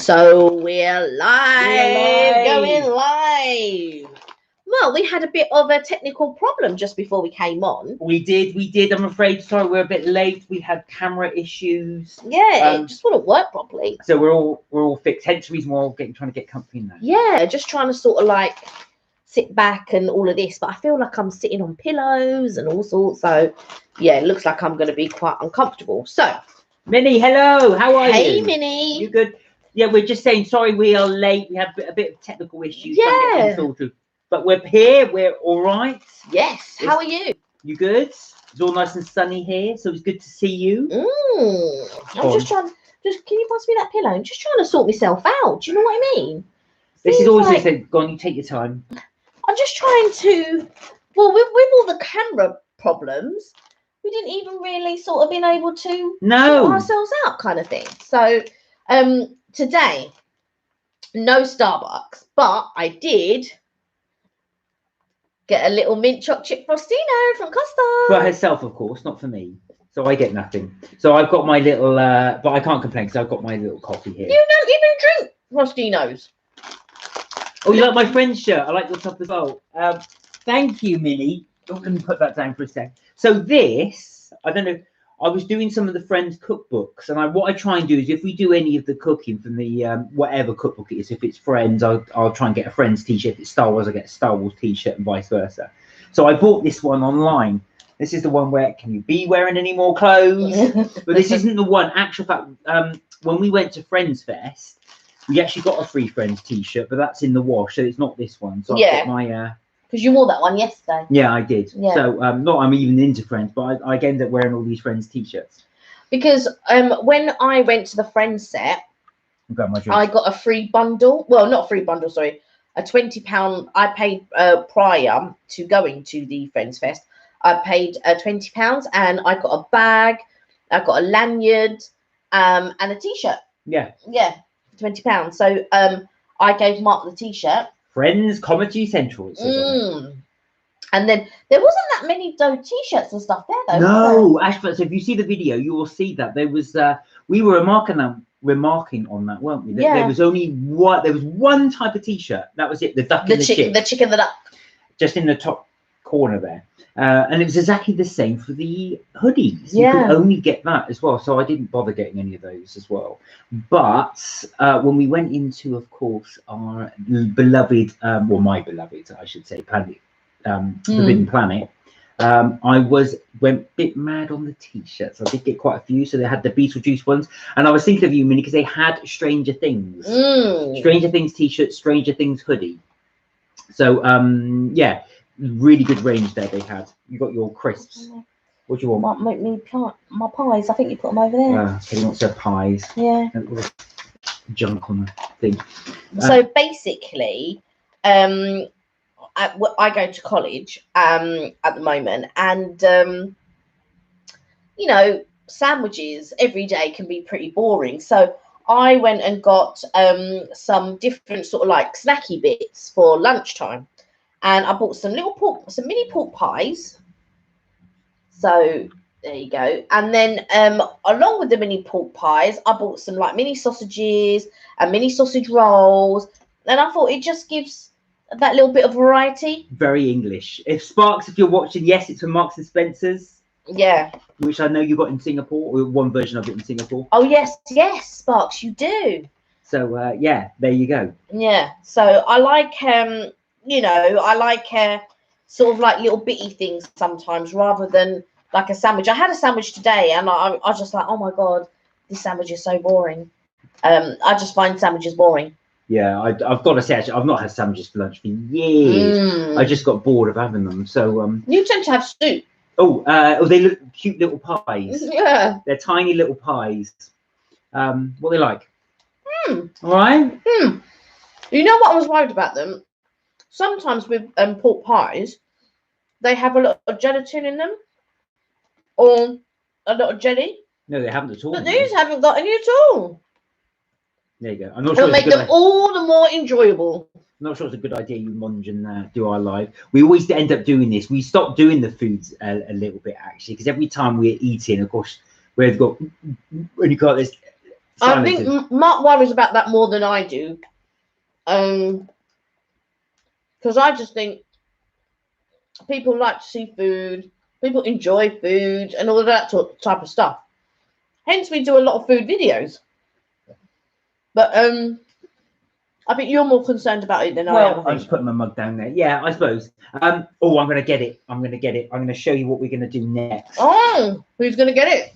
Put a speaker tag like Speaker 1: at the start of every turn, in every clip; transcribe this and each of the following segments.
Speaker 1: So we're live, going live. Well, we had a bit of a technical problem just before we came on.
Speaker 2: We did. I'm afraid. Sorry, we're a bit late. We had camera issues.
Speaker 1: Yeah, it just wouldn't work properly.
Speaker 2: So we're all fixed. Hence the reason we're trying to get comfy in there.
Speaker 1: Yeah, just trying to sort of like sit back and all of this, but I feel like I'm sitting on pillows and all sorts. So yeah, it looks like I'm going to be quite uncomfortable. So,
Speaker 2: Minnie, hello. How are you?
Speaker 1: Hey, Minnie.
Speaker 2: You good? Yeah, we're just saying sorry. We are late. We have a bit of technical issues.
Speaker 1: Yeah.
Speaker 2: But we're here. We're all right.
Speaker 1: Yes. How are you?
Speaker 2: You good? It's all nice and sunny here, so it's good to see you.
Speaker 1: I'm just trying. Can you pass me that pillow? I'm just trying to sort myself out. Do you know what I mean?
Speaker 2: This is always like, go on, you take your time.
Speaker 1: I'm just trying to. Well, with all the camera problems, we didn't even really sort of been able to sort ourselves out, kind of thing. So, today, no Starbucks, but I did get a little mint choc chip frostino from Costa.
Speaker 2: For herself, of course, not for me. So I get nothing. So I've got my little, but I can't complain because I've got my little coffee here.
Speaker 1: You don't even drink frostinos.
Speaker 2: Oh, you like my friend's shirt? I like your top as well. Thank you, Minnie. Oh, let me put that down for a sec. So this, I don't know. I was doing some of the Friends cookbooks, and what I try and do is if we do any of the cooking from the whatever cookbook it is, if it's Friends, I'll try and get a Friends t-shirt. If it's Star Wars, I get a Star Wars t-shirt, and vice versa. So I bought this one online. This is the one where can you be wearing any more clothes? But this isn't the one. Actual fact, when we went to Friends Fest, we actually got a free Friends t-shirt, but that's in the wash, so it's not this one. So I've got my
Speaker 1: because you wore that one yesterday.
Speaker 2: Yeah, I did.
Speaker 1: Yeah.
Speaker 2: So not I'm even into Friends, but I end up wearing all these Friends t-shirts.
Speaker 1: Because when I went to the Friends set, I got a free bundle. Well, not a free bundle, sorry. A £20. I paid prior to going to the Friends Fest. I paid £20 and I got a bag, I got a lanyard, and a t-shirt.
Speaker 2: Yeah.
Speaker 1: Yeah, £20. So I gave Mark the t-shirt.
Speaker 2: Friends Comedy Central.
Speaker 1: And then there wasn't that many t-shirts and stuff there though.
Speaker 2: No, actually, so if you see the video, you will see that there was we were remarking on that, weren't we?
Speaker 1: Yeah.
Speaker 2: There was only one. There was one type of t-shirt. That was it. The duck and the chick.
Speaker 1: The chick and the duck.
Speaker 2: Just in the top corner there. And it was exactly the same for the hoodies.
Speaker 1: Yeah.
Speaker 2: You could only get that as well. So I didn't bother getting any of those as well. But when we went into, of course, our beloved, well, my beloved, I should say, planet, Forbidden Planet, I went a bit mad on the t-shirts. I did get quite a few. So they had the Beetlejuice ones. And I was thinking of you, Minnie, because they had Stranger Things. Stranger Things t-shirt, Stranger Things hoodie. So, yeah. Really good range there they had. You got your crisps. What do you want?
Speaker 1: My pies. I think you put them over there.
Speaker 2: He wants their pies.
Speaker 1: Yeah.
Speaker 2: Junk on the thing.
Speaker 1: So basically, I go to college at the moment, and you know, sandwiches every day can be pretty boring. So I went and got some different sort of like snacky bits for lunchtime. And I bought some mini pork pies. So there you go. And then along with the mini pork pies, I bought some like mini sausages and mini sausage rolls. And I thought it just gives that little bit of variety.
Speaker 2: Very English. If you're watching, yes, it's from Marks and Spencer's.
Speaker 1: Yeah. Which
Speaker 2: I know you got in Singapore, or one version of it in Singapore.
Speaker 1: Oh yes, Sparks, you do.
Speaker 2: So yeah, there you go.
Speaker 1: Yeah. So I like you know, I like sort of like little bitty things sometimes rather than like a sandwich. I had a sandwich today and I was just like, oh my God, this sandwich is so boring. I just find sandwiches boring.
Speaker 2: Yeah, I've got to say, actually, I've not had sandwiches for lunch for years. I just got bored of having them. So
Speaker 1: you tend to have soup.
Speaker 2: Oh, they look cute little pies.
Speaker 1: Yeah.
Speaker 2: They're tiny little pies. What they like? All right.
Speaker 1: You know what I was worried about them? Sometimes with pork pies, they have a lot of gelatin in them, or a lot of jelly.
Speaker 2: No, they haven't at all.
Speaker 1: But these haven't got any at all.
Speaker 2: There you go. I'm not sure.
Speaker 1: It'll make them all the more enjoyable.
Speaker 2: I'm not sure it's a good idea you munge and do our live. We always end up doing this. We stopped doing the foods a little bit actually, because every time we're eating, of course, we've got when you got this
Speaker 1: I think Mark worries about that more than I do. Because I just think people like to see food, people enjoy food, and all of that type of stuff. Hence, we do a lot of food videos. But I think you're more concerned about it than I am.
Speaker 2: I'm just putting my mug down there. Yeah, I suppose. Oh, I'm gonna get it. I'm gonna show you what we're gonna do next.
Speaker 1: Oh, who's gonna get it?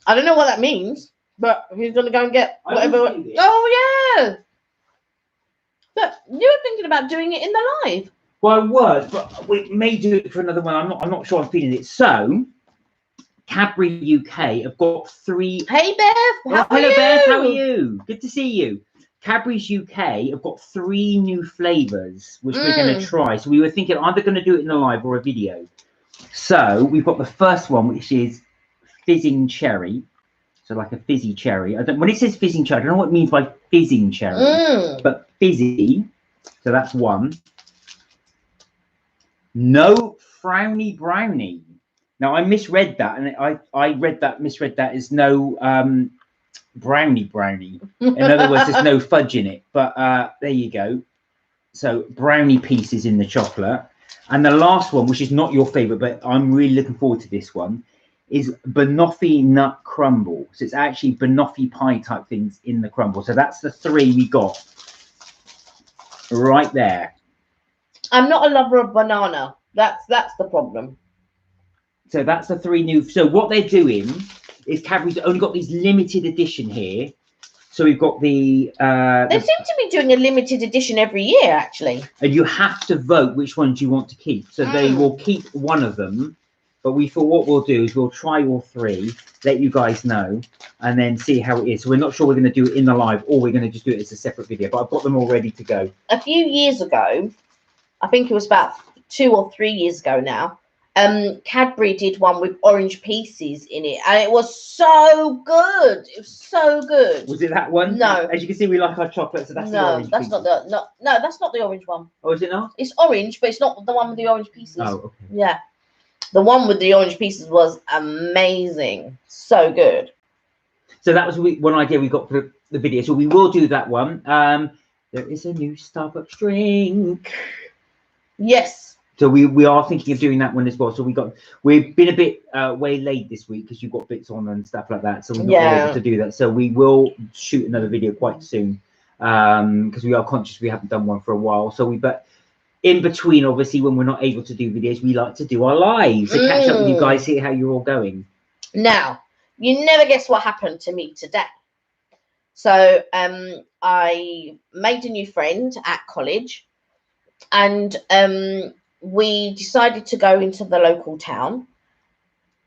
Speaker 1: I don't know what that means, but he's gonna go and get whatever. Oh yeah. But you were thinking about doing it in the live.
Speaker 2: Well, I was, but we may do it for another one. I'm not sure I'm feeling it. So, Cadbury UK have got 3.
Speaker 1: Hey Beth,
Speaker 2: hello Beth, how are you? Good to see you. Cadbury's UK have got 3 new flavours which we're going to try. So we were thinking either going to do it in a live or a video. So we've got the first one, which is fizzing cherry. So like a fizzy cherry. When it says fizzing cherry, I don't know what it means by fizzing cherry, but fizzy. So that's one. No frowny brownie. Now I misread that, and I misread that as no brownie. In other words, there's no fudge in it. But there you go. So brownie pieces in the chocolate. And the last one, which is not your favorite, but I'm really looking forward to this one, is banoffee nut crumble. So it's actually banoffee pie type things in the crumble. So that's the 3 we got right there.
Speaker 1: I'm not a lover of banana. That's the problem.
Speaker 2: So that's the 3 new. So what they're doing is Cadbury's only got these limited edition here. So we've got the.
Speaker 1: They seem to be doing a limited edition every year, actually.
Speaker 2: And you have to vote which ones you want to keep. So they will keep one of them. But we thought what we'll do is we'll try all 3, let you guys know, and then see how it is. So we're not sure we're going to do it in the live or we're going to just do it as a separate video. But I've got them all ready to go.
Speaker 1: A few years ago, I think it was about 2 or 3 years ago now, Cadbury did one with orange pieces in it, and it was so good. It was so good.
Speaker 2: Was it that one?
Speaker 1: No.
Speaker 2: As you can see, we like our chocolate, so that's the orange
Speaker 1: that's
Speaker 2: pieces.
Speaker 1: not that's not the orange one.
Speaker 2: Oh, is it not?
Speaker 1: It's orange, but it's not the one with the orange pieces.
Speaker 2: Oh, okay.
Speaker 1: Yeah. The one with the orange pieces was amazing. So good.
Speaker 2: So that was one idea we got for the video. So we will do that one. There is a new Starbucks drink.
Speaker 1: Yes.
Speaker 2: So we are thinking of doing that one as well. So we've been a bit way late this week because you've got bits on and stuff like that. So we're not able to do that. So we will shoot another video quite soon because we are conscious we haven't done one for a while. But in between, obviously, when we're not able to do videos, we like to do our lives to catch up with you guys, see how you're all going.
Speaker 1: Now, you never guess what happened to me today. So I made a new friend at college, and we decided to go into the local town.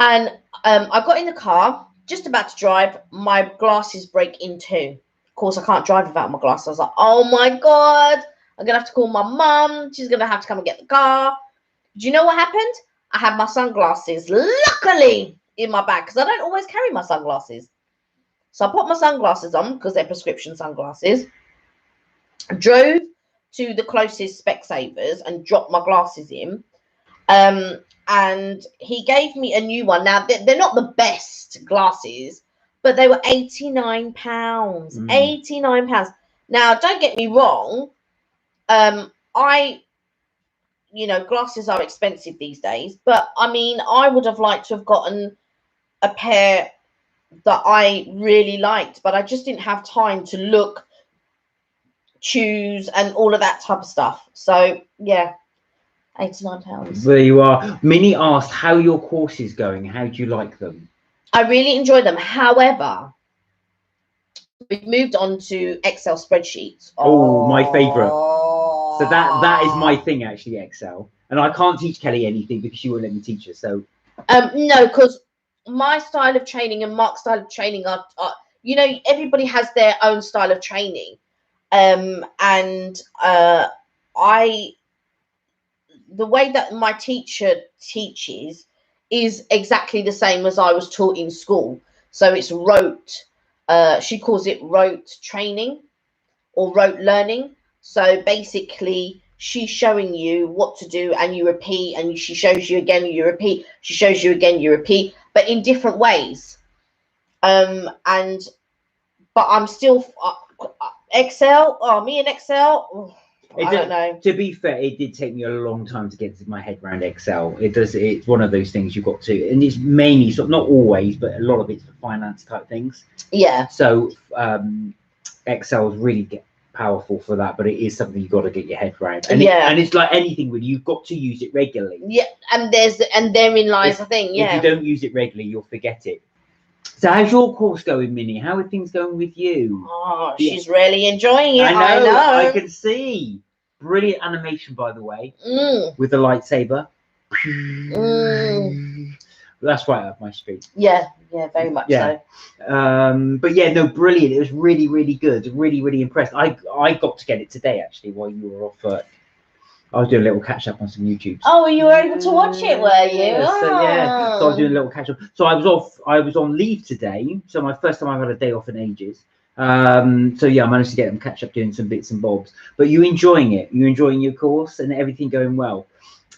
Speaker 1: And I got in the car, just about to drive, my glasses break in 2. Of course, I can't drive without my glasses. I was like, oh my God, I'm going to have to call my mum. She's going to have to come and get the car. Do you know what happened? I had my sunglasses, luckily, in my bag, because I don't always carry my sunglasses. So I put my sunglasses on, because they're prescription sunglasses. Drove to the closest Specsavers and dropped my glasses in. And he gave me a new one. Now, they're not the best glasses, but they were £89. £89. Now, don't get me wrong. Glasses are expensive these days, but I mean, I would have liked to have gotten a pair that I really liked, but I just didn't have time to look, choose, and all of that type of stuff. So yeah, £89.
Speaker 2: There you are. Minnie asked how your course is going. How do you like them?
Speaker 1: I really enjoy them. However, we've moved on to Excel spreadsheets.
Speaker 2: Oh, my favorite. So that is my thing, actually, Excel. And I can't teach Kelly anything because she won't let me teach her. So
Speaker 1: no, because my style of training and Mark's style of training are everybody has their own style of training. The way that my teacher teaches is exactly the same as I was taught in school. So it's rote. She calls it rote training or rote learning. So basically, she's showing you what to do and you repeat, and she shows you again, you repeat. She shows you again, you repeat, but in different ways. And but I'm still Excel. Oh, me and Excel. Oh, I don't know.
Speaker 2: To be fair, it did take me a long time to get my head around Excel. It does. It's one of those things you've got to, and it's mainly sort of, not always, but a lot of it's for finance type things.
Speaker 1: Yeah.
Speaker 2: So Excel is really powerful for that, but it is something you've got to get your head around. And and it's like anything really, you've got to use it regularly.
Speaker 1: Yeah, and therein lies the thing. Yeah.
Speaker 2: If you don't use it regularly, you'll forget it. So how's your course going, Minnie? How are things going with you?
Speaker 1: Oh, she's really enjoying it.
Speaker 2: I know. I can see. Brilliant animation, by the way, with the lightsaber. That's right up my street.
Speaker 1: Yeah, very much so.
Speaker 2: But yeah, no, brilliant. It was really, really good. Really, really impressed. I got to get it today, actually, while you were off. I was doing a little catch up on some YouTube.
Speaker 1: Oh, you were able to watch it, were you?
Speaker 2: So I was doing a little catch up. So I was on leave today. So my first time I've had a day off in ages. So yeah, I managed to get them catch up doing some bits and bobs. But you enjoying it? You enjoying your course and everything going well?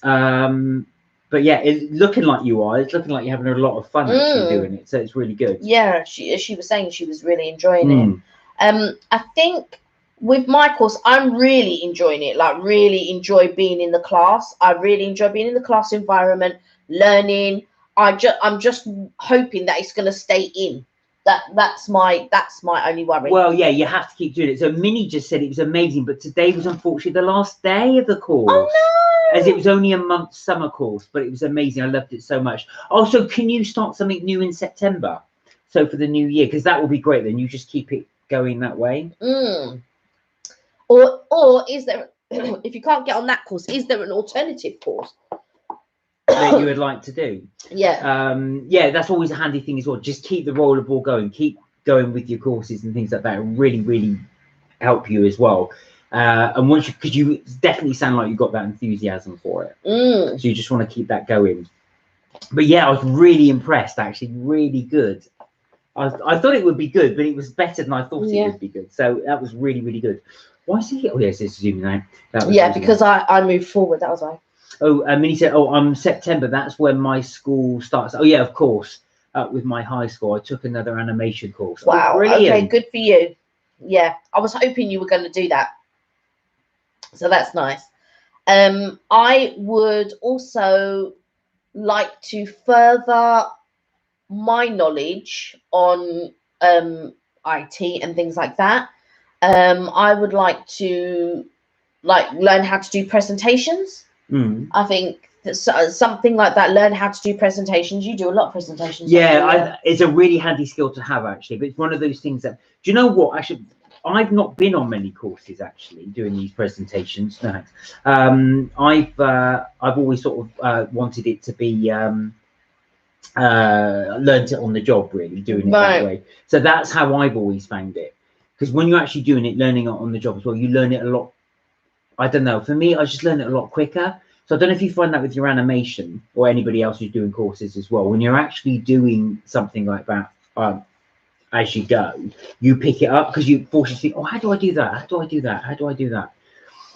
Speaker 2: But yeah, it's looking like you are. It's looking like you're having a lot of fun actually doing it. So it's really good.
Speaker 1: Yeah, she was saying she was really enjoying it. I think with my course, I'm really enjoying it. Like, really enjoy being in the class. I really enjoy being in the class environment, learning. I'm just hoping that it's going to stay in. That's my only worry.
Speaker 2: Well, yeah, you have to keep doing it. So Minnie just said it was amazing, but today was unfortunately the last day of the course.
Speaker 1: Oh no!
Speaker 2: As it was only a month summer course, but it was amazing. I loved it so much. Also, can you start something new in September? So for the new year, because that will be great. Then you just keep it going that way.
Speaker 1: Or is there, if you can't get on that course, is there an alternative course
Speaker 2: that you would like to do?
Speaker 1: Yeah.
Speaker 2: Yeah, that's always a handy thing as well. Just keep the rollerball going. Keep going with your courses and things like that. Really, really help you as well. And once because you definitely sound like you've got that enthusiasm for it. So you just want to keep that going. But yeah, I was really impressed, actually. Really good. I thought it would be good, but it was better than I thought it would be good. So that was really, really good. Why is he? Oh, yes, it's zooming out.
Speaker 1: Because I moved forward. That was why.
Speaker 2: Oh, Minnie said, "Oh, September. That's when my school starts." Oh, yeah, of course. With my high school, I took another animation course.
Speaker 1: Wow.
Speaker 2: Oh, brilliant.
Speaker 1: Okay, good for you. Yeah, I was hoping you were going to do that. So that's nice. I would also like to further my knowledge on IT and things like that. I would like to learn how to do presentations. I think something like that. Learn how to do presentations. You do a lot of presentations.
Speaker 2: Yeah, it's a really handy skill to have, actually. But it's one of those things that, do you know what? Actually, I've not been on many courses actually doing these presentations. No, I've always sort of wanted it to be learned it on the job, really, doing it that way. So that's how I've always found it. Because when you're actually doing it, learning it on the job as well, you learn it a lot. I don't know. For me, I just learn it a lot quicker. So I don't know if you find that with your animation or anybody else who's doing courses as well. When you're actually doing something like that, as you go, you pick it up because you force you to think, oh, how do I do that? How do I do that? How do I do that?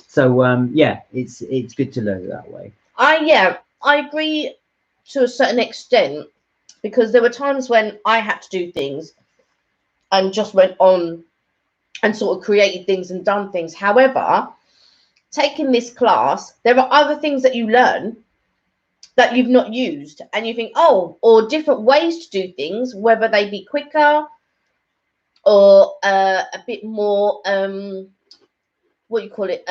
Speaker 2: So yeah, it's good to learn it that way.
Speaker 1: I agree to a certain extent, because there were times when I had to do things and just went on and sort of created things and done things. However, taking this class, there are other things that you learn that you've not used, and you think, oh, or different ways to do things, whether they be quicker or a bit more what do you call it,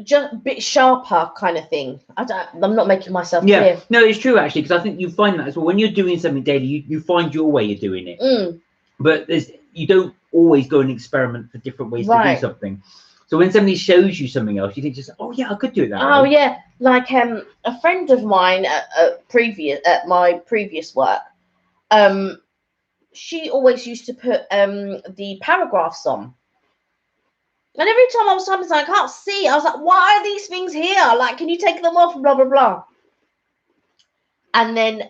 Speaker 1: just a bit sharper kind of thing. I'm not making myself clear.
Speaker 2: No, it's true actually, because I think you find that as well when you're doing something daily, you find your way of doing it. But you don't always go and experiment for different ways to do something. So when somebody shows you something else, you think just, oh yeah, I could do it that way.
Speaker 1: Oh yeah, like a friend of mine at my previous work, she always used to put the paragraphs on. And every time I was typing, I can't see. I was like, why are these things here? Like, can you take them off? Blah, blah, blah. And then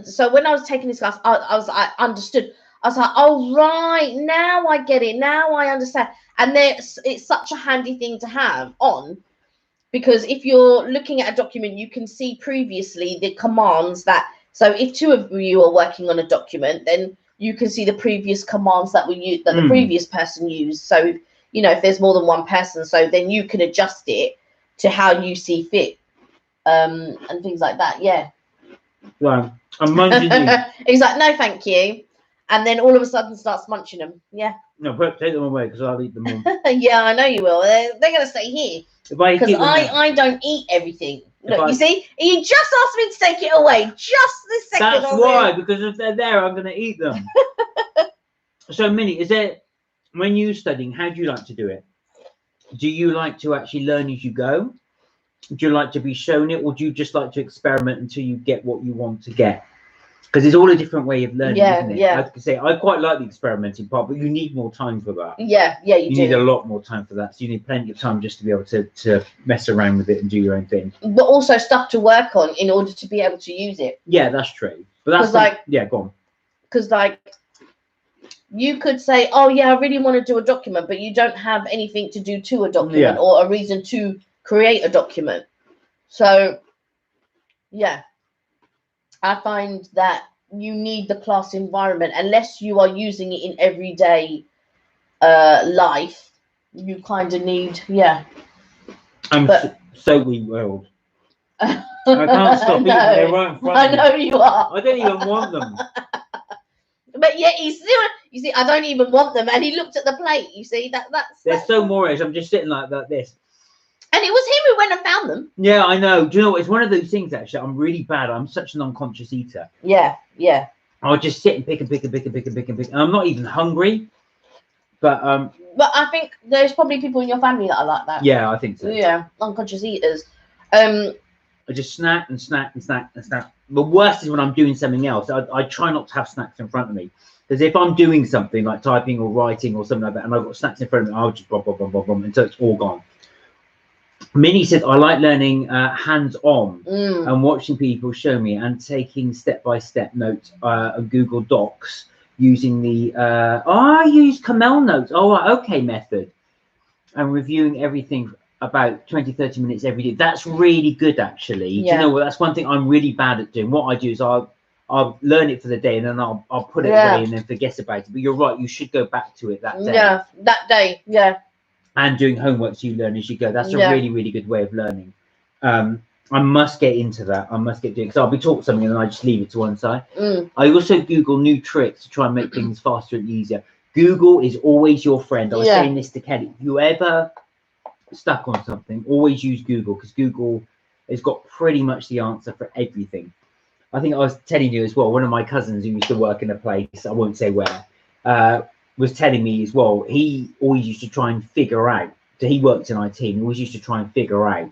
Speaker 1: so when I was taking this class, I understood. I was like, oh, right, now I get it. Now I understand. And it's such a handy thing to have on, because if you're looking at a document, you can see previously the commands that So if two of you are working on a document, then you can see the previous commands that were used, that the previous person used. So, you know, if there's more than one person, so then you can adjust it to how you see fit, and things like that. Yeah.
Speaker 2: Right. I'm munching these.
Speaker 1: He's like, no, thank you. And then all of a sudden starts munching them. Yeah.
Speaker 2: No, take them away because I'll eat them all.
Speaker 1: Yeah, I know you will. They're going to stay here. Because I don't eat everything. Look, you see, he just asked me to take it away just this second.
Speaker 2: That's why, because if they're there, I'm going to eat them. So, Minnie, is there, when you're studying, how do you like to do it? Do you like to actually learn as you go? Do you like to be shown it, or do you just like to experiment until you get what you want to get? Because it's all a different way of learning, isn't it?
Speaker 1: Yeah.
Speaker 2: I could say I quite like the experimenting part, but you need more time for that.
Speaker 1: Yeah, you do.
Speaker 2: You need a lot more time for that. So you need plenty of time just to be able to mess around with it and do your own thing.
Speaker 1: But also stuff to work on in order to be able to use it.
Speaker 2: Yeah, that's true. But that's go on.
Speaker 1: Because you could say, oh yeah, I really want to do a document, but you don't have anything to do to a document or a reason to create a document. So yeah, I find that you need the class environment. Unless you are using it in everyday life, you kind of need,
Speaker 2: I'm so we-world. I can't stop eating. They're right in front of me.
Speaker 1: I know you are.
Speaker 2: I don't even want them.
Speaker 1: But yet he's still, you see, I don't even want them. And he looked at the plate, you see,
Speaker 2: They're so Moorish. I'm just sitting like this.
Speaker 1: And it was him who went and found them.
Speaker 2: Yeah, I know. Do you know what? It's one of those things, actually. I'm really bad. I'm such an unconscious eater.
Speaker 1: Yeah.
Speaker 2: I'll just sit and pick. And I'm not even hungry. But
Speaker 1: I think there's probably people in your family that are like that.
Speaker 2: Yeah, I think so.
Speaker 1: Yeah, unconscious eaters.
Speaker 2: I just snack. The worst is when I'm doing something else. I try not to have snacks in front of me. Because if I'm doing something like typing or writing or something like that, and I've got snacks in front of me, I'll just blah, until it's all gone. Minnie said, I like learning hands-on and watching people show me and taking step-by-step notes on Google Docs using the, I use Camel Notes, okay method, and reviewing everything about 20-30 minutes every day. That's really good, actually. Do you know what? That's one thing I'm really bad at doing. What I do is I'll learn it for the day and then I'll put it away and then forget about it. But you're right, you should go back to it that day.
Speaker 1: Yeah, that day,
Speaker 2: And doing homework so you learn as you go. That's a really, really good way of learning. I must get into that. I must get doing it. So I'll be taught something and then I just leave it to one side. I also Google new tricks to try and make things faster and easier. Google is always your friend. I was saying this to Kelly. If you ever stuck on something, always use Google, because Google has got pretty much the answer for everything. I think I was telling you as well, one of my cousins who used to work in a place, I won't say where, was telling me as well, he always used to try and figure out, so he worked in IT, and he always used to try and figure out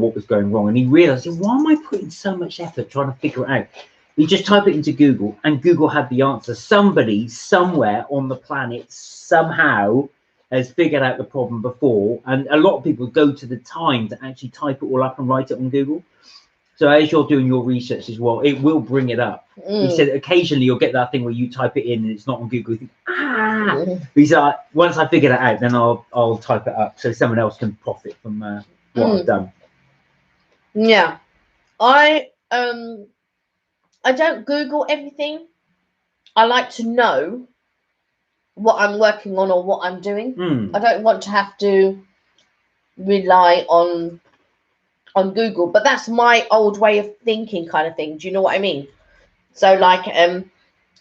Speaker 2: what was going wrong. And he realized, why am I putting so much effort trying to figure it out? You just type it into Google and Google had the answer. Somebody somewhere on the planet somehow has figured out the problem before. And a lot of people go to the time to actually type it all up and write it on Google. So as you're doing your research as well, it will bring it up. He said occasionally you'll get that thing where you type it in and it's not on Google. You think, He said, once I figure it out, then I'll type it up so someone else can profit from what I've done.
Speaker 1: Yeah, I don't Google everything. I like to know what I'm working on or what I'm doing. I don't want to have to rely on Google, but that's my old way of thinking, kind of thing. Do you know what I mean? So like,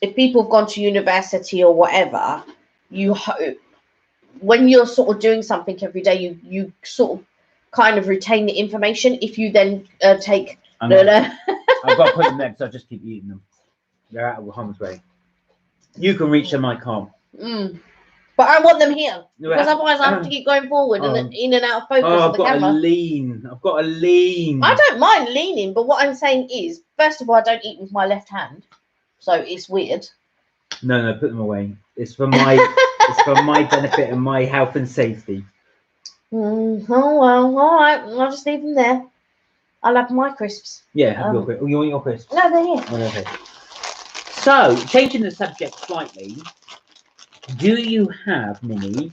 Speaker 1: if people have gone to university or whatever, when you're sort of doing something every day, you sort of kind of retain the information. If you then take
Speaker 2: I've got to put them there because I just keep eating them. They're out of harm's way. You can reach them, I can't.
Speaker 1: But I want them here because otherwise I have to keep going forward and in and out of focus of the camera.
Speaker 2: I've got to lean.
Speaker 1: I don't mind leaning, but what I'm saying is, first of all, I don't eat with my left hand, so it's weird.
Speaker 2: No, put them away. It's for my it's for my benefit and my health and safety.
Speaker 1: Oh well, all right. I'll just leave them there. I'll have my crisps.
Speaker 2: Yeah, have your crisps. Oh, you want your crisps?
Speaker 1: No, they're here.
Speaker 2: Oh, okay. So, changing the subject slightly, do you have, Minnie,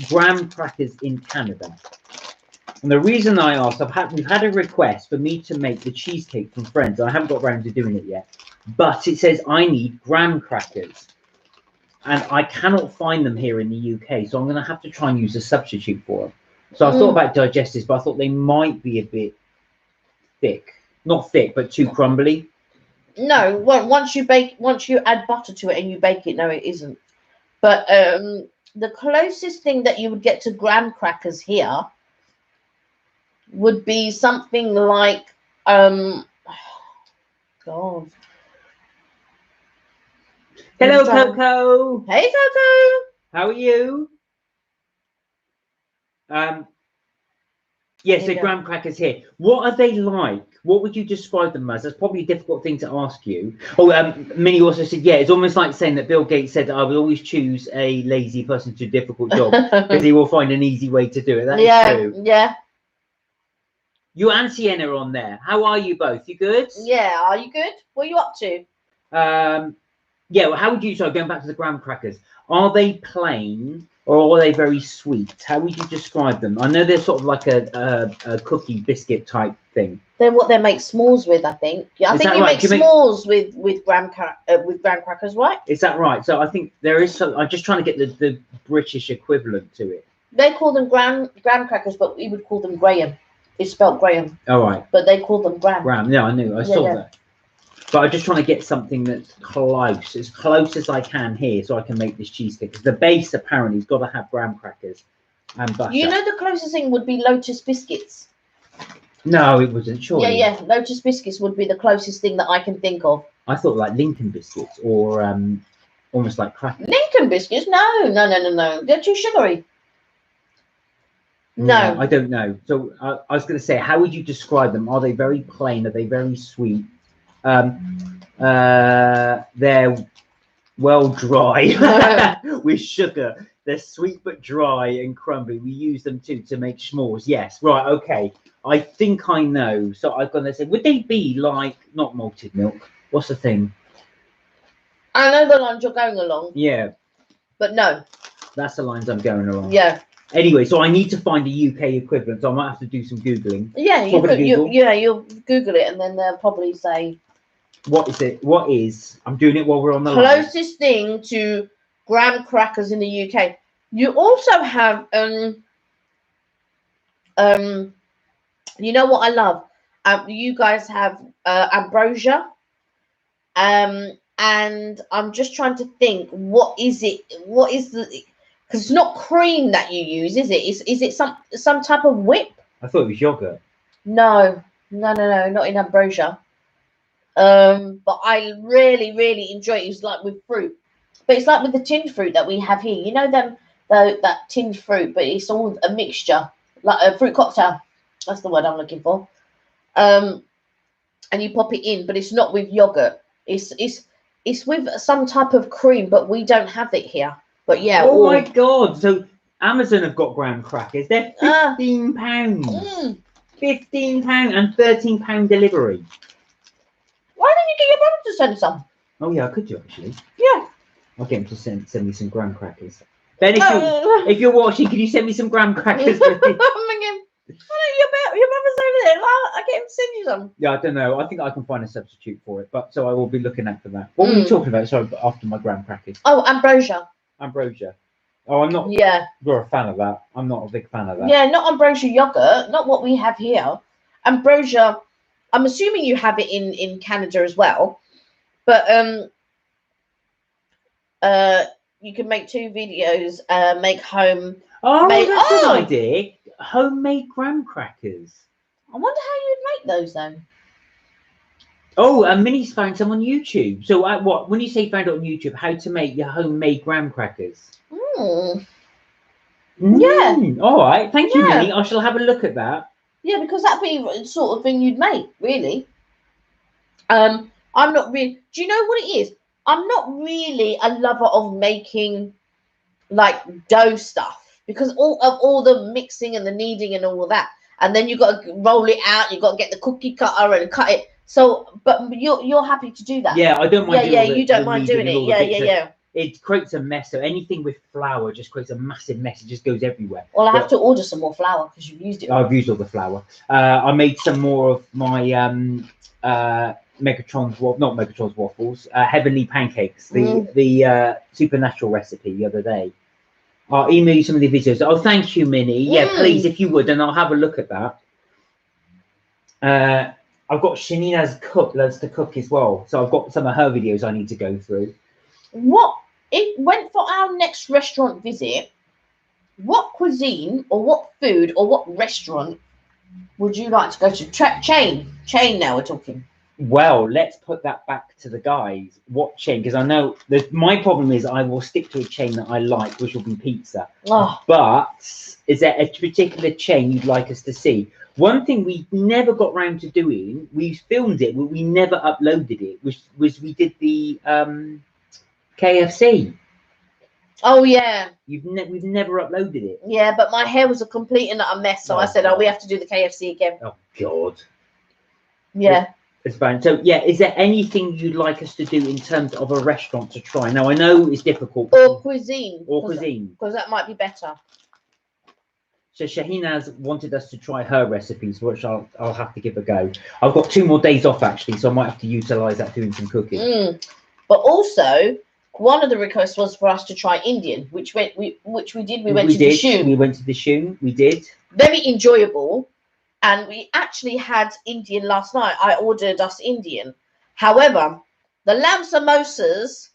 Speaker 2: graham crackers in Canada? And the reason I asked, we've had a request for me to make the cheesecake from friends. I haven't got around to doing it yet, but it says I need graham crackers, and I cannot find them here in the UK. So I'm going to have to try and use a substitute for them. So I thought about digestives, but I thought they might be a bit thick, not thick, but too crumbly.
Speaker 1: No, well, once you add butter to it and you bake it, no, it isn't. But the closest thing that you would get to graham crackers here would be something like God.
Speaker 2: Hello, Coco.
Speaker 1: Hey, Coco.
Speaker 2: How are you? Yes, the graham crackers here. What are they like? What would you describe them as? That's probably a difficult thing to ask you. Oh, Minnie also said, yeah, it's almost like saying that Bill Gates said that I would always choose a lazy person to do a difficult job because he will find an easy way to do it. That is true.
Speaker 1: Yeah.
Speaker 2: You and Sienna are on there. How are you both? You good?
Speaker 1: Yeah, are you good? What are you up to?
Speaker 2: Yeah, well, how would you, so going back to the graham crackers, are they plain or are they very sweet? How would you describe them? I know they're sort of like a cookie biscuit type thing.
Speaker 1: They're what they make s'mores with, I think. Yeah, I think you make s'mores with graham crackers, right?
Speaker 2: Is that right? So I think there is some. I'm just trying to get the British equivalent to it.
Speaker 1: They call them graham crackers, but we would call them Graham. It's spelled Graham.
Speaker 2: All right.
Speaker 1: But they call them graham.
Speaker 2: Graham. Yeah, I knew. I saw that. But I'm just trying to get something that's close, as close as I can here, so I can make this cheesecake. Because the base apparently has got to have graham crackers and butter.
Speaker 1: You know, the closest thing would be Lotus biscuits.
Speaker 2: No, it wasn't. Surely.
Speaker 1: Yeah. Lotus biscuits would be the closest thing that I can think of.
Speaker 2: I thought like Lincoln biscuits or almost like crackers.
Speaker 1: Lincoln biscuits? No. They're too sugary. No.
Speaker 2: Yeah, I don't know. So I was going to say, how would you describe them? Are they very plain? Are they very sweet? They're well dry with sugar. They're sweet but dry and crumbly. We use them too to make s'mores. Yes, right, okay. I think I know. So I'm going to say, would they be like, not malted milk? What's the thing?
Speaker 1: I know the lines you're going along.
Speaker 2: Yeah.
Speaker 1: But no.
Speaker 2: That's the lines I'm going along.
Speaker 1: Yeah.
Speaker 2: Anyway, so I need to find a UK equivalent. So I might have to do some Googling.
Speaker 1: Yeah, you'll Google it and then they'll probably say.
Speaker 2: What is it? What is? I'm doing it while we're on the line.
Speaker 1: Closest thing to graham crackers in the UK. You also have you know what I love? You guys have Ambrosia. And I'm just trying to think, what is it? What is the? Because it's not cream that you use, is it? Is it some type of whip?
Speaker 2: I thought it was yogurt.
Speaker 1: No, not in Ambrosia. But I really enjoy it. It's like with fruit, but it's like with the tinned fruit that we have here. You know that tinned fruit, but it's all a mixture, like a fruit cocktail. That's the word I'm looking for. And you pop it in, but it's not with yogurt. It's with some type of cream, but we don't have it here. But yeah.
Speaker 2: Oh my God! So Amazon have got graham crackers. They're £15. £15 and £13 delivery.
Speaker 1: Why don't you get your brother to send some?
Speaker 2: Oh yeah, I could do actually.
Speaker 1: Yeah.
Speaker 2: I'll get him to send me some graham crackers. Ben, if you're watching, can you send me some graham crackers?
Speaker 1: I'm thinking, your brother's over there. I get him to send you some.
Speaker 2: Yeah, I don't know. I think I can find a substitute for it, but so I will be looking out for that. What were you talking about? Sorry, after my graham crackers.
Speaker 1: Oh, Ambrosia.
Speaker 2: Ambrosia. Oh, I'm not.
Speaker 1: Yeah.
Speaker 2: You're a fan of that. I'm not a big fan of that.
Speaker 1: Yeah, not Ambrosia yogurt. Not what we have here. Ambrosia. I'm assuming you have it in Canada as well, but you can make 2 videos. Make home.
Speaker 2: Oh, that's an idea. Homemade graham crackers.
Speaker 1: I wonder how you'd make those though.
Speaker 2: Oh, and Minnie's found some on YouTube. So what? When you say found it on YouTube, how to make your homemade graham crackers?
Speaker 1: Yeah.
Speaker 2: All right. Thank you, Minnie. I shall have a look at that.
Speaker 1: Yeah, because that'd be the sort of thing you'd make, really. I'm not really. Do you know what it is? I'm not really a lover of making like dough stuff because all the mixing and the kneading and all of that, and then you got to roll it out. You got to get the cookie cutter and cut it. So, but you're happy to do that?
Speaker 2: Yeah, I don't mind.
Speaker 1: You don't mind doing it. Yeah.
Speaker 2: it creates a mess. So anything with flour just creates a massive mess. It just goes everywhere.
Speaker 1: Well, I have to order some more flour because you've used it.
Speaker 2: I've used all the flour. I made some more of my Megatron's, not Megatron's waffles, heavenly pancakes, the supernatural recipe the other day. I'll email you some of the videos. Oh, thank you, Minnie. Yeah, please, if you would, and I'll have a look at that. I've got Shanina's loves to cook as well, so I've got some of her videos I need to go through.
Speaker 1: For our next restaurant visit, what cuisine or what food or what restaurant would you like to go to? Chain now we're talking.
Speaker 2: Well, let's put that back to the guys. What chain? Because I know my problem is I will stick to a chain that I like, which will be pizza.
Speaker 1: Oh.
Speaker 2: But is there a particular chain you'd like us to see? One thing we never got round to doing, we filmed it, but we never uploaded it, was we did the KFC.
Speaker 1: Oh yeah.
Speaker 2: We've never uploaded it.
Speaker 1: Yeah, but my hair was a complete and utter mess, so I said, we have to do the KFC again.
Speaker 2: Oh God.
Speaker 1: Yeah.
Speaker 2: It's fine. So yeah, is there anything you'd like us to do in terms of a restaurant to try? Now I know it's difficult.
Speaker 1: Or cuisine.
Speaker 2: Because
Speaker 1: that might be better.
Speaker 2: So Shahina's wanted us to try her recipes, which I'll have to give a go. I've got 2 more days off actually, so I might have to utilise that doing some cooking.
Speaker 1: But also, one of the requests was for us to try Indian, which we did. We went to Dishoom.
Speaker 2: We went to Dishoom. We did.
Speaker 1: Very enjoyable. And we actually had Indian last night. I ordered us Indian. However, the lamb samosas,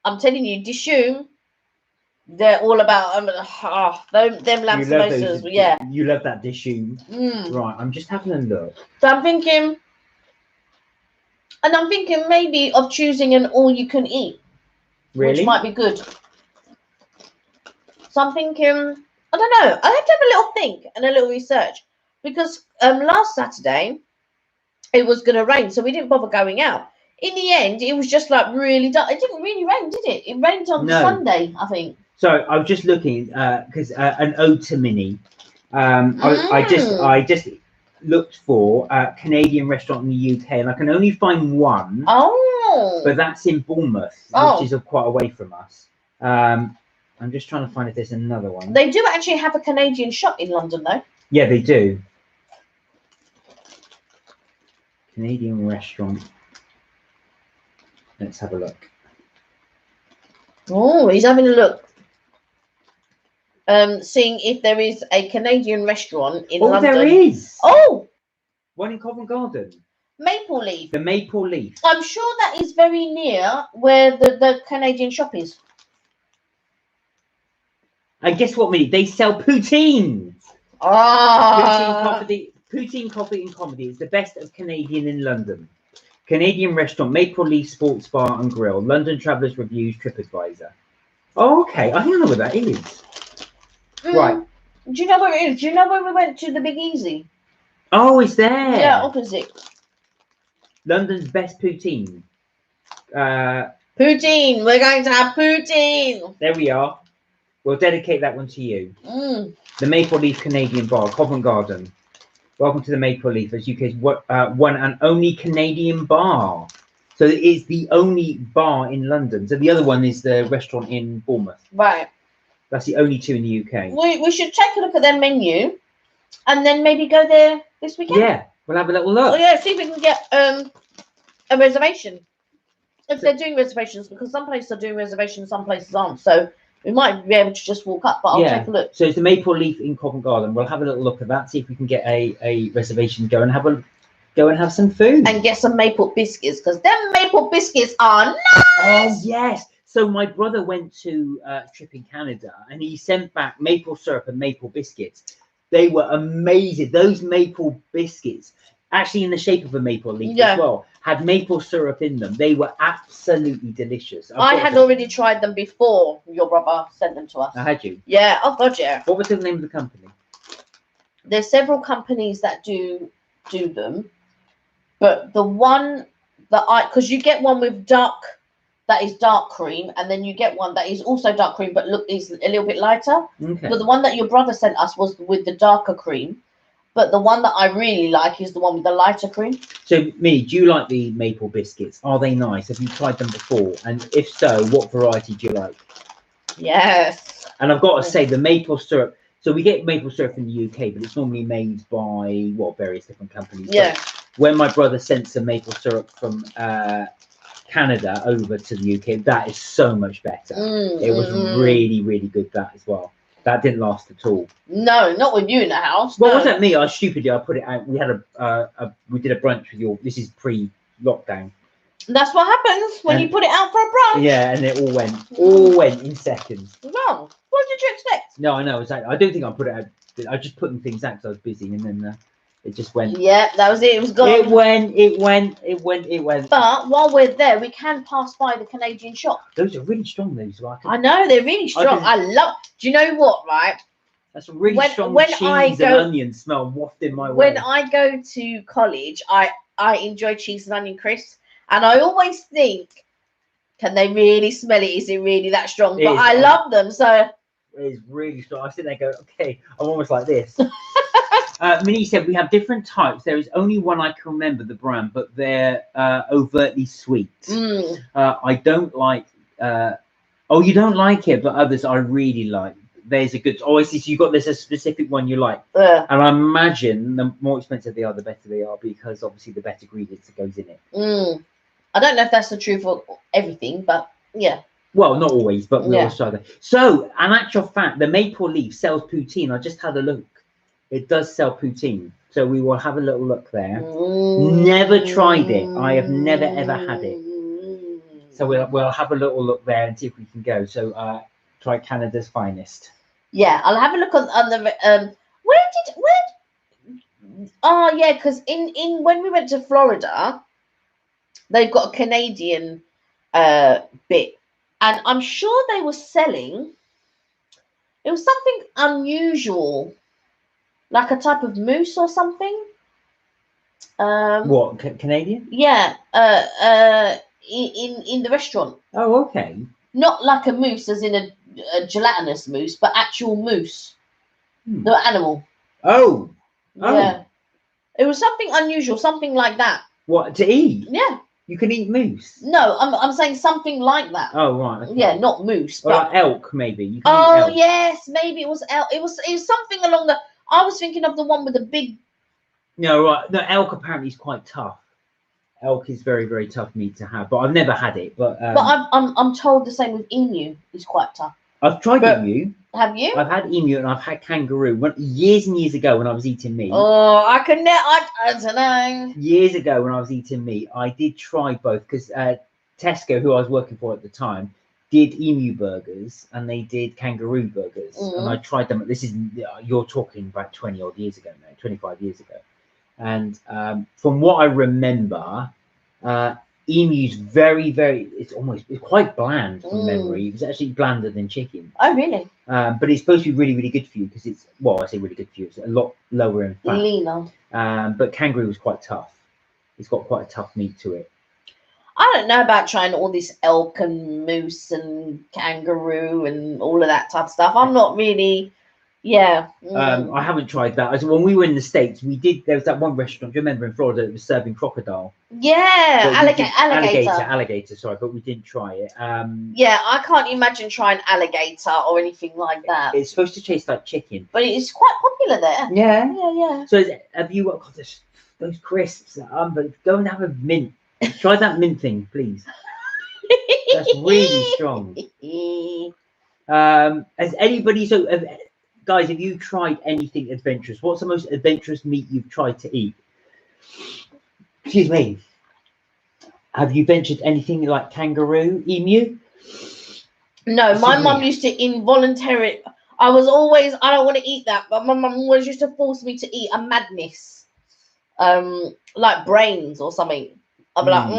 Speaker 1: I'm telling you, Dishoom, they're all about them lamb samosas. Yeah.
Speaker 2: You love that Dishoom. Right, I'm just having a look.
Speaker 1: So I'm thinking maybe of choosing an all-you-can-eat.
Speaker 2: Really?
Speaker 1: Which might be good. So I'm thinking, I don't know. I have to have a little think and a little research. Because last Saturday, it was going to rain, so we didn't bother going out. In the end, it was just like really dark. It didn't really rain, did it? It rained on Sunday, I think.
Speaker 2: So I was just looking, because an ode to Minnie. I just looked for a Canadian restaurant in the UK, and I can only find one.
Speaker 1: Oh.
Speaker 2: But that's in Bournemouth, which is quite away from us. I'm just trying to find if there's another one.
Speaker 1: They do actually have a Canadian shop in London, though.
Speaker 2: Yeah, they do. Canadian restaurant. Let's have a look.
Speaker 1: Oh, he's having a look. Seeing if there is a Canadian restaurant in London.
Speaker 2: Oh, there is.
Speaker 1: Oh!
Speaker 2: One in Covent Garden.
Speaker 1: Maple Leaf.
Speaker 2: The Maple Leaf.
Speaker 1: I'm sure that is very near where the Canadian shop is.
Speaker 2: And guess what, Minnie? They sell poutine. Poutine coffee and comedy is the best of Canadian in London. Canadian restaurant, Maple Leaf Sports Bar and Grill, London Travellers Reviews, TripAdvisor. Oh, okay. I think I know where that is. Right.
Speaker 1: Do you know where it is? Do you know where we went to the Big Easy?
Speaker 2: Oh, it's there.
Speaker 1: Yeah, opposite.
Speaker 2: London's best poutine.
Speaker 1: Poutine. We're going to have poutine.
Speaker 2: There we are. We'll dedicate that one to you. The Maple Leaf Canadian Bar, Covent Garden. Welcome to the Maple Leaf, as UK's one and only Canadian bar. So it is the only bar in London. So the other one is the restaurant in Bournemouth.
Speaker 1: Right.
Speaker 2: That's the only 2 in the UK.
Speaker 1: We should take a look at their menu and then maybe go there this weekend.
Speaker 2: Yeah, we'll have a little look.
Speaker 1: Oh, yeah, see if we can get a reservation. If they're doing reservations, because some places are doing reservations, some places aren't. So we might be able to just walk up, but I'll take a look.
Speaker 2: So it's the Maple Leaf in Covent Garden. We'll have a little look at that, see if we can get a reservation, go and have some food.
Speaker 1: And get some maple biscuits, because them maple biscuits are nice!
Speaker 2: Oh, yes. So my brother went to a trip in Canada, and he sent back maple syrup and maple biscuits. They were amazing. Those maple biscuits, actually in the shape of a maple leaf as well, had maple syrup in them. They were absolutely delicious.
Speaker 1: I had already tried them before your brother sent them to us.
Speaker 2: I had you?
Speaker 1: Yeah. Oh, God, yeah.
Speaker 2: What was the name of the company?
Speaker 1: There's several companies that do them, but the one that because you get one with that is dark cream, and then you get one that is also dark cream, but is a little bit lighter.
Speaker 2: Okay.
Speaker 1: But the one that your brother sent us was with the darker cream. But the one that I really like is the one with the lighter cream.
Speaker 2: So, Minnie, do you like the maple biscuits? Are they nice? Have you tried them before? And if so, what variety do you like?
Speaker 1: Yes.
Speaker 2: And I've got to say, the maple syrup. So we get maple syrup in the UK, but it's normally made by various different companies.
Speaker 1: Yeah.
Speaker 2: But when my brother sent some maple syrup from Canada over to the UK, that is so much better. It was really, really good, that as well. That didn't last at all.
Speaker 1: No, not with you in the house.
Speaker 2: Well,
Speaker 1: no.
Speaker 2: wasn't me. I put it out. We had we did a brunch with your. This is pre-lockdown.
Speaker 1: That's what happens when you put it out for a brunch.
Speaker 2: Yeah, and it all went in seconds.
Speaker 1: No, what did you expect?
Speaker 2: No, I know exactly. I don't think I put it out. I just putting things out because I was busy, and then it just went.
Speaker 1: Yeah, that was it. It was gone.
Speaker 2: It went.
Speaker 1: But while we're there, we can pass by the Canadian shop.
Speaker 2: Those are really strong. Those
Speaker 1: I know they're really strong. I love. Do you know what? Right.
Speaker 2: That's a really strong cheese and onion smell wafting my way.
Speaker 1: When I go to college, I enjoy cheese and onion crisps, and I always think, can they really smell it? Is it really that strong? But I love them, so.
Speaker 2: It is really strong. I sit there and go, okay, I'm almost like this. Minnie said we have different types. There is only one I can remember the brand, but they're overtly sweet. I don't like. Oh, you don't like it, but others I really like. There's a good. Oh, I see. So you got this a specific one you like, and I imagine the more expensive they are, the better they are, because obviously the better ingredients that goes in it.
Speaker 1: I don't know if that's the truth for everything, but yeah.
Speaker 2: Well, not always, but we always try that. So, an actual fact, the maple leaf sells poutine. I just had a look. It does sell poutine. So we will have a little look there. Never tried it. I have never ever had it. So we'll have a little look there and see if we can go. So try Canada's finest.
Speaker 1: Yeah, I'll have a look on the because in when we went to Florida, they've got a Canadian bit. And I'm sure they were selling, it was something unusual, like a type of mousse or something.
Speaker 2: What, Canadian?
Speaker 1: Yeah, in the restaurant.
Speaker 2: Oh, okay.
Speaker 1: Not like a mousse as in a gelatinous mousse, but actual mousse. The animal.
Speaker 2: Oh.
Speaker 1: Yeah. It was something unusual, something like that.
Speaker 2: What, to eat?
Speaker 1: Yeah.
Speaker 2: You can eat moose.
Speaker 1: No, I'm saying something like that.
Speaker 2: Oh right. Okay.
Speaker 1: Yeah, not moose.
Speaker 2: Or like elk, maybe. You can
Speaker 1: eat
Speaker 2: elk.
Speaker 1: Yes, maybe it was elk. It was something along the. I was thinking of the one with the big.
Speaker 2: No, right. No, elk apparently is quite tough. Elk is very, very tough meat to have, but I've never had it. But
Speaker 1: I'm told the same with emu is quite tough.
Speaker 2: I've tried emu.
Speaker 1: Have you?
Speaker 2: I've had emu and I've had kangaroo. Years and years ago when I was eating meat.
Speaker 1: Oh, I don't know.
Speaker 2: Years ago when I was eating meat, I did try both because Tesco, who I was working for at the time, did emu burgers and they did kangaroo burgers, and I tried them. This is you're talking about 20 odd years ago now, 25 years ago, and from what I remember, emu's very, very. It's quite bland from memory. It was actually blander than chicken.
Speaker 1: Oh, really?
Speaker 2: But it's supposed to be really, really good for you because it's I say really good for you. It's a lot lower in fat.
Speaker 1: Leaner.
Speaker 2: But kangaroo was quite tough. It's got quite a tough meat to it.
Speaker 1: I don't know about trying all this elk and moose and kangaroo and all of that type of stuff. I'm not really. Yeah.
Speaker 2: I haven't tried that. When we were in the States, we did. There was that one restaurant. Do you remember in Florida that was serving crocodile?
Speaker 1: Yeah, alligator.
Speaker 2: Sorry, but we didn't try it.
Speaker 1: Yeah, I can't imagine trying alligator or anything like that.
Speaker 2: It's supposed to taste like chicken,
Speaker 1: but it's quite popular there.
Speaker 2: Yeah. So have you got those crisps? But go and have a mint. Try that mint thing, please. That's really strong. Has anybody guys, have you tried anything adventurous? What's the most adventurous meat you've tried to eat? Excuse me. Have you ventured anything like kangaroo, emu?
Speaker 1: No, my mum used to involuntarily. I don't want to eat that, but my mum always used to force me to eat a madness, like brains or something. I'd be like,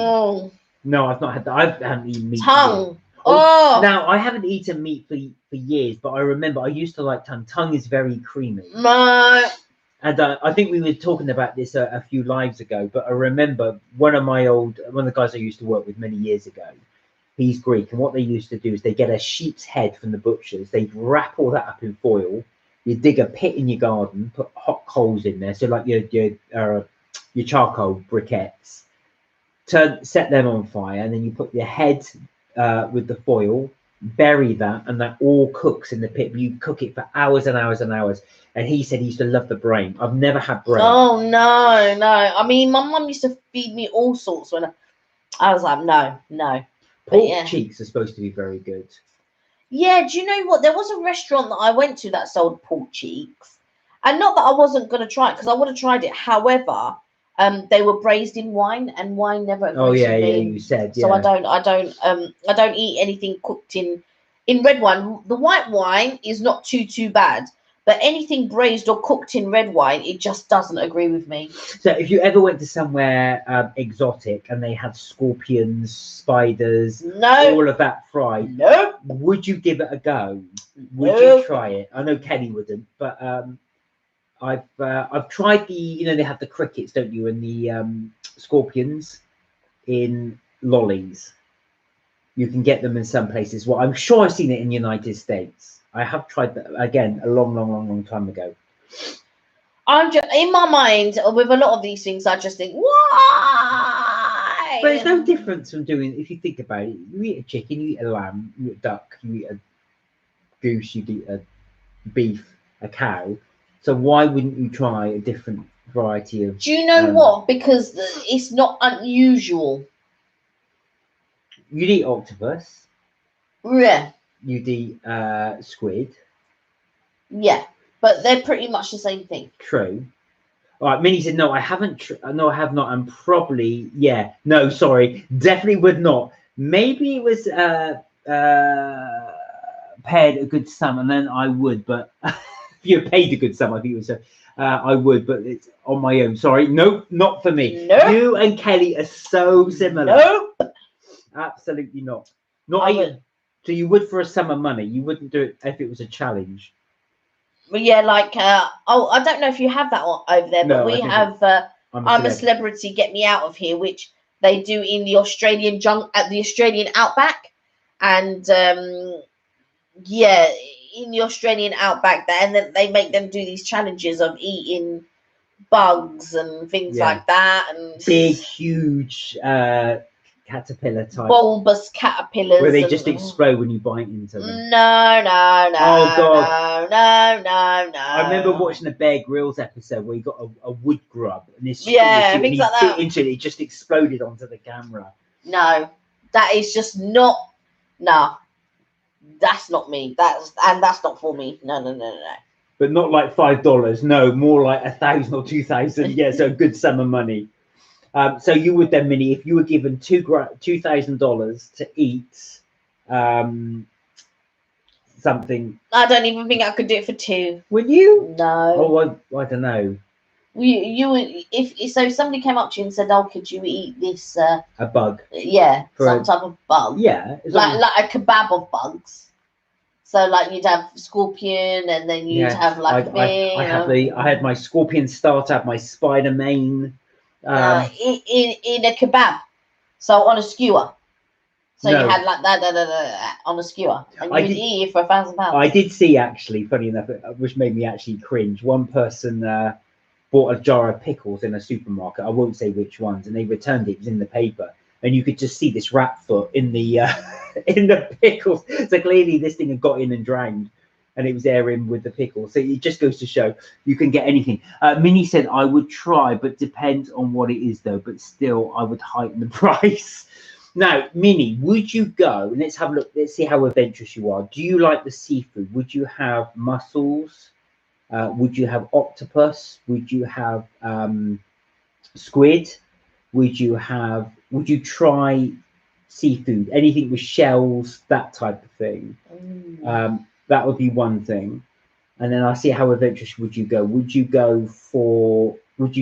Speaker 2: No, I've not had that. I haven't eaten meat.
Speaker 1: Tongue.
Speaker 2: Now I haven't eaten meat for years, but I remember I used to like tongue. Tongue is very creamy. And I think we were talking about this a few lives ago, but I remember one of the guys I used to work with many years ago. He's Greek, and what they used to do is they get a sheep's head from the butchers. They'd wrap all that up in foil, You dig a pit in your garden, put hot coals in there, so like your charcoal briquettes. Set them on fire, and then you put your head with the foil, bury that, and that all cooks in the pit. You cook it for hours and hours and hours. And he said he used to love the brain. I've never had brain.
Speaker 1: Oh no. I mean, my mum used to feed me all sorts when I was like, no.
Speaker 2: Pork cheeks are supposed to be very good.
Speaker 1: Yeah, do you know what? There was a restaurant that I went to that sold pork cheeks, and not that I wasn't going to try it because I would have tried it. However, they were braised in wine, and wine never agrees with me.
Speaker 2: You said.
Speaker 1: So I don't eat anything cooked in red wine. The white wine is not too bad, but anything braised or cooked in red wine, it just doesn't agree with me.
Speaker 2: So if you ever went to somewhere exotic and they had scorpions, spiders, all of that fried, would you give it a go? Would you try it? I know Kenny wouldn't, but I've tried the, they have the crickets, don't you, and the scorpions in lollies. You can get them in some places. Well, I'm sure I've seen it in the United States. I have tried that again a long time ago.
Speaker 1: I'm just in my mind with a lot of these things. I just think, why?
Speaker 2: But it's no difference from doing. If you think about it, you eat a chicken, you eat a lamb, you eat a duck, you eat a goose, you eat a beef, a cow. So why wouldn't you try a different variety of?
Speaker 1: Do you know what? Because it's not unusual.
Speaker 2: You'd eat octopus.
Speaker 1: Yeah.
Speaker 2: You'd eat squid.
Speaker 1: Yeah, but they're pretty much the same thing.
Speaker 2: True. All right, Minnie said, no, I haven't. No, I have not. And probably, yeah. No, sorry. Definitely would not. Maybe it was paid a good sum, and then I would. But if you paid a good sum, I think it was I would. But it's on my own. Sorry. Nope, not for me.
Speaker 1: Nope.
Speaker 2: You and Kelly are so similar.
Speaker 1: Nope.
Speaker 2: Absolutely not. Not even. So you would for a sum of money. You wouldn't do it if it was a challenge.
Speaker 1: Well, yeah, like I don't know if you have that one over there, but we have. I'm a celebrity. Get me out of here, which they do in the Australian at the Australian outback, and yeah, in the Australian outback, and then they make them do these challenges of eating bugs and things like that, and
Speaker 2: big, huge. Caterpillar type
Speaker 1: bulbous caterpillars
Speaker 2: where they just explode when you bite into them.
Speaker 1: No.
Speaker 2: Oh god.
Speaker 1: No.
Speaker 2: I remember watching a Bear Grylls episode where he got a wood grub and this
Speaker 1: things
Speaker 2: and he
Speaker 1: like that.
Speaker 2: Bit into it, it just exploded onto the camera.
Speaker 1: No, that is just not. No, that's not me. That's not for me. No.
Speaker 2: But not like $5. No, more like 1,000 or 2,000. Yeah, so a good sum of money. So you would then, Minnie, if you were given $2,000 to eat something.
Speaker 1: I don't even think I could do it for two.
Speaker 2: Would you?
Speaker 1: No.
Speaker 2: Oh, I don't know.
Speaker 1: You would if somebody came up to you and said, "Oh, could you eat this?"
Speaker 2: A bug.
Speaker 1: Yeah, some type of bug.
Speaker 2: Yeah,
Speaker 1: like a kebab of bugs. So like you'd have scorpion, and then you'd have like
Speaker 2: I had my scorpion starter, I had my spider mane.
Speaker 1: In a kebab, so on a skewer. So you had like that on a skewer, and you'd eat it for £1,000.
Speaker 2: I did see, actually, funny enough, which made me actually cringe. One person bought a jar of pickles in a supermarket. I won't say which ones, and they returned it. It was in the paper, and you could just see this rat foot in the in the pickles. So clearly, this thing had got in and drowned. And it was there in with the pickle. So it just goes to show you can get anything. Minnie said, I would try, but depends on what it is, though. But still, I would heighten the price. Now, Minnie, would you go? And let's have a look. Let's see how adventurous you are. Do you like the seafood? Would you have mussels? Would you have octopus? Would you have squid? Would you try seafood? Anything with shells, that type of thing. That would be one thing. And then I'll see how adventurous would you go. Would you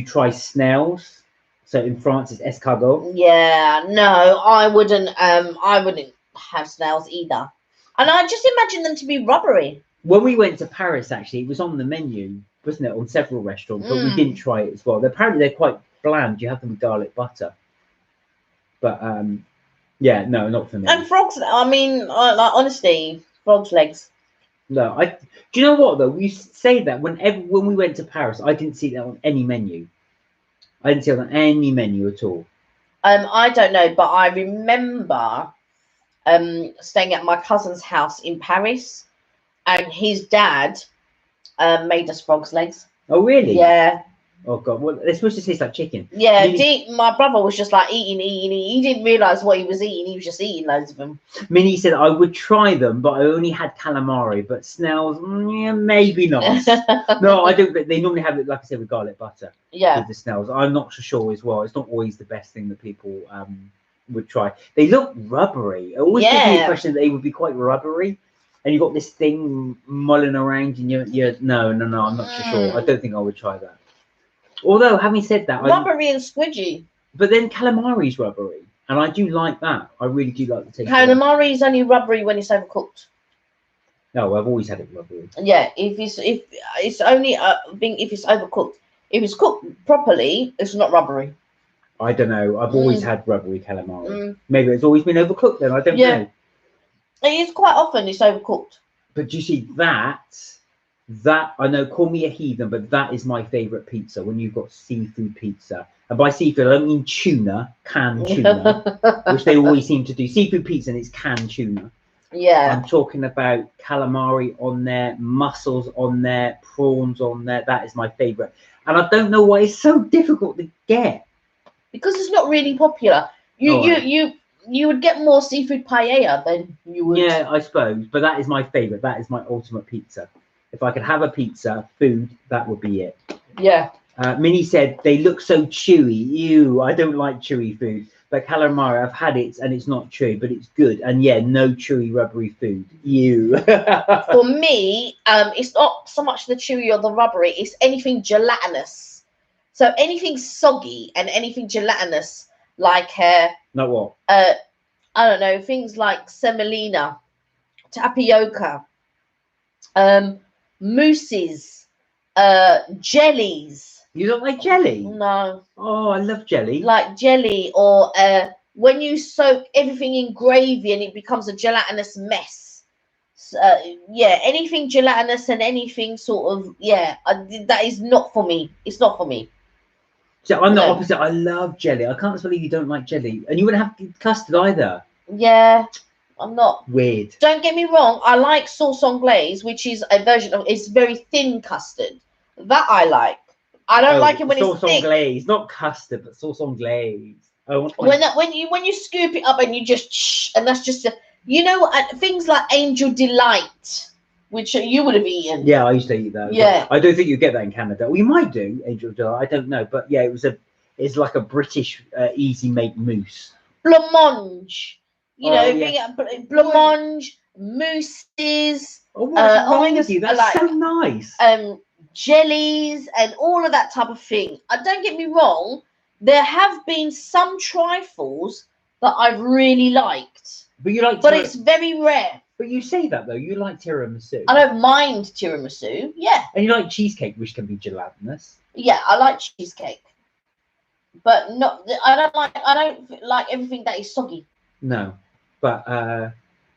Speaker 2: try snails? So in France it's escargot.
Speaker 1: Yeah, no, I wouldn't have snails either. And I just imagine them to be rubbery.
Speaker 2: When we went to Paris, actually, it was on the menu, wasn't it, on several restaurants, but we didn't try it as well. Apparently they're quite bland. You have them with garlic butter. But yeah, no, not for me.
Speaker 1: And frogs, I mean, like honestly, frogs' legs.
Speaker 2: No, do you know what though? We say that when we went to Paris, I didn't see that on any menu. I didn't see it on any menu at all.
Speaker 1: I don't know, but I remember staying at my cousin's house in Paris, and his dad made us frog's legs.
Speaker 2: Oh really?
Speaker 1: Yeah.
Speaker 2: Oh god, well they're supposed to taste like chicken.
Speaker 1: Yeah, my brother was just like eating. He didn't realise what he was eating. He was just eating loads of them.
Speaker 2: Minnie said I would try them, but I only had calamari. But snails, yeah, maybe not. No, I don't. They normally have it, like I said, with garlic butter.
Speaker 1: Yeah.
Speaker 2: With the snails, I'm not so sure as well. It's not always the best thing that people would try. They look rubbery. It always gives me the impression that they would be quite rubbery. And you got this thing mulling around, and you're no, I'm not so sure. I don't think I would try that. Although, having said that,
Speaker 1: rubbery and squidgy.
Speaker 2: But then calamari's rubbery, and I do like that. I really do like the taste.
Speaker 1: Calamari is only rubbery when it's overcooked.
Speaker 2: No, I've always had it rubbery.
Speaker 1: Yeah, if it's only if it's overcooked. If it's cooked properly, it's not rubbery.
Speaker 2: I don't know. I've always had rubbery calamari. Maybe it's always been overcooked then. I don't know.
Speaker 1: It is quite often it's overcooked.
Speaker 2: But you see that I know, call me a heathen, but that is my favourite pizza when you've got seafood pizza. And by seafood, I don't mean tuna, canned tuna, which they always seem to do. Seafood pizza and it's canned tuna.
Speaker 1: Yeah.
Speaker 2: I'm talking about calamari on there, mussels on there, prawns on there. That is my favourite. And I don't know why it's so difficult to get.
Speaker 1: Because it's not really popular. You would get more seafood paella than you would.
Speaker 2: Yeah, I suppose. But that is my favourite. That is my ultimate pizza. If I could have a pizza, food, that would be it.
Speaker 1: Yeah.
Speaker 2: Minnie said, they look so chewy. Ew, I don't like chewy food. But calamari, I've had it and it's not chewy, but it's good. And yeah, no chewy, rubbery food. Ew.
Speaker 1: For me, it's not so much the chewy or the rubbery. It's anything gelatinous. So anything soggy and anything gelatinous, like...
Speaker 2: Not what?
Speaker 1: I don't know, things like semolina, tapioca, mousses, jellies.
Speaker 2: You don't like jelly?
Speaker 1: No.
Speaker 2: Oh, I love jelly.
Speaker 1: Like jelly, or when you soak everything in gravy and it becomes a gelatinous mess. Yeah, anything gelatinous and anything sort of, that is not for me. It's not for me.
Speaker 2: So I'm the opposite. I love jelly. I can't believe you don't like jelly. And you wouldn't have custard either.
Speaker 1: Yeah, I'm not.
Speaker 2: Weird.
Speaker 1: Don't get me wrong. I like sauce on glaze, which is a version of, it's very thin custard. That I like. I don't like it when it's thick.
Speaker 2: Sauce on glaze, not custard, but sauce on glaze. Oh,
Speaker 1: when you scoop it up and you just and that's just things like Angel Delight, which you would have eaten.
Speaker 2: Yeah, I used to eat that.
Speaker 1: Yeah,
Speaker 2: I don't think you get that in Canada. Well, you might do Angel Delight. I don't know, but yeah, it's like a British easy make mousse.
Speaker 1: Blancmange, blancmange, mousses.
Speaker 2: Oh, what's wrong with you? That's like, so nice.
Speaker 1: Jellies and all of that type of thing. Don't get me wrong, there have been some trifles that I've really liked.
Speaker 2: But you like,
Speaker 1: but it's very rare.
Speaker 2: But you say that though, you like tiramisu.
Speaker 1: I don't mind tiramisu, yeah.
Speaker 2: And you like cheesecake, which can be gelatinous.
Speaker 1: Yeah, I like cheesecake. But not I don't like everything that is soggy.
Speaker 2: No. But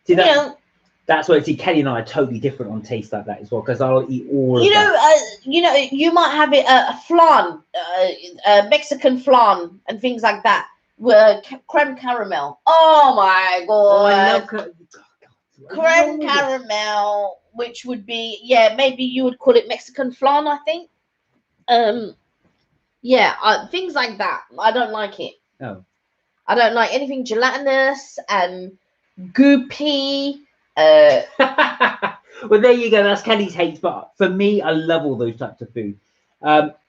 Speaker 2: see that that's where Kelly and I are totally different on taste like that as well, because I'll eat all of that. You might have it flan, Mexican flan and things like that. Creme caramel. Oh my god! Oh, I love
Speaker 1: creme caramel, which would be maybe you would call it Mexican flan, I think. Things like that. I don't like it.
Speaker 2: Oh.
Speaker 1: I don't like anything gelatinous and goopy.
Speaker 2: Well, there you go. That's Kelly's hates, but for me, I love all those types of food. But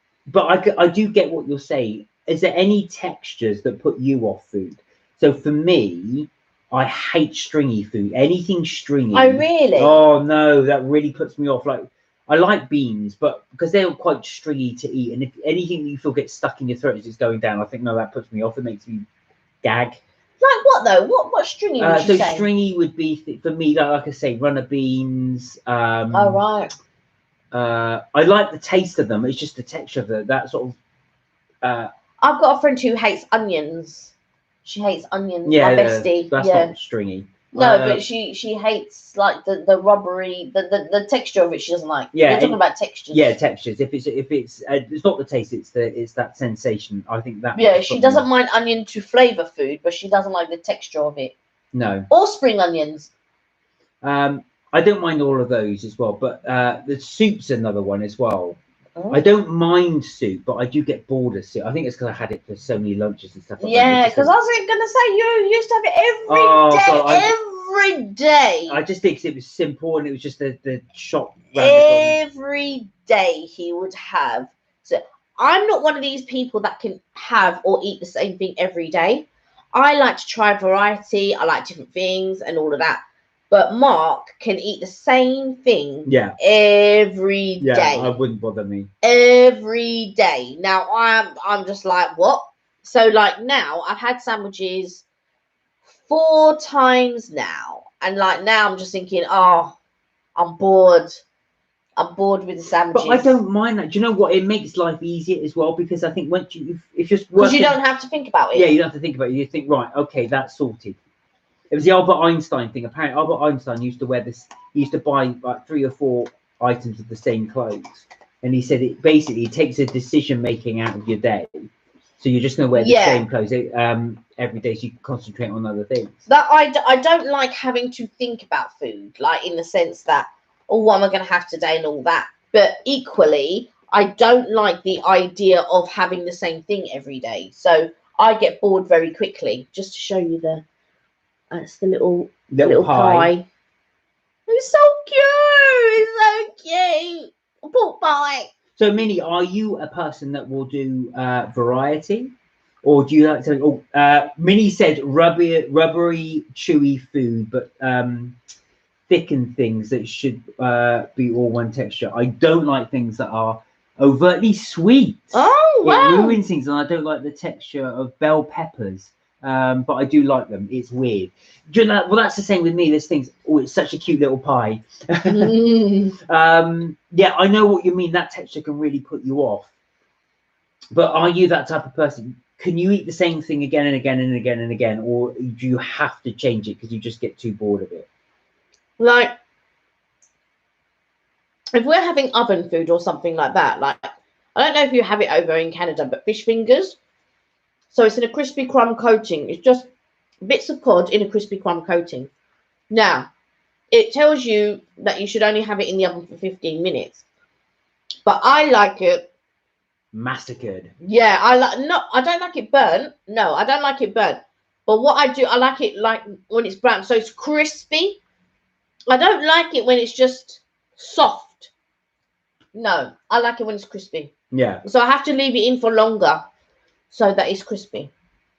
Speaker 2: I do get what you're saying. Is there any textures that put you off food? So for me, I hate stringy food. Anything stringy.
Speaker 1: Oh, really?
Speaker 2: Oh no, that really puts me off. Like, I like beans, but because they're quite stringy to eat, and if anything you feel gets stuck in your throat as it's going down, I think no, that puts me off. It makes me gag.
Speaker 1: Like what though? What stringy would you say?
Speaker 2: So stringy would be for me, like I say, runner beans.
Speaker 1: Oh right.
Speaker 2: I like the taste of them. It's just the texture of that sort of.
Speaker 1: I've got a friend who hates onions. She hates onions.
Speaker 2: Yeah,
Speaker 1: my bestie.
Speaker 2: That's not stringy.
Speaker 1: No, but she hates like the rubbery, the texture of it. She doesn't like.
Speaker 2: Yeah,
Speaker 1: You're talking about textures.
Speaker 2: Yeah, textures. If it's not the taste, it's that sensation. I think that.
Speaker 1: Yeah, she doesn't mind onion to flavour food, but she doesn't like the texture of it.
Speaker 2: No.
Speaker 1: Or spring onions.
Speaker 2: I don't mind all of those as well, but the soup's another one as well.
Speaker 1: Oh.
Speaker 2: I don't mind soup, but I do get bored of soup. I think it's because I had it for so many lunches and stuff.
Speaker 1: Yeah, because I was gonna say you used to have it every day.
Speaker 2: I just think it was simple and it was just the shop.
Speaker 1: Every day he would have. So I'm not one of these people that can have or eat the same thing every day. I like to try variety. I like different things and all of that. But Mark can eat the same thing every day.
Speaker 2: I wouldn't bother me.
Speaker 1: Every day. Now I'm just like, what? So like now I've had sandwiches 4 times now. And like now I'm just thinking, oh, I'm bored. I'm bored with the sandwiches.
Speaker 2: But I don't mind that. Do you know what? It makes life easier as well, because I think once if you're
Speaker 1: because you don't have to think about it.
Speaker 2: Yeah, you don't have to think about it. You think, right, okay, that's sorted. It was the Albert Einstein thing. Apparently, Albert Einstein used to wear this. He used to buy like 3 or 4 items of the same clothes, and he said it basically takes a decision making out of your day. So you're just going to wear the same clothes every day, so you can concentrate on other things.
Speaker 1: That I don't like having to think about food, like in the sense that, oh, what am I going to have today and all that. But equally, I don't like the idea of having the same thing every day. So I get bored very quickly. Just to show you it's the little pie. It's so cute. It's so cute. Pork pie.
Speaker 2: So, Minnie, are you a person that will do variety? Or do you like something? Minnie said rubbery, chewy food, but thickened things that should be all one texture. I don't like things that are overtly sweet.
Speaker 1: Oh, wow.
Speaker 2: It ruins things, and I don't like the texture of bell peppers. But I do like them. It's weird. Do you know, well, that's the same with me. There's things. Oh, it's such a cute little pie. Yeah, I know what you mean. That texture can really put you off. But are you that type of person? Can you eat the same thing again and again and again and again, or do you have to change it because you just get too bored of it?
Speaker 1: Like, if we're having oven food or something like that, like, I don't know if you have it over in Canada, but fish fingers. So it's in a crispy crumb coating. It's just bits of cod in a crispy crumb coating. Now, it tells you that you should only have it in the oven for 15 minutes. But I like it
Speaker 2: massacred.
Speaker 1: Yeah, I don't like it burnt. No, I don't like it burnt. But what I do, I like it like when it's brown. So it's crispy. I don't like it when it's just soft. No, I like it when it's crispy.
Speaker 2: Yeah.
Speaker 1: So I have to leave it in for longer so that it's crispy.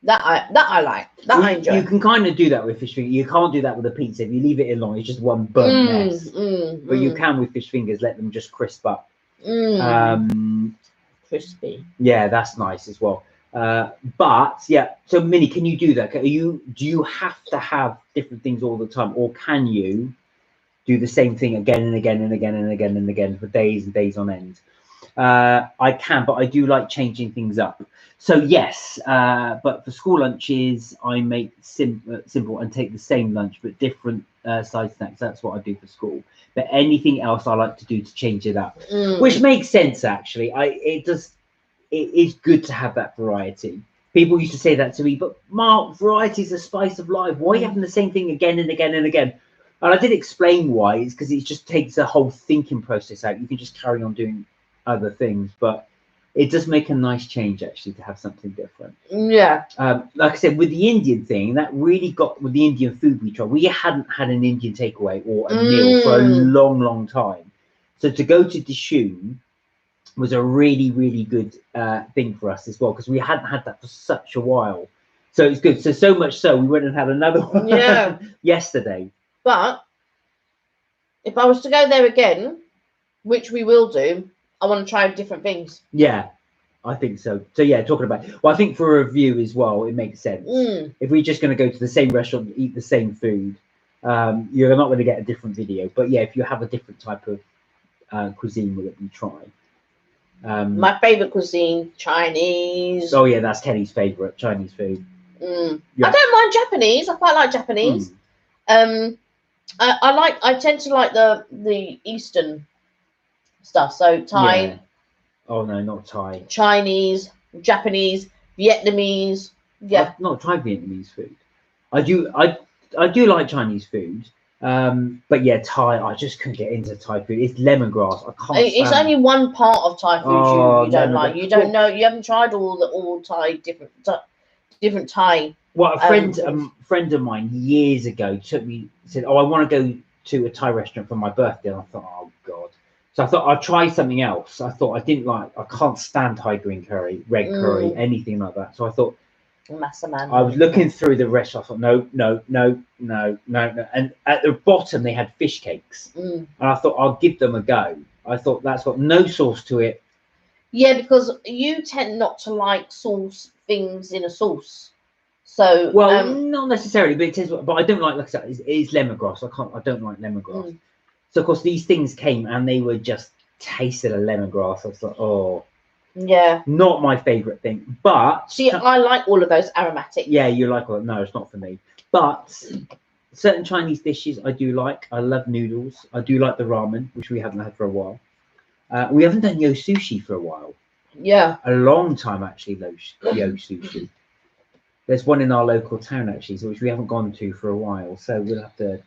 Speaker 1: That I like. That I enjoy.
Speaker 2: You can kind of do that with fish fingers. You can't do that with a pizza. If you leave it in long, it's just one burnt mess. But you can with fish fingers, let them just crisp up.
Speaker 1: Crispy.
Speaker 2: Yeah, that's nice as well. But yeah, so Minnie, can you do that? Do you have to have different things all the time, or can you do the same thing again and again and again and again and again for days and days on end? I can, but I do like changing things up. So yes, but for school lunches, I make simple and take the same lunch but different side snacks. That's what I do for school. But anything else I like to do to change it up, which makes sense actually. It is good to have that variety. People used to say that to me, but Mark, variety is the spice of life. Why are you having the same thing again and again and again? And I did explain why. It's because it just takes the whole thinking process out. You can just carry on doing other things, but it does make a nice change actually to have something different.
Speaker 1: Yeah.
Speaker 2: Like I said, with the Indian thing, that really got with the Indian food we tried. We hadn't had an Indian takeaway or a meal for a long, long time. So to go to Dishoom was a really, really good thing for us as well, because we hadn't had that for such a while. So it's good. So much so we went and had another one yesterday.
Speaker 1: But if I was to go there again, which we will do, I want to try different things.
Speaker 2: Yeah, I think so. So yeah, talking about, well, I think for a review as well, it makes sense. If we're just going to go to the same restaurant and eat the same food, you're not going to get a different video. But yeah, if you have a different type of cuisine with it, we try.
Speaker 1: My favorite cuisine, Chinese.
Speaker 2: Oh yeah, that's Kenny's favorite, Chinese food.
Speaker 1: Yeah. I don't mind Japanese. I quite like Japanese. I tend to like the Eastern stuff. So Thai,
Speaker 2: Yeah. Oh no, not Thai.
Speaker 1: Chinese, Japanese, Vietnamese. Yeah.
Speaker 2: I've not tried Vietnamese food. I do like Chinese food. But yeah, Thai, I just couldn't get into Thai food. It's lemongrass. I can't
Speaker 1: It's
Speaker 2: stand.
Speaker 1: only one part of Thai food
Speaker 2: Oh,
Speaker 1: you don't like.
Speaker 2: lemongrass.
Speaker 1: You don't know. You haven't tried all Thai different Thai.
Speaker 2: Well, a
Speaker 1: Things.
Speaker 2: friend of mine years ago said, "Oh, I want to go to a Thai restaurant for my birthday." And I thought, "Oh God." So I thought I'd try something else. I thought I can't stand Thai green curry, red curry, anything like that. So I thought
Speaker 1: Massaman.
Speaker 2: I was looking through the restaurant. I thought, no, no, no, no, no, no. And at the bottom they had fish cakes, and I thought I'll give them a go. I thought that's got no sauce to it.
Speaker 1: Yeah, because you tend not to like sauce things in a sauce. So
Speaker 2: Well, not necessarily, but it is. But I don't like I said, it's lemongrass. I don't like lemongrass. So of course these things came and they were just tasted of lemongrass. I was like, oh,
Speaker 1: yeah,
Speaker 2: not my favorite thing. But
Speaker 1: see, I like all of those aromatic.
Speaker 2: yeah, you like it. No, it's not for me. But certain Chinese dishes I do like. I love noodles. I do like the ramen, which we haven't had for a while. We haven't done yo sushi for a while.
Speaker 1: Yeah,
Speaker 2: A long time actually. Yo sushi. There's one in our local town actually, which we haven't gone to for a while. So we'll have to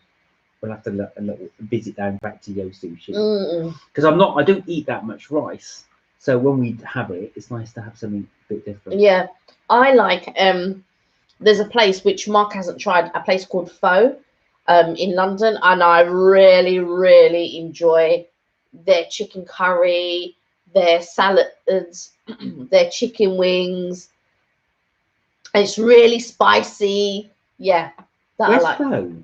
Speaker 2: visit down back to yo sushi because I don't eat that much rice. So when we have it, it's nice to have something a bit different.
Speaker 1: yeah. I like there's a place which Mark hasn't tried, a place called Pho in London, and I really, really enjoy their chicken curry, their salads, their chicken wings. It's really spicy. Yeah, that
Speaker 2: Where's
Speaker 1: I like.
Speaker 2: Flo?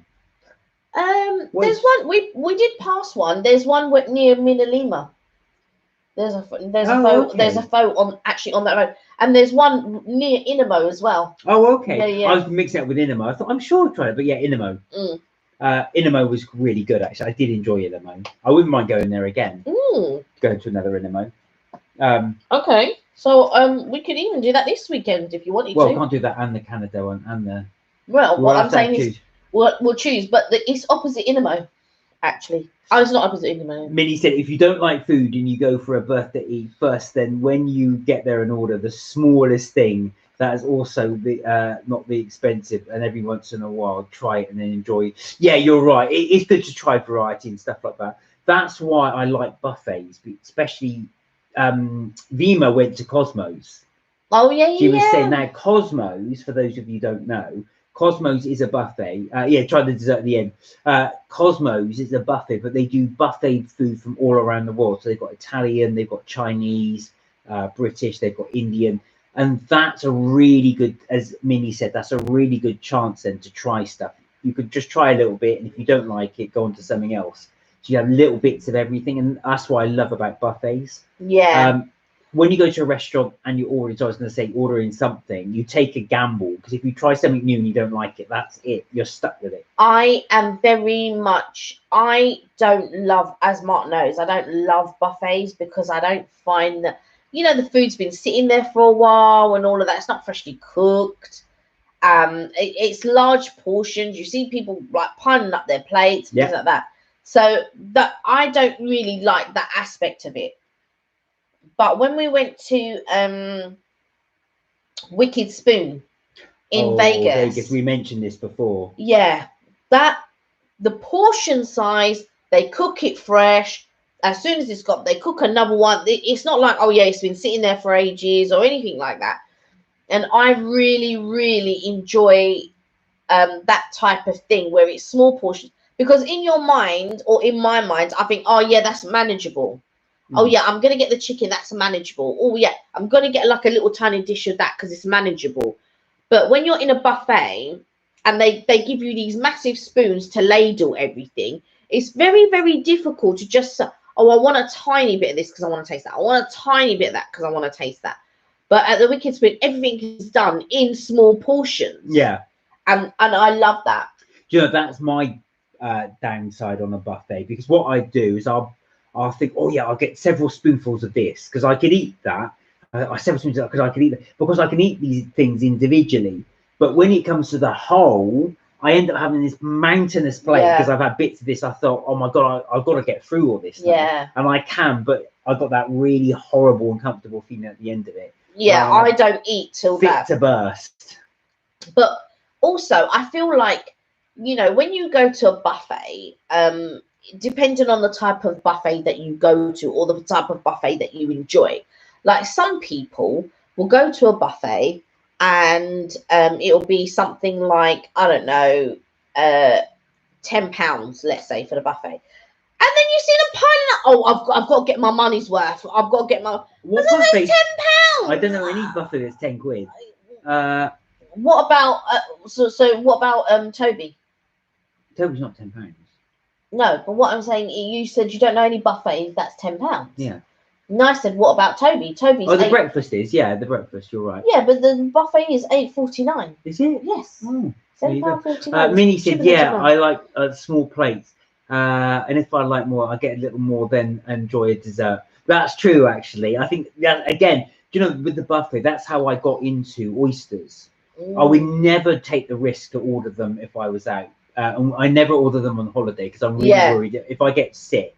Speaker 1: There's one we did pass one. There's one near Minalima. There's a photo on actually on that road, and there's one near Inamo as well.
Speaker 2: Oh, okay.
Speaker 1: Yeah, yeah.
Speaker 2: I was mixing it up with Inamo. I thought I'm sure I tried it, but yeah, Inamo. Inamo was really good actually. I did enjoy Inamo. I wouldn't mind going there again. Going to another Inamo.
Speaker 1: Okay, so we could even do that this weekend if you wanted to.
Speaker 2: Well, can't do that and the Canada one and the.
Speaker 1: Well, what I'm saying is we'll choose, but it's opposite Inamo, actually. Oh, it's not opposite Inamo.
Speaker 2: Minnie said if you don't like food and you go for a birthday eat first, then when you get there and order the smallest thing, that is also the not the expensive, and every once in a while try it and then enjoy. Yeah, you're right. It's good to try variety and stuff like that. That's why I like buffets, especially Vima went to Cosmos.
Speaker 1: Oh yeah,
Speaker 2: she was saying now Cosmos, for those of you who don't know, Cosmos is a buffet. Try the dessert at the end. Cosmos is a buffet, but they do buffet food from all around the world. So they've got Italian, they've got Chinese, British, they've got Indian. And that's a really good, as Minnie said, that's a really good chance then to try stuff. You could just try a little bit, and if you don't like it, go on to something else. So you have little bits of everything, and that's what I love about buffets.
Speaker 1: Yeah.
Speaker 2: When you go to a restaurant and you order, so I was going to say ordering something, you take a gamble, because if you try something new and you don't like it, that's it. You're stuck with it.
Speaker 1: I don't love, as Mark knows, I don't love buffets because I don't find that, the food's been sitting there for a while and all of that. It's not freshly cooked. It's large portions. You see people like piling up their plates, things like that. So that I don't really like that aspect of it. But when we went to Wicked Spoon in Vegas,
Speaker 2: we mentioned this before.
Speaker 1: Yeah, the portion size, they cook it fresh. As soon as they cook another one. It's not like, oh yeah, it's been sitting there for ages or anything like that. And I really, really enjoy that type of thing where it's small portions, because in your mind, or in my mind, I think, oh yeah, that's manageable. Oh yeah, I'm gonna get the chicken, that's manageable. Oh yeah, I'm gonna get like a little tiny dish of that because it's manageable. But when you're in a buffet and they give you these massive spoons to ladle everything, it's very, very difficult to just, oh, I want a tiny bit of this because I want to taste that. I want a tiny bit of that because I want to taste that. But at the Wicked Spoon, everything is done in small portions.
Speaker 2: Yeah.
Speaker 1: And I love that.
Speaker 2: That's my downside on a buffet, because what I do is I'll think, oh yeah, I'll get several spoonfuls of this because I could eat that. Several spoonfuls because I can eat that, because I can eat these things individually. But when it comes to the whole, I end up having this mountainous plate because I've had bits of this. I thought, oh my God, I've got to get through all this.
Speaker 1: Yeah.
Speaker 2: And I can, but I got that really horrible, uncomfortable feeling at the end of it.
Speaker 1: Yeah, I don't eat till
Speaker 2: fit
Speaker 1: that.
Speaker 2: to burst.
Speaker 1: But also, I feel like, you know, when you go to a buffet, depending on the type of buffet that you go to or the type of buffet that you enjoy, like some people will go to a buffet and it'll be something like, I don't know, £10, let's say, for the buffet. And then you see them piling up. Oh, I've got to get my money's worth. I've got to get my.
Speaker 2: What buffet? £10. I don't know any buffet that's £10.
Speaker 1: What about so what about Toby?
Speaker 2: Toby's not £10.
Speaker 1: No, but what I'm saying, you said you don't know any buffets that's £10.
Speaker 2: Yeah.
Speaker 1: And I said, what about Toby? Toby's
Speaker 2: the breakfast is, the breakfast, you're right.
Speaker 1: Yeah, but the buffet is £8.49.
Speaker 2: Is it?
Speaker 1: Yes.
Speaker 2: Oh,
Speaker 1: £7.49.
Speaker 2: Minnie said, I like small plates. And if I like more, I get a little more, then enjoy a dessert. That's true, actually. I think that, again, you know, with the buffet, that's how I got into oysters. I would never take the risk to order them if I was out. I never order them on holiday because I'm really worried if I get sick,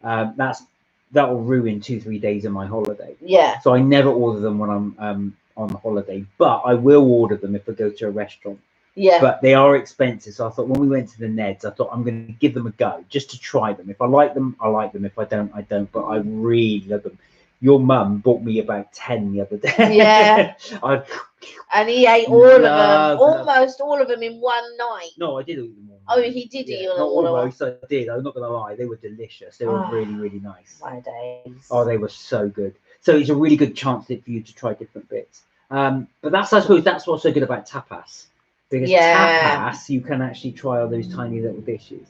Speaker 2: that will ruin 2-3 days of my holiday.
Speaker 1: Yeah.
Speaker 2: So I never order them when I'm on holiday, but I will order them if I go to a restaurant.
Speaker 1: Yeah.
Speaker 2: But they are expensive, so I thought when we went to the Neds, I thought I'm going to give them a go just to try them. If I like them, I like them. If I don't, I don't. But I really love them. Your mum bought me about 10 the other day.
Speaker 1: Yeah. And he ate all of them, almost all of them in one night.
Speaker 2: No, I did eat them all.
Speaker 1: Oh, he did eat them all.
Speaker 2: Almost, I did. I'm not going to lie. They were delicious. They were really, really nice.
Speaker 1: My days.
Speaker 2: Oh, they were so good. So it's a really good chance for you to try different bits. But I suppose that's what's so good about tapas. Because tapas, you can actually try all those tiny little dishes.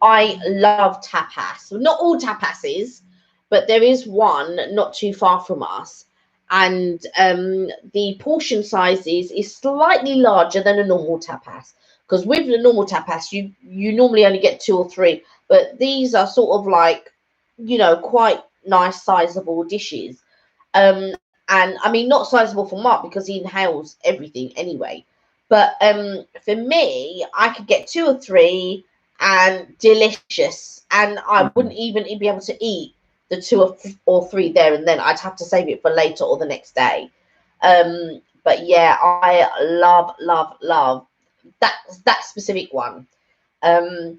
Speaker 1: I love tapas. Not all tapases, but there is one not too far from us. And the portion size is slightly larger than a normal tapas. Because with the normal tapas, you normally only get 2 or 3. But these are sort of like, you know, quite nice, sizable dishes. And I mean, not sizable for Mark because he inhales everything anyway. But for me, I could get 2 or 3 and delicious. And I wouldn't even be able to eat the 2 or 3 there and then. I'd have to save it for later or the next day. But yeah, I love that specific one. And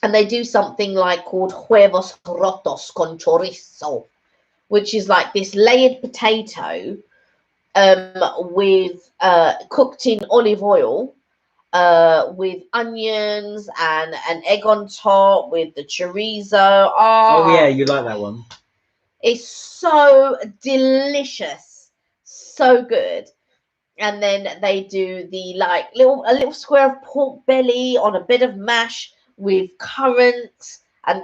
Speaker 1: they do something like called huevos rotos con chorizo, which is like this layered potato with cooked in olive oil, with onions and an egg on top with the chorizo.
Speaker 2: Oh yeah, you like that one.
Speaker 1: It's so delicious, so good. And then they do the like a little square of pork belly on a bit of mash with currants, and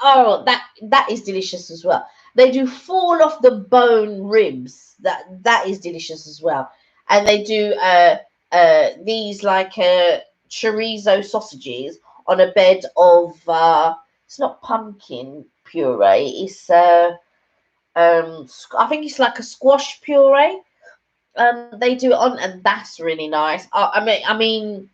Speaker 1: that is delicious as well. They do fall off the bone ribs. That is delicious as well. And they do these like chorizo sausages on a bed of it's not pumpkin puree. It's I think it's like a squash puree. They do it on, and that's really nice. I mean,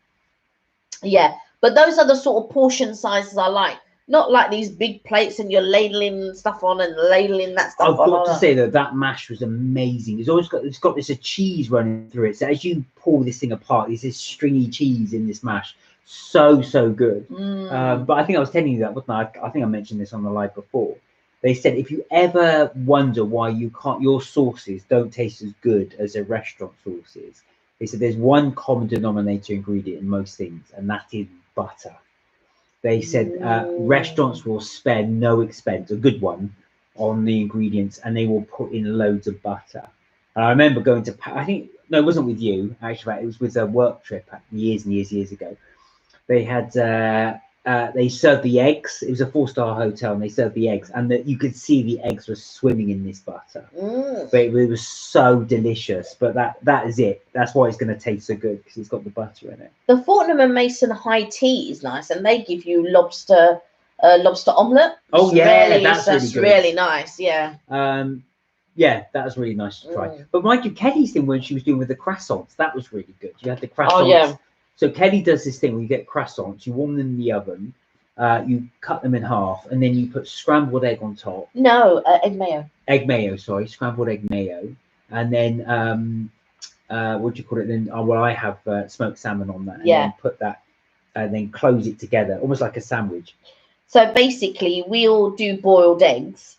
Speaker 1: yeah. But those are the sort of portion sizes I like. Not like these big plates and you're ladling stuff on and ladling that stuff on.
Speaker 2: I've got to say that mash was amazing. It's got this cheese running through it. So as you pull this thing apart, there's this stringy cheese in this mash. So good. But I think I was telling you that, wasn't I? I think I mentioned this on the live before. They said if you ever wonder why your sauces don't taste as good as a restaurant sauces, they said there's one common denominator ingredient in most things, and that is butter. They said restaurants will spare no expense, a good one, on the ingredients, and they will put in loads of butter. And I remember going to, it wasn't with you, actually, it was with a work trip years and years ago. They had, they served the eggs. It was a 4-star hotel, and they served the eggs, and you could see the eggs were swimming in this butter. But it was so delicious. But that is it. That's why it's going to taste so good, because it's got the butter in it.
Speaker 1: The Fortnum and Mason high tea is nice, and they give you lobster omelette.
Speaker 2: Oh yeah, that's
Speaker 1: really nice. Yeah.
Speaker 2: Yeah, that was really nice to try. But mind you, Kelly's thing when she was doing with the croissants, that was really good. You had the croissants.
Speaker 1: Oh yeah.
Speaker 2: So Kelly does this thing where you get croissants, you warm them in the oven, you cut them in half, and then you put scrambled egg on top.
Speaker 1: No, egg mayo.
Speaker 2: Egg mayo, sorry, scrambled egg mayo, and then what do you call it? Then well, I have smoked salmon on that, and then put that, and then close it together, almost like a sandwich.
Speaker 1: So basically, we'll do boiled eggs.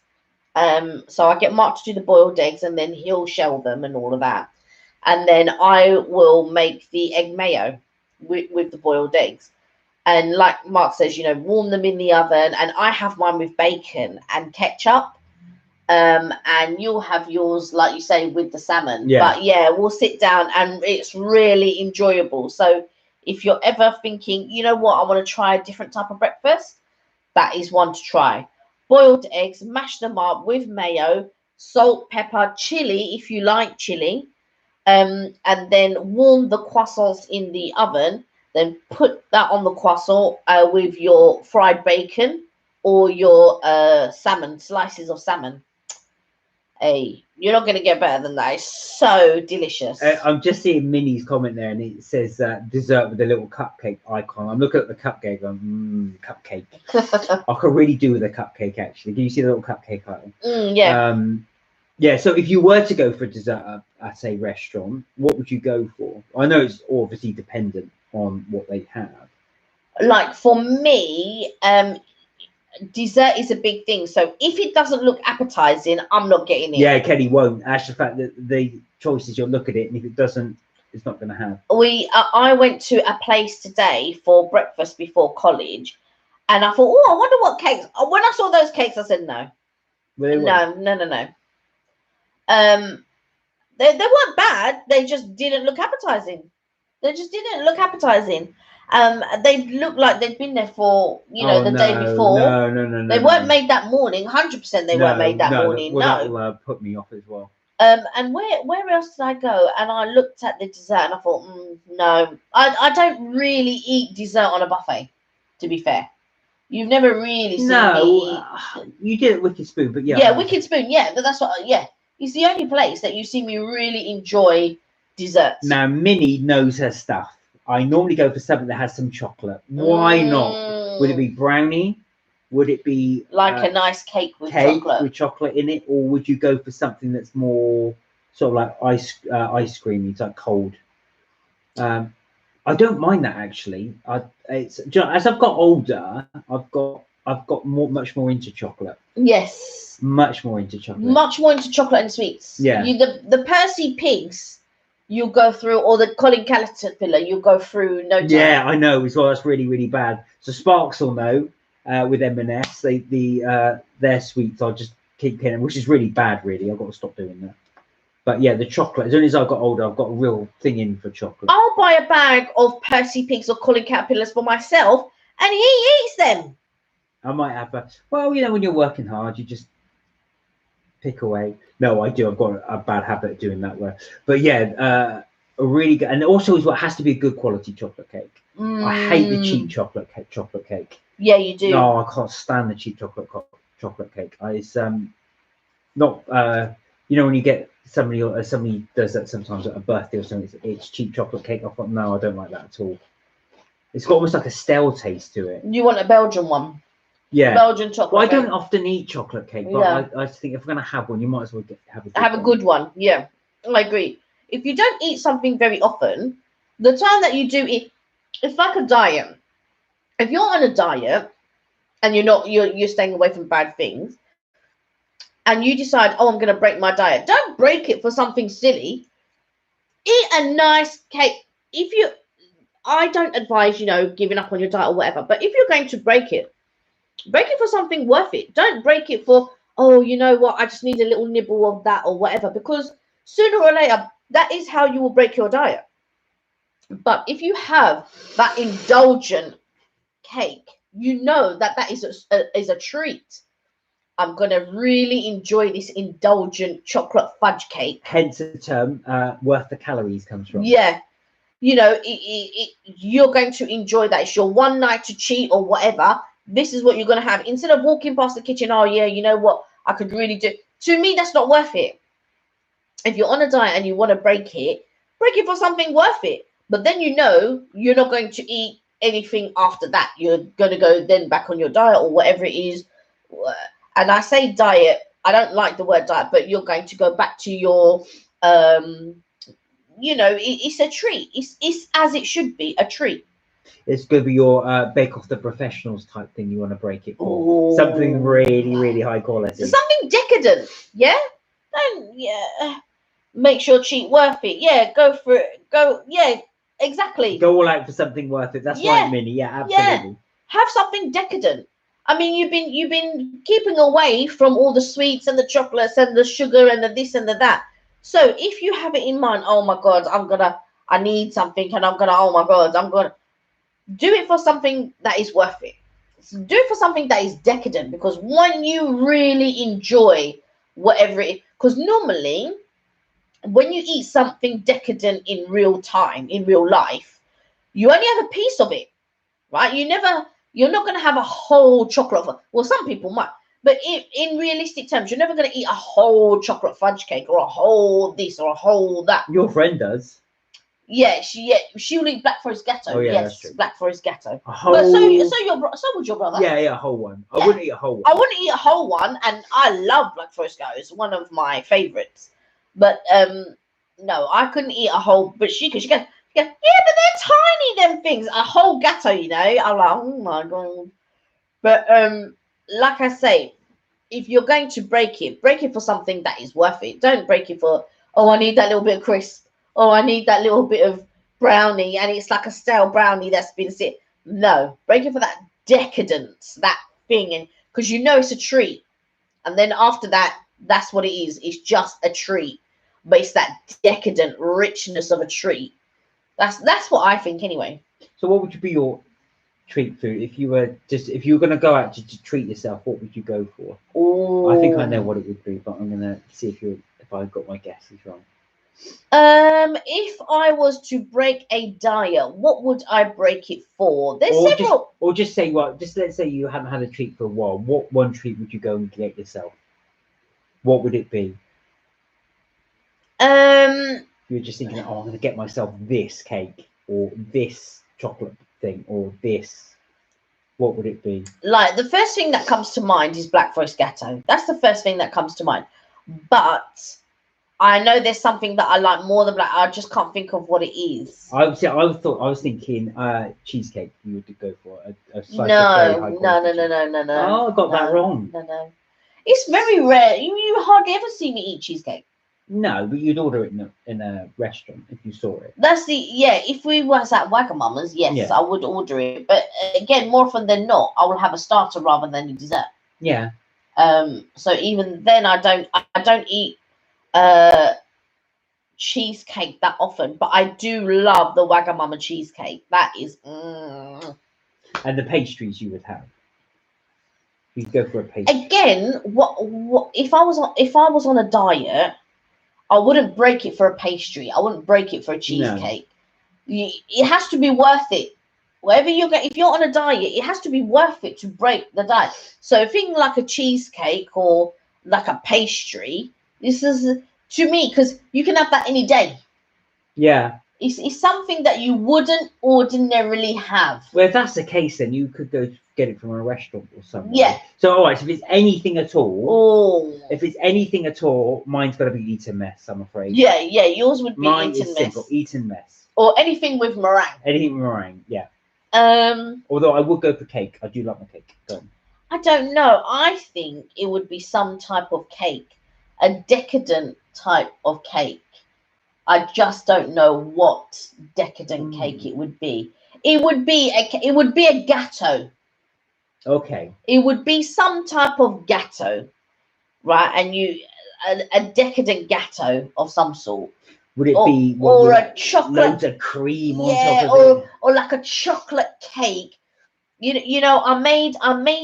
Speaker 1: So I get Mark to do the boiled eggs, and then he'll shell them and all of that, and then I will make the egg mayo with the boiled eggs. And like Mark says, you know, warm them in the oven, and I have mine with bacon and ketchup. And you'll have yours, like you say, with the salmon.
Speaker 2: Yeah.
Speaker 1: But yeah, we'll sit down, and it's really enjoyable. So if you're ever thinking, you know what, I want to try a different type of breakfast, that is one to try. Boiled eggs, mash them up with mayo, salt, pepper, chili if you like chili, and then warm the croissants in the oven. Then put that on the croissant with your fried bacon or your salmon, slices of salmon. Hey, you're not going to get better than that. It's so delicious.
Speaker 2: I'm just seeing Minnie's comment there, and it says dessert with a little cupcake icon. I'm looking at the cupcake. Cupcake. I could really do with a cupcake, actually. Can you see the little cupcake icon?
Speaker 1: Yeah.
Speaker 2: Yeah. So if you were to go for dessert at a restaurant, what would you go for? I know it's obviously dependent on what they have.
Speaker 1: Like for me, dessert is a big thing. So if it doesn't look appetizing, I'm not getting it.
Speaker 2: Yeah, Kelly won't. That's the fact that the choices, you'll look at it, and if it doesn't, it's not going to have.
Speaker 1: I went to a place today for breakfast before college, and I thought, oh, I wonder what cakes. When I saw those cakes, I said no. No. They weren't bad. They just didn't look appetizing. They looked like they'd been there for, the day before.
Speaker 2: No.
Speaker 1: They weren't made that morning. 100% they weren't made that morning.
Speaker 2: That will put me off as well.
Speaker 1: And where else did I go? And I looked at the dessert and I thought, no. I don't really eat dessert on a buffet, to be fair. You've never really seen me eat.
Speaker 2: You did it Wicked Spoon, but yeah.
Speaker 1: Yeah, Wicked Spoon, yeah. But that's what, it's the only place that you see me really enjoy desserts.
Speaker 2: Now, Minnie knows her stuff. I normally go for something that has some chocolate. Why not? Would it be brownie? Would it be
Speaker 1: like a nice cake with
Speaker 2: chocolate in it, or would you go for something that's more sort of like ice cream? It's like cold. I don't mind that, actually. As I've got older, I've got much more into chocolate.
Speaker 1: Yes.
Speaker 2: Much more into chocolate.
Speaker 1: Much more into chocolate and sweets.
Speaker 2: Yeah.
Speaker 1: The Percy Pigs, you'll go through, or the Colin Caterpillar, you'll go through no time.
Speaker 2: Yeah, I know as well. That's really, really bad. So Sparks will know with M&S, their sweets I just keep hitting, which is really bad, really. I've got to stop doing that. But yeah, the chocolate, as soon as I got older, I've got a real thing in for chocolate.
Speaker 1: I'll buy a bag of Percy Pigs or Colin Caterpillars for myself, and he eats them.
Speaker 2: I might have when you're working hard, you just pick away. No, I do. I've got a bad habit of doing that. But yeah, a really good, and also is what has to be a good quality chocolate cake. I hate the cheap chocolate cake.
Speaker 1: Yeah, you do.
Speaker 2: No, I can't stand the cheap chocolate cake. It's not. When you get somebody does that sometimes at a birthday or something, it's cheap chocolate cake. I thought, no, I don't like that at all. It's got almost like a stale taste to it.
Speaker 1: You want a Belgian one?
Speaker 2: Yeah,
Speaker 1: Belgian chocolate.
Speaker 2: Well, I
Speaker 1: cake.
Speaker 2: don't often eat chocolate cake, but I think if we're gonna have one, you might as well have a good one.
Speaker 1: Yeah, I agree. If you don't eat something very often, the time that you do eat, it's like a diet. If you're on a diet and you're staying away from bad things, and you decide, I'm going to break my diet, don't break it for something silly. Eat a nice cake. I don't advise, giving up on your diet or whatever, but if you're going to break it for something worth it. Don't break it for, you know what, I just need a little nibble of that or whatever, because sooner or later, that is how you will break your diet. But if you have that indulgent cake, you know that is a treat. I'm going to really enjoy this indulgent chocolate fudge cake.
Speaker 2: Hence the term worth the calories comes from.
Speaker 1: Yeah. You're going to enjoy that. It's your one night to cheat or whatever. This is what you're going to have. Instead of walking past the kitchen, you know what, I could really do. To me, that's not worth it. If you're on a diet and you want to break it for something worth it. But then you know you're not going to eat anything after that. You're going to go then back on your diet or whatever it is. And I say diet, I don't like the word diet, but you're going to go back to your, it's a treat. It's as it should be, a treat.
Speaker 2: It's going to be your Bake Off the Professionals type thing. You want to break it for
Speaker 1: Ooh.
Speaker 2: something really, really high quality.
Speaker 1: Something decadent, yeah. Don't makes your cheat worth it. Yeah, go for it. Go, yeah, exactly.
Speaker 2: Go all out for something worth it. That's right, Minnie. Yeah, absolutely.
Speaker 1: Yeah. Have something decadent. I mean, you've been keeping away from all the sweets and the chocolates and the sugar and the this and the that. So if you have it in mind, oh my God, I need something, and oh my God, I'm gonna do it for something that is worth it. Do it for something that is decadent, because when you really enjoy whatever it is, because normally when you eat something decadent in real time, in real life, you only have a piece of it, right? You're not going to have a whole chocolate. Well, some people might, but in realistic terms, you're never going to eat a whole chocolate fudge cake or a whole this or a whole that.
Speaker 2: Your friend does.
Speaker 1: Yeah, she'll eat Black Forest Ghetto.
Speaker 2: Oh, yeah,
Speaker 1: yes,
Speaker 2: that's true.
Speaker 1: Black Forest Ghetto.
Speaker 2: A whole...
Speaker 1: But so would your brother.
Speaker 2: Yeah, a whole one.
Speaker 1: Yeah.
Speaker 2: I wouldn't eat a whole one.
Speaker 1: I wouldn't eat a whole one, and I love Black Forest Ghetto. It's one of my favorites. But no, I couldn't eat a whole. But she goes, yeah, but they're tiny, them things. A whole ghetto, you know. I'm like, oh my God. But like I say, if you're going to break it for something that is worth it. Don't break it for, oh, I need that little bit of crisp. Oh, I need that little bit of brownie, and it's like a stale brownie that's been sit. No, break it for that decadence, that thing, and because you know it's a treat. And then after that, that's what it is. It's just a treat, but it's that decadent richness of a treat. That's what I think anyway.
Speaker 2: So what would be your treat food if you were going to go out to treat yourself? What would you go for?
Speaker 1: Ooh.
Speaker 2: I think I know what it would be, but I'm going to see if I got my guesses wrong.
Speaker 1: If I was to break a diet, what would I break it for? There's several.
Speaker 2: Just say what. Just let's say you haven't had a treat for a while. What one treat would you go and get yourself? What would it be? You're just thinking, oh, I'm going to get myself this cake or this chocolate thing or this. What would it be?
Speaker 1: Like, the first thing that comes to mind is Black Forest Ghetto. That's the first thing that comes to mind. But I know there's something that I like more than black. I just can't think of what it is.
Speaker 2: I was thinking cheesecake. You would go for a slice
Speaker 1: no.
Speaker 2: of very high quality.
Speaker 1: No.
Speaker 2: Oh, I got that wrong.
Speaker 1: No. It's very rare. You hardly ever see me eat cheesecake.
Speaker 2: No, but you'd order it in a restaurant if you saw it.
Speaker 1: That's if we was at Wagamama's, yes, I would order it. But again, more often than not, I will have a starter rather than a dessert.
Speaker 2: Yeah.
Speaker 1: So even then, I don't eat cheesecake that often, but I do love the Wagamama cheesecake. That is.
Speaker 2: And the pastries you would have. You'd go for a pastry.
Speaker 1: Again, what if I was on a diet? I wouldn't break it for a pastry. I wouldn't break it for a cheesecake. No. It has to be worth it. Whatever if you're on a diet, it has to be worth it to break the diet. So a thing like a cheesecake or like a pastry, this is to me, because you can have that any day.
Speaker 2: Yeah.
Speaker 1: It's something that you wouldn't ordinarily have.
Speaker 2: Well, if that's the case, then you could go get it from a restaurant or something.
Speaker 1: Yeah.
Speaker 2: So, all right, so if it's anything at all, mine's got to be Eton Mess, I'm afraid.
Speaker 1: Yeah, yours would be
Speaker 2: Mine
Speaker 1: Eton
Speaker 2: is
Speaker 1: Mess.
Speaker 2: simple, Eton Mess.
Speaker 1: Or anything with meringue.
Speaker 2: Anything with meringue, yeah.
Speaker 1: Although
Speaker 2: I would go for cake. I do like my cake. Go on.
Speaker 1: I don't know. I think it would be some type of cake, a decadent type of cake. I just don't know what decadent cake it would be. It would be a gatto.
Speaker 2: Okay.
Speaker 1: It would be some type of gatto, right? And a decadent gatto of some sort.
Speaker 2: Would it be
Speaker 1: a chocolate?
Speaker 2: Loads of cream on top of it.
Speaker 1: Or like a chocolate cake. You know, I made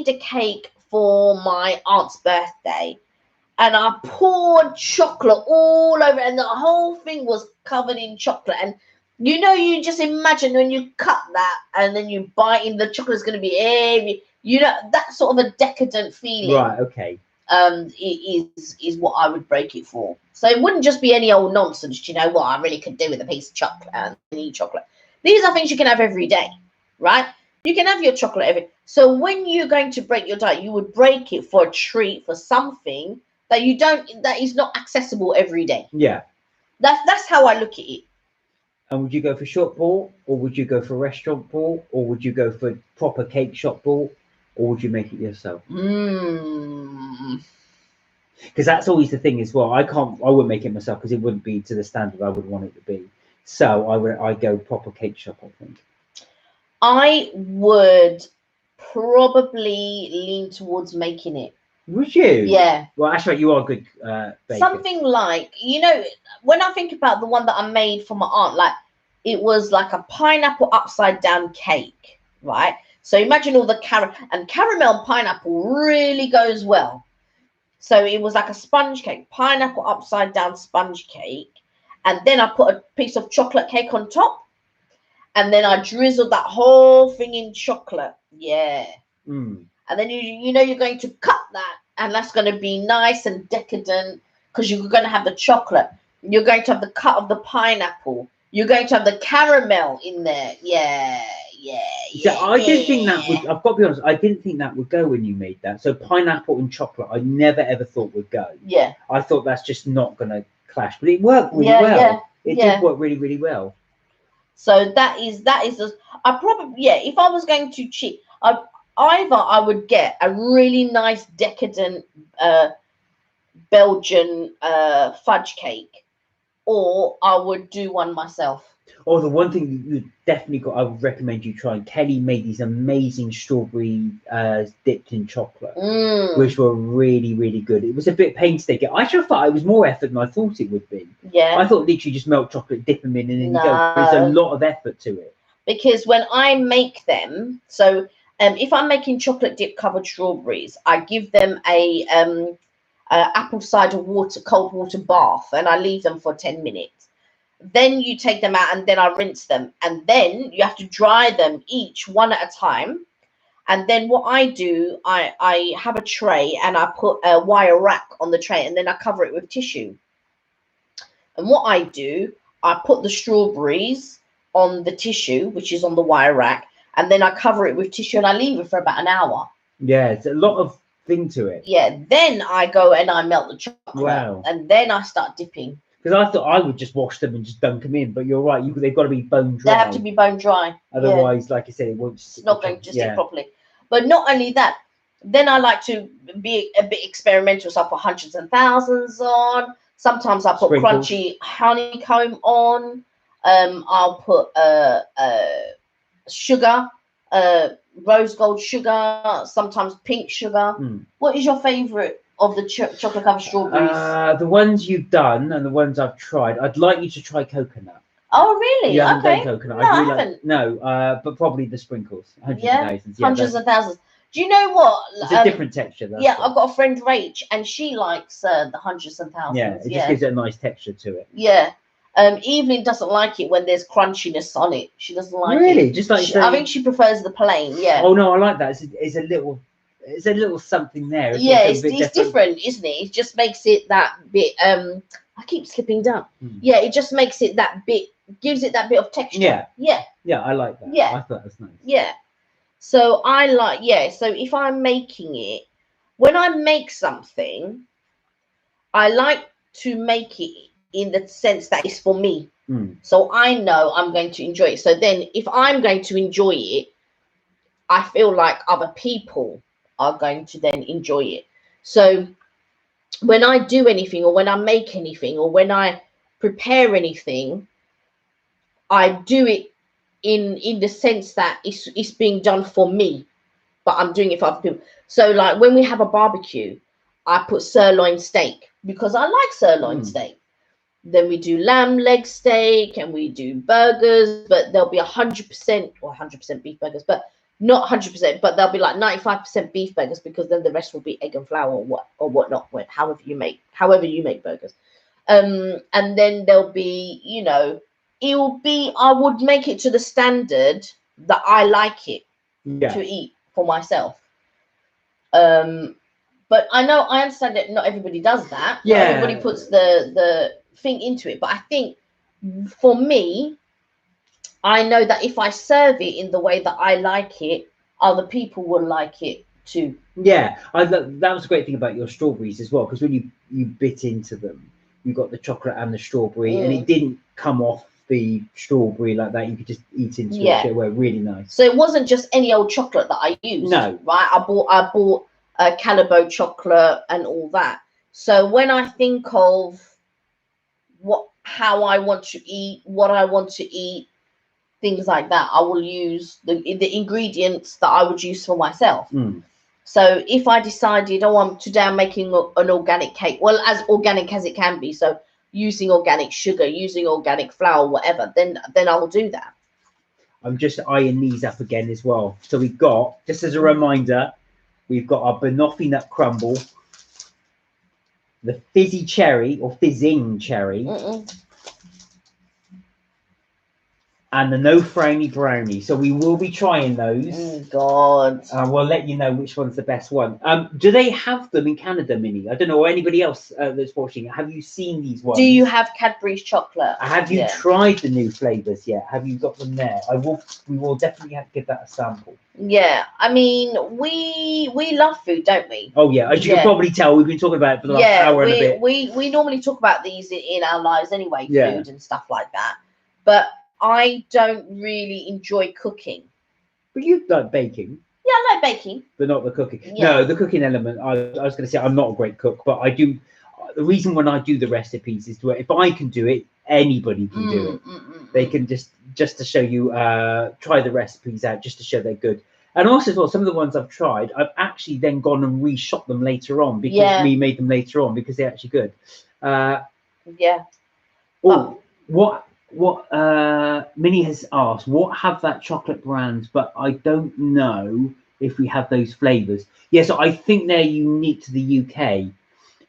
Speaker 1: a cake for my aunt's birthday. And I poured chocolate all over it, and the whole thing was covered in chocolate. And you just imagine when you cut that and then you bite in, the chocolate's going to be heavy. That sort of a decadent feeling.
Speaker 2: Right. Okay.
Speaker 1: Is what I would break it for. So it wouldn't just be any old nonsense. You know what I really could do with a piece of chocolate and eat chocolate. These are things you can have every day, right? You can have your chocolate every. So when you're going to break your diet, you would break it for a treat, for something that you don't, that is not accessible every day.
Speaker 2: Yeah.
Speaker 1: That's how I look at it.
Speaker 2: And would you go for shop bought, or would you go for restaurant bought, or would you go for proper cake shop bought, or would you make it yourself? Because that's always the thing as well. I wouldn't make it myself because it wouldn't be to the standard I would want it to be. So I go proper cake shop, I think.
Speaker 1: I would probably lean towards making it.
Speaker 2: Would you?
Speaker 1: Yeah.
Speaker 2: Well, actually, you are a good baker.
Speaker 1: Something like, you know, when I think about the one that I made for my aunt, like it was like a pineapple upside down cake, right? So imagine all the caramel and pineapple really goes well. So it was like a sponge cake, pineapple upside down sponge cake, and then I put a piece of chocolate cake on top, and then I drizzled that whole thing in chocolate. Yeah. And then you know you're going to cut that, and that's going to be nice and decadent because you're going to have the chocolate. You're going to have the cut of the pineapple. You're going to have the caramel in there. Yeah.
Speaker 2: So I didn't think that would. I've got to be honest. I didn't think that would go when you made that. So pineapple and chocolate, I never ever thought would go.
Speaker 1: Yeah.
Speaker 2: I thought that's just not going to clash, but it worked really well.
Speaker 1: Yeah.
Speaker 2: It did work really, really well.
Speaker 1: So that is. I probably if I was going to cheat, either I would get a really nice decadent Belgian fudge cake, or I would do one myself.
Speaker 2: Oh, the one thing you definitely got, I would recommend you trying. Kelly made these amazing strawberry dipped in chocolate, which were really, really good. It was a bit painstaking. I actually thought it was more effort than I thought it would be.
Speaker 1: Yeah.
Speaker 2: I thought literally just melt chocolate, dip them in, and then go. There's a lot of effort to it.
Speaker 1: Because when I make them, so if I'm making chocolate dip covered strawberries, I give them a apple cider cold water bath, and I leave them for 10 minutes. Then you take them out, and then I rinse them, and then you have to dry them each one at a time. And then what I do, I have a tray, and I put a wire rack on the tray, and then I cover it with tissue. And what I do, I put the strawberries on the tissue, which is on the wire rack, and then I cover it with tissue, and I leave it for about an hour.
Speaker 2: Yeah, it's a lot of thing to it.
Speaker 1: Yeah, then I go and I melt the chocolate.
Speaker 2: Wow.
Speaker 1: And then I start dipping.
Speaker 2: Because I thought I would just wash them and just dunk them in, but you're right. They've got to be bone dry.
Speaker 1: They have to be bone dry.
Speaker 2: Otherwise, like I said, it won't.
Speaker 1: It's not going to stick properly. But not only that, then I like to be a bit experimental. So I put hundreds and thousands on. Sometimes I put
Speaker 2: Sprinkles.
Speaker 1: crunchy honeycomb on. I'll put sugar, rose gold sugar, sometimes pink sugar. What is your favourite of the chocolate covered strawberries?
Speaker 2: The ones you've done and the ones I've tried. I'd like you to try coconut.
Speaker 1: Oh, really?
Speaker 2: You haven't
Speaker 1: Okay.
Speaker 2: done coconut.
Speaker 1: No, I haven't.
Speaker 2: No, but probably the sprinkles. Hundreds of thousands.
Speaker 1: Hundreds of thousands. Do you know what?
Speaker 2: It's a different texture.
Speaker 1: I've got a friend, Rach, and she likes the hundreds and thousands.
Speaker 2: Yeah, it just gives it a nice texture to it.
Speaker 1: Yeah. Evelyn doesn't like it when there's crunchiness on it. She doesn't like it.
Speaker 2: Really? Just like
Speaker 1: I think she prefers the plain. Yeah.
Speaker 2: Oh no, I like that. It's a little something there.
Speaker 1: It's different, isn't it? It just makes it that bit. I keep slipping down. Yeah, it just makes it that bit. Gives it that bit of texture.
Speaker 2: Yeah, I like that.
Speaker 1: Yeah,
Speaker 2: I thought that was nice.
Speaker 1: Yeah. So I like. Yeah. So if I'm making it, when I make something, I like to make it in the sense that it's for me. So I know I'm going to enjoy it. So then if I'm going to enjoy it, I feel like other people are going to then enjoy it. So when I do anything, or when I make anything, or when I prepare anything, I do it in the sense that it's being done for me, but I'm doing it for other people. So like when we have a barbecue, I put sirloin steak because I like sirloin steak. Then we do lamb leg steak, and we do burgers, but there'll be 100% or 100% beef burgers, but not 100%, but they'll be like 95% beef burgers, because then the rest will be egg and flour or whatnot, however you make burgers. And then there'll be, I would make it to the standard that I like it to eat for myself. But I understand that not everybody does that.
Speaker 2: Yeah.
Speaker 1: Not everybody puts the thing into it. But I think for me, I know that if I serve it in the way that I like it, other people will like it too.
Speaker 2: Yeah, that was a great thing about your strawberries as well, because when you bit into them, you got the chocolate and the strawberry, and it didn't come off the strawberry like that. You could just eat into it straight away. Really nice.
Speaker 1: So it wasn't just any old chocolate that I used.
Speaker 2: No,
Speaker 1: right? I bought Cadburys chocolate and all that. So when I think of how I want to eat, what I want to eat, things like that, I will use the ingredients that I would use for myself. So if I decided, today I'm making an organic cake, well, as organic as it can be, so using organic sugar, using organic flour, whatever, then I'll do that.
Speaker 2: I'm just eyeing these up again as well. So we've got, just as a reminder, we've got our banoffee nut crumble, the fizzy cherry or fizzing cherry, and the no frowny brownie. So we will be trying those.
Speaker 1: Oh God!
Speaker 2: We'll let you know which one's the best one. Do they have them in Canada, Minnie? I don't know, or anybody else that's watching. Have you seen these ones?
Speaker 1: Do you have Cadbury's chocolate?
Speaker 2: Have you tried the new flavors yet? Have you got them there? We will definitely have to give that a sample.
Speaker 1: Yeah, I mean, we love food, don't we?
Speaker 2: Oh yeah, as you can probably tell, we've been talking about it for the last hour and a bit.
Speaker 1: We normally talk about these in our lives anyway, food and stuff like that. But I don't really enjoy cooking.
Speaker 2: But you like baking?
Speaker 1: Yeah, I like baking.
Speaker 2: But not the cooking. Yeah. No, the cooking element, I was going to say I'm not a great cook, but I do. The reason when I do the recipes is if I can do it, anybody can do it. They can just to show you, try the recipes out just to show they're good. And also as well, some of the ones I've tried, I've actually then gone and reshot them later on because we made them later on because they're actually good. Oh, what Minnie has asked, what have that chocolate brands, but I don't know if we have those flavors. So I think they're unique to the UK.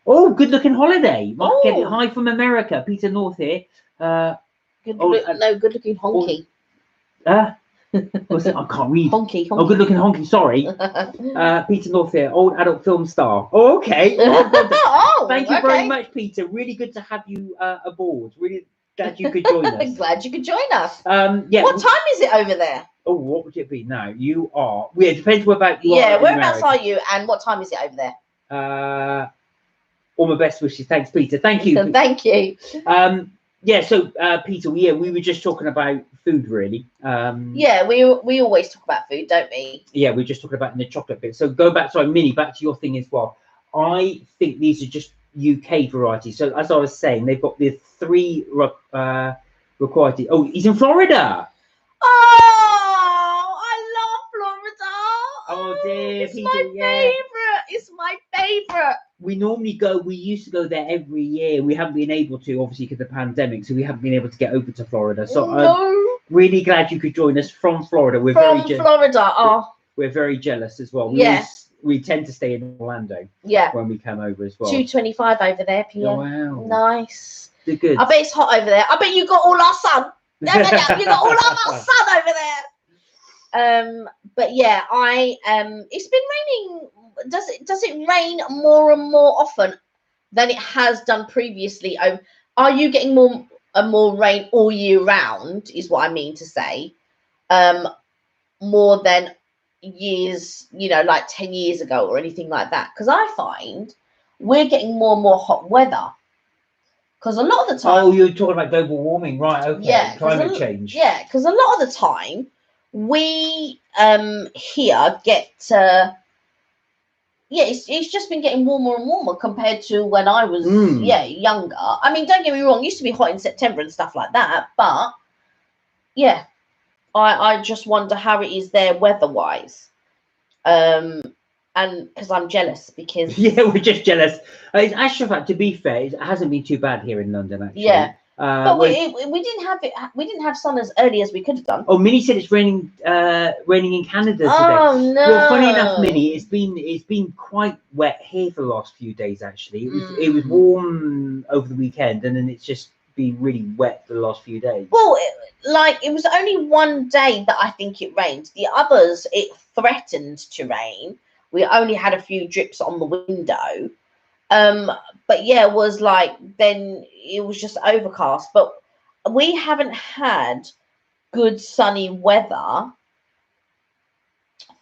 Speaker 2: Oh, good looking holiday. Get it. Hi from America. Peter North here.
Speaker 1: Good looking honky.
Speaker 2: What's it? I can't read.
Speaker 1: Honky.
Speaker 2: Oh, good looking honky. Sorry. Peter North here, old adult film star. Oh, okay. Thank you very much, Peter. Really good to have you aboard. Really glad you could join us.
Speaker 1: Glad you could join us.
Speaker 2: Yeah.
Speaker 1: What time is it over there?
Speaker 2: Oh, what would it be now? You are. Yeah, it depends where about you are.
Speaker 1: Yeah, whereabouts are you, and what time is it over there?
Speaker 2: All my best wishes. Thanks, Peter. Thank you.
Speaker 1: Thank you.
Speaker 2: Yeah. So, Peter, we were just talking about food, really.
Speaker 1: Yeah, we always talk about food, don't we?
Speaker 2: Yeah, we're just talking about in the chocolate bit. So, go back. Sorry, Minnie, back to your thing as well. I think these are just UK varieties. So, as I was saying, they've got the 3 required. Oh, he's in Florida.
Speaker 1: Oh, I love Florida.
Speaker 2: Oh dear,
Speaker 1: it's
Speaker 2: Peter,
Speaker 1: my favorite. It's my favorite.
Speaker 2: We used to go there every year. We haven't been able to, obviously, because of the pandemic, so we haven't been able to get over to Florida. So I'm really glad you could join us from Florida. We're very
Speaker 1: Florida.
Speaker 2: We're very jealous as well. We tend to stay in Orlando.
Speaker 1: Yeah.
Speaker 2: When we come over as well.
Speaker 1: 2:25 over there, PM.
Speaker 2: Oh, wow.
Speaker 1: Nice.
Speaker 2: They're good.
Speaker 1: I bet it's hot over there. I bet you got all our sun. You got all our sun over there. But yeah, it's been raining. Does it rain more and more often than it has done previously? Are you getting more rain all year round? Is what I mean to say. More than years, like 10 years ago or anything like that. Because I find we're getting more and more hot weather. Because a lot of the time.
Speaker 2: Oh, you're talking about global warming, right? Okay.
Speaker 1: Yeah,
Speaker 2: climate change.
Speaker 1: Yeah, because a lot of the time we here get. It's just been getting warmer and warmer compared to when I was younger. I mean, don't get me wrong, it used to be hot in September and stuff like that, but yeah, I just wonder how it is there weather-wise. And because I'm jealous because
Speaker 2: we're just jealous. It's actually, to be fair, it hasn't been too bad here in London, actually.
Speaker 1: Yeah. But we didn't have it. We didn't have sun as early as we could have done.
Speaker 2: Oh, Minnie said it's raining in Canada today.
Speaker 1: Oh no!
Speaker 2: Well, funny enough, Minnie, it's been quite wet here for the last few days. Actually, it was warm over the weekend, and then it's just been really wet for the last few days.
Speaker 1: Well, it was only one day that I think it rained. The others, it threatened to rain. We only had a few drips on the window. But yeah, it was then it was just overcast. But we haven't had good sunny weather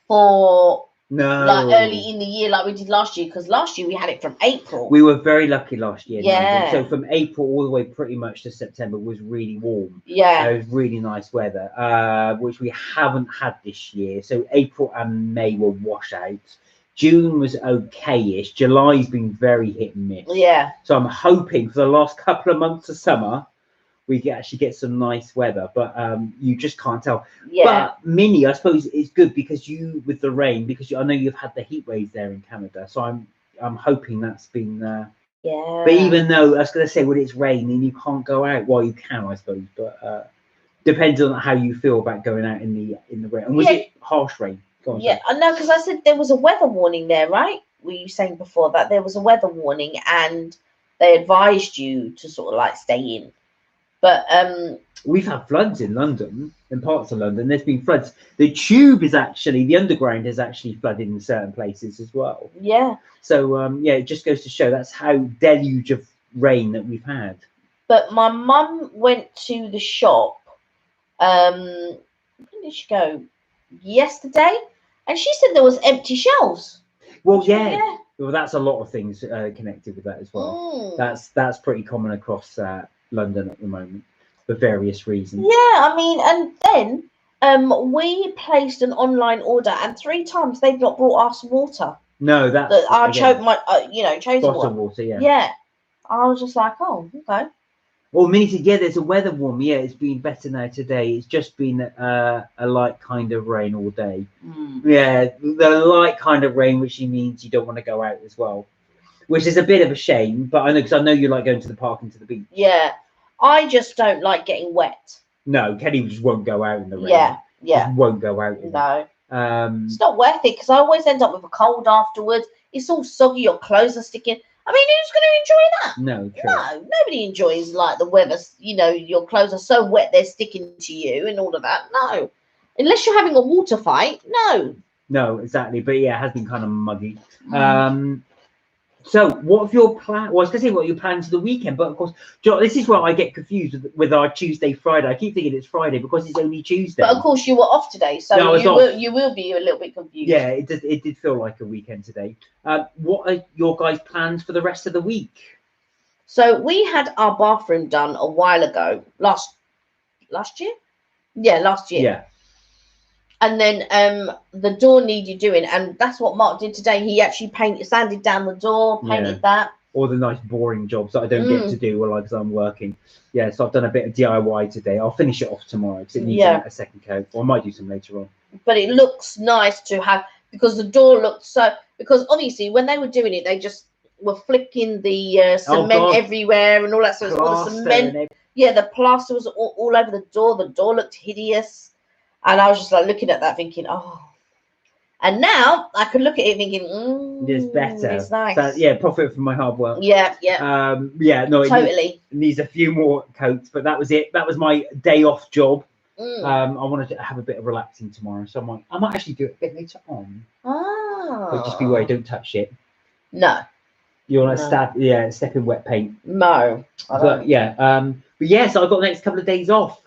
Speaker 1: for
Speaker 2: No.
Speaker 1: like early in the year, like we did last year. Because last year we had it from April.
Speaker 2: We were very lucky last year.
Speaker 1: Yeah.
Speaker 2: So from April all the way pretty much to September was really warm.
Speaker 1: Yeah.
Speaker 2: It was really nice weather, which we haven't had this year. So April and May were washouts. June was okay-ish. July's been very hit and miss.
Speaker 1: Yeah.
Speaker 2: So I'm hoping for the last couple of months of summer we can actually get some nice weather, but you just can't tell.
Speaker 1: Yeah.
Speaker 2: But Minnie, I suppose it's good because you, with the rain, because I know you've had the heat waves there in Canada, so I'm hoping that's been.
Speaker 1: Yeah.
Speaker 2: But even though I was going to say when it's raining, you can't go out. Well, you can, I suppose, but depends on how you feel about going out in the rain. And was it harsh rain? Go on,
Speaker 1: yeah, I know, because I said there was a weather warning there, right? Were you saying before that there was a weather warning and they advised you to sort of like stay in? But
Speaker 2: we've had floods in London, in parts of London. There's been floods. The tube is actually, the underground has actually flooded in certain places as well.
Speaker 1: Yeah.
Speaker 2: So yeah, it just goes to show that's how deluge of rain that we've had.
Speaker 1: But my mum went to the shop. When did she go? Yesterday, and she said there was empty shelves.
Speaker 2: Well, yeah. Well, that's a lot of things connected with that as well. That's pretty common across London at the moment for various reasons.
Speaker 1: Yeah, I mean, and then we placed an online order, and 3 times they've not brought us water.
Speaker 2: No, that's
Speaker 1: I chose my, chosen
Speaker 2: bottled water. Yeah.
Speaker 1: Yeah, I was just like, oh, okay.
Speaker 2: Well, Minnie said, yeah, there's a weather warm. Yeah, it's been better now today. It's just been a light kind of rain all day. Yeah, the light kind of rain, which means you don't want to go out as well, which is a bit of a shame. But I know, because I know you like going to the park and to the beach.
Speaker 1: Yeah, I just don't like getting wet.
Speaker 2: No, Kenny just won't go out in the rain.
Speaker 1: Yeah.
Speaker 2: Just won't go out.
Speaker 1: No. It's not worth it, because I always end up with a cold afterwards. It's all soggy, your clothes are sticking. I mean, who's going to enjoy that?
Speaker 2: No, true.
Speaker 1: No, nobody enjoys like the weather. Your clothes are so wet they're sticking to you and all of that. No, unless you're having a water fight. No,
Speaker 2: exactly. But yeah, it has been kind of muggy. So what have your plan? Well, I was going to say what your plans for the weekend, but of course, this is where I get confused with our Tuesday, Friday. I keep thinking it's Friday because it's only Tuesday.
Speaker 1: But of course, you were off today, so you will be a little bit confused.
Speaker 2: Yeah, it did feel like a weekend today. What are your guys' plans for the rest of the week?
Speaker 1: So we had our bathroom done a while ago, last year. Yeah, last year.
Speaker 2: Yeah.
Speaker 1: And then the door needed doing, and that's what Mark did today. He actually sanded down the door, painted that.
Speaker 2: All the nice boring jobs that I don't get to do because I'm working. Yeah, so I've done a bit of DIY today. I'll finish it off tomorrow because it needs a second coat. Or I might do some later on. But
Speaker 1: it looks nice to have, because the door looked because obviously when they were doing it, they just were flicking the cement everywhere and all that sort of stuff. The cement. Yeah, the plaster was all over the door. The door looked hideous. And I was just like looking at that thinking, oh. And now I could look at it thinking,
Speaker 2: it's better.
Speaker 1: It's nice.
Speaker 2: So, yeah, profit from my hard work.
Speaker 1: Yeah.
Speaker 2: No,
Speaker 1: totally.
Speaker 2: It needs a few more coats, but that was it. That was my day off job. I wanted to have a bit of relaxing tomorrow, so I might actually do it a bit later on. But just be aware, don't touch it.
Speaker 1: No.
Speaker 2: You want to step in wet paint.
Speaker 1: No.
Speaker 2: But yeah, so I've got the next couple of days off.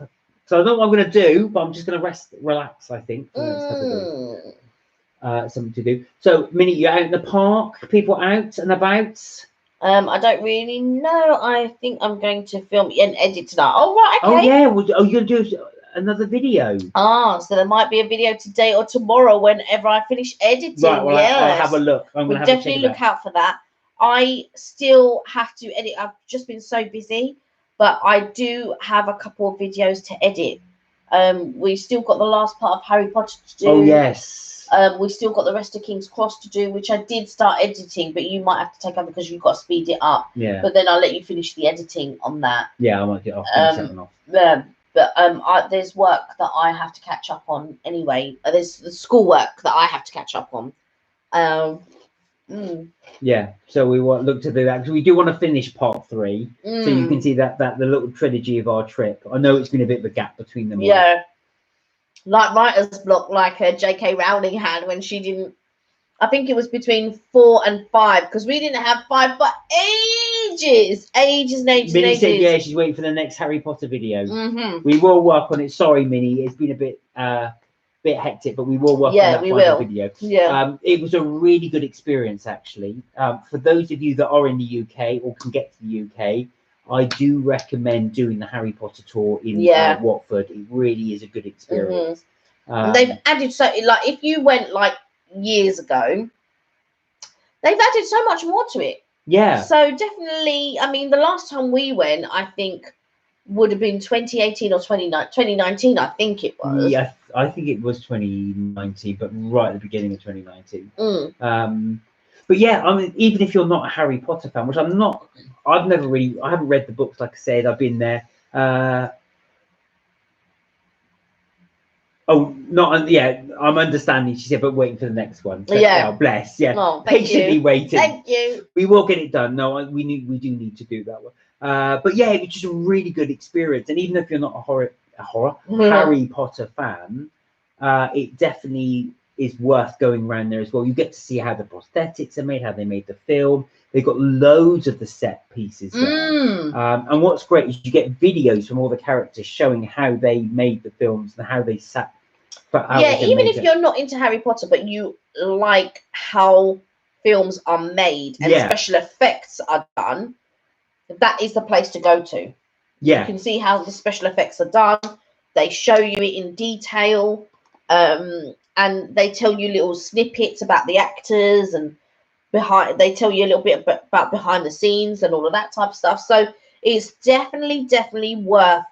Speaker 2: So I don't know what I'm going to do, but I'm just going to relax, I think, for the next couple of days. Something to do. So, Minnie, you're out in the park? People out and about?
Speaker 1: I don't really know. I think I'm going to film and edit tonight. Oh, right, okay.
Speaker 2: Oh, yeah. You're going to do another video?
Speaker 1: So there might be a video today or tomorrow whenever I finish editing.
Speaker 2: Right, well, I'll have a look.
Speaker 1: We'll definitely look out for that. I still have to edit. I've just been so busy. But I do have a couple of videos to edit. We still got the last part of Harry Potter to do.
Speaker 2: Oh, yes.
Speaker 1: We still got the rest of King's Cross to do, which I did start editing, but you might have to take over because you've got to speed it up.
Speaker 2: Yeah.
Speaker 1: But then I'll let you finish the editing on that.
Speaker 2: Yeah, I might get off. Off.
Speaker 1: But there's work that I have to catch up on anyway. There's the schoolwork that I have to catch up on.
Speaker 2: Yeah, so we look to do that because we do want to finish part 3, so you can see that the little trilogy of our trip. I know it's been a bit of a gap between them.
Speaker 1: Yeah, like writer's block, like J.K. Rowling had when she didn't. I think it was between 4 and 5 because we didn't have 5 for ages and ages
Speaker 2: Minnie
Speaker 1: and
Speaker 2: said,
Speaker 1: ages.
Speaker 2: yeah, she's waiting for the next Harry Potter video.
Speaker 1: Mm-hmm.
Speaker 2: We will work on it. Sorry, Minnie, it's been a bit hectic, but we will work on that final video.
Speaker 1: Yeah.
Speaker 2: It was a really good experience, actually. For those of you that are in the UK or can get to the UK, I do recommend doing the Harry Potter tour in Watford. It really is a good experience.
Speaker 1: And they've added if you went like years ago, they've added so much more to it.
Speaker 2: Yeah.
Speaker 1: So definitely, I mean, the last time we went, I think, would have been 2018 or 2019, I think it was.
Speaker 2: Yeah, I think it was 2019, but right at the beginning of 2019. But yeah, I mean, even if you're not a Harry Potter fan, which I'm not, I haven't read the books, like I said, I've been there. I'm understanding, she said, but waiting for the next one. So,
Speaker 1: yeah.
Speaker 2: Bless. Yeah.
Speaker 1: Oh,
Speaker 2: patiently waiting.
Speaker 1: Thank you.
Speaker 2: We will get it done. No, we do need to do that one. But yeah, it was just a really good experience. And even if you're not a Harry Potter fan, it definitely is worth going around there as well. You get to see how the prosthetics are made, how they made the film. They've got loads of the set pieces there. And what's great is you get videos from all the characters showing how they made the films and how they sat.
Speaker 1: Even if you're not into Harry Potter, but you like how films are made and special effects are done, that is the place to go to.
Speaker 2: Yeah.
Speaker 1: You can see how the special effects are done. They show you it in detail. And they tell you little snippets about the actors and they tell you a little bit about behind the scenes and all of that type of stuff. So it's definitely worth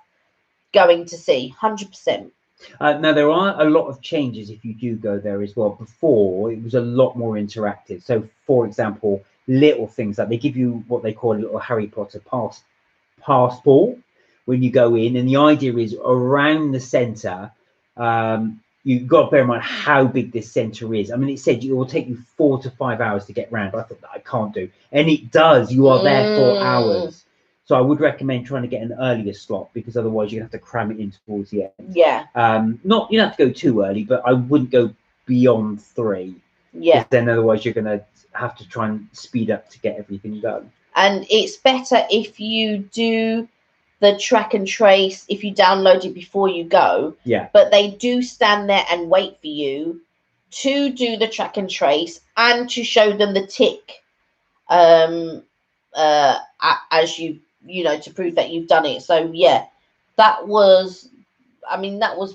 Speaker 1: going to see, 100%.
Speaker 2: Now, there are a lot of changes if you do go there as well. Before, it was a lot more interactive. So, for example, little things like they give you what they call a little Harry Potter passport when you go in. And the idea is around the centre, you've got to bear in mind how big this centre is. I mean, it said it will take you 4 to 5 hours to get round. I thought that I can't do. And it does. You are there for hours. So I would recommend trying to get an earlier slot because otherwise you're going to have to cram it in towards the end.
Speaker 1: Yeah.
Speaker 2: Not you don't have to go too early, but I wouldn't go beyond 3.
Speaker 1: Yeah.
Speaker 2: Then otherwise you're going to have to try and speed up to get everything done.
Speaker 1: And it's better if you do the track and trace, if you download it before you go.
Speaker 2: Yeah.
Speaker 1: But they do stand there and wait for you to do the track and trace and to show them the tick as to prove that you've done it. So yeah, that was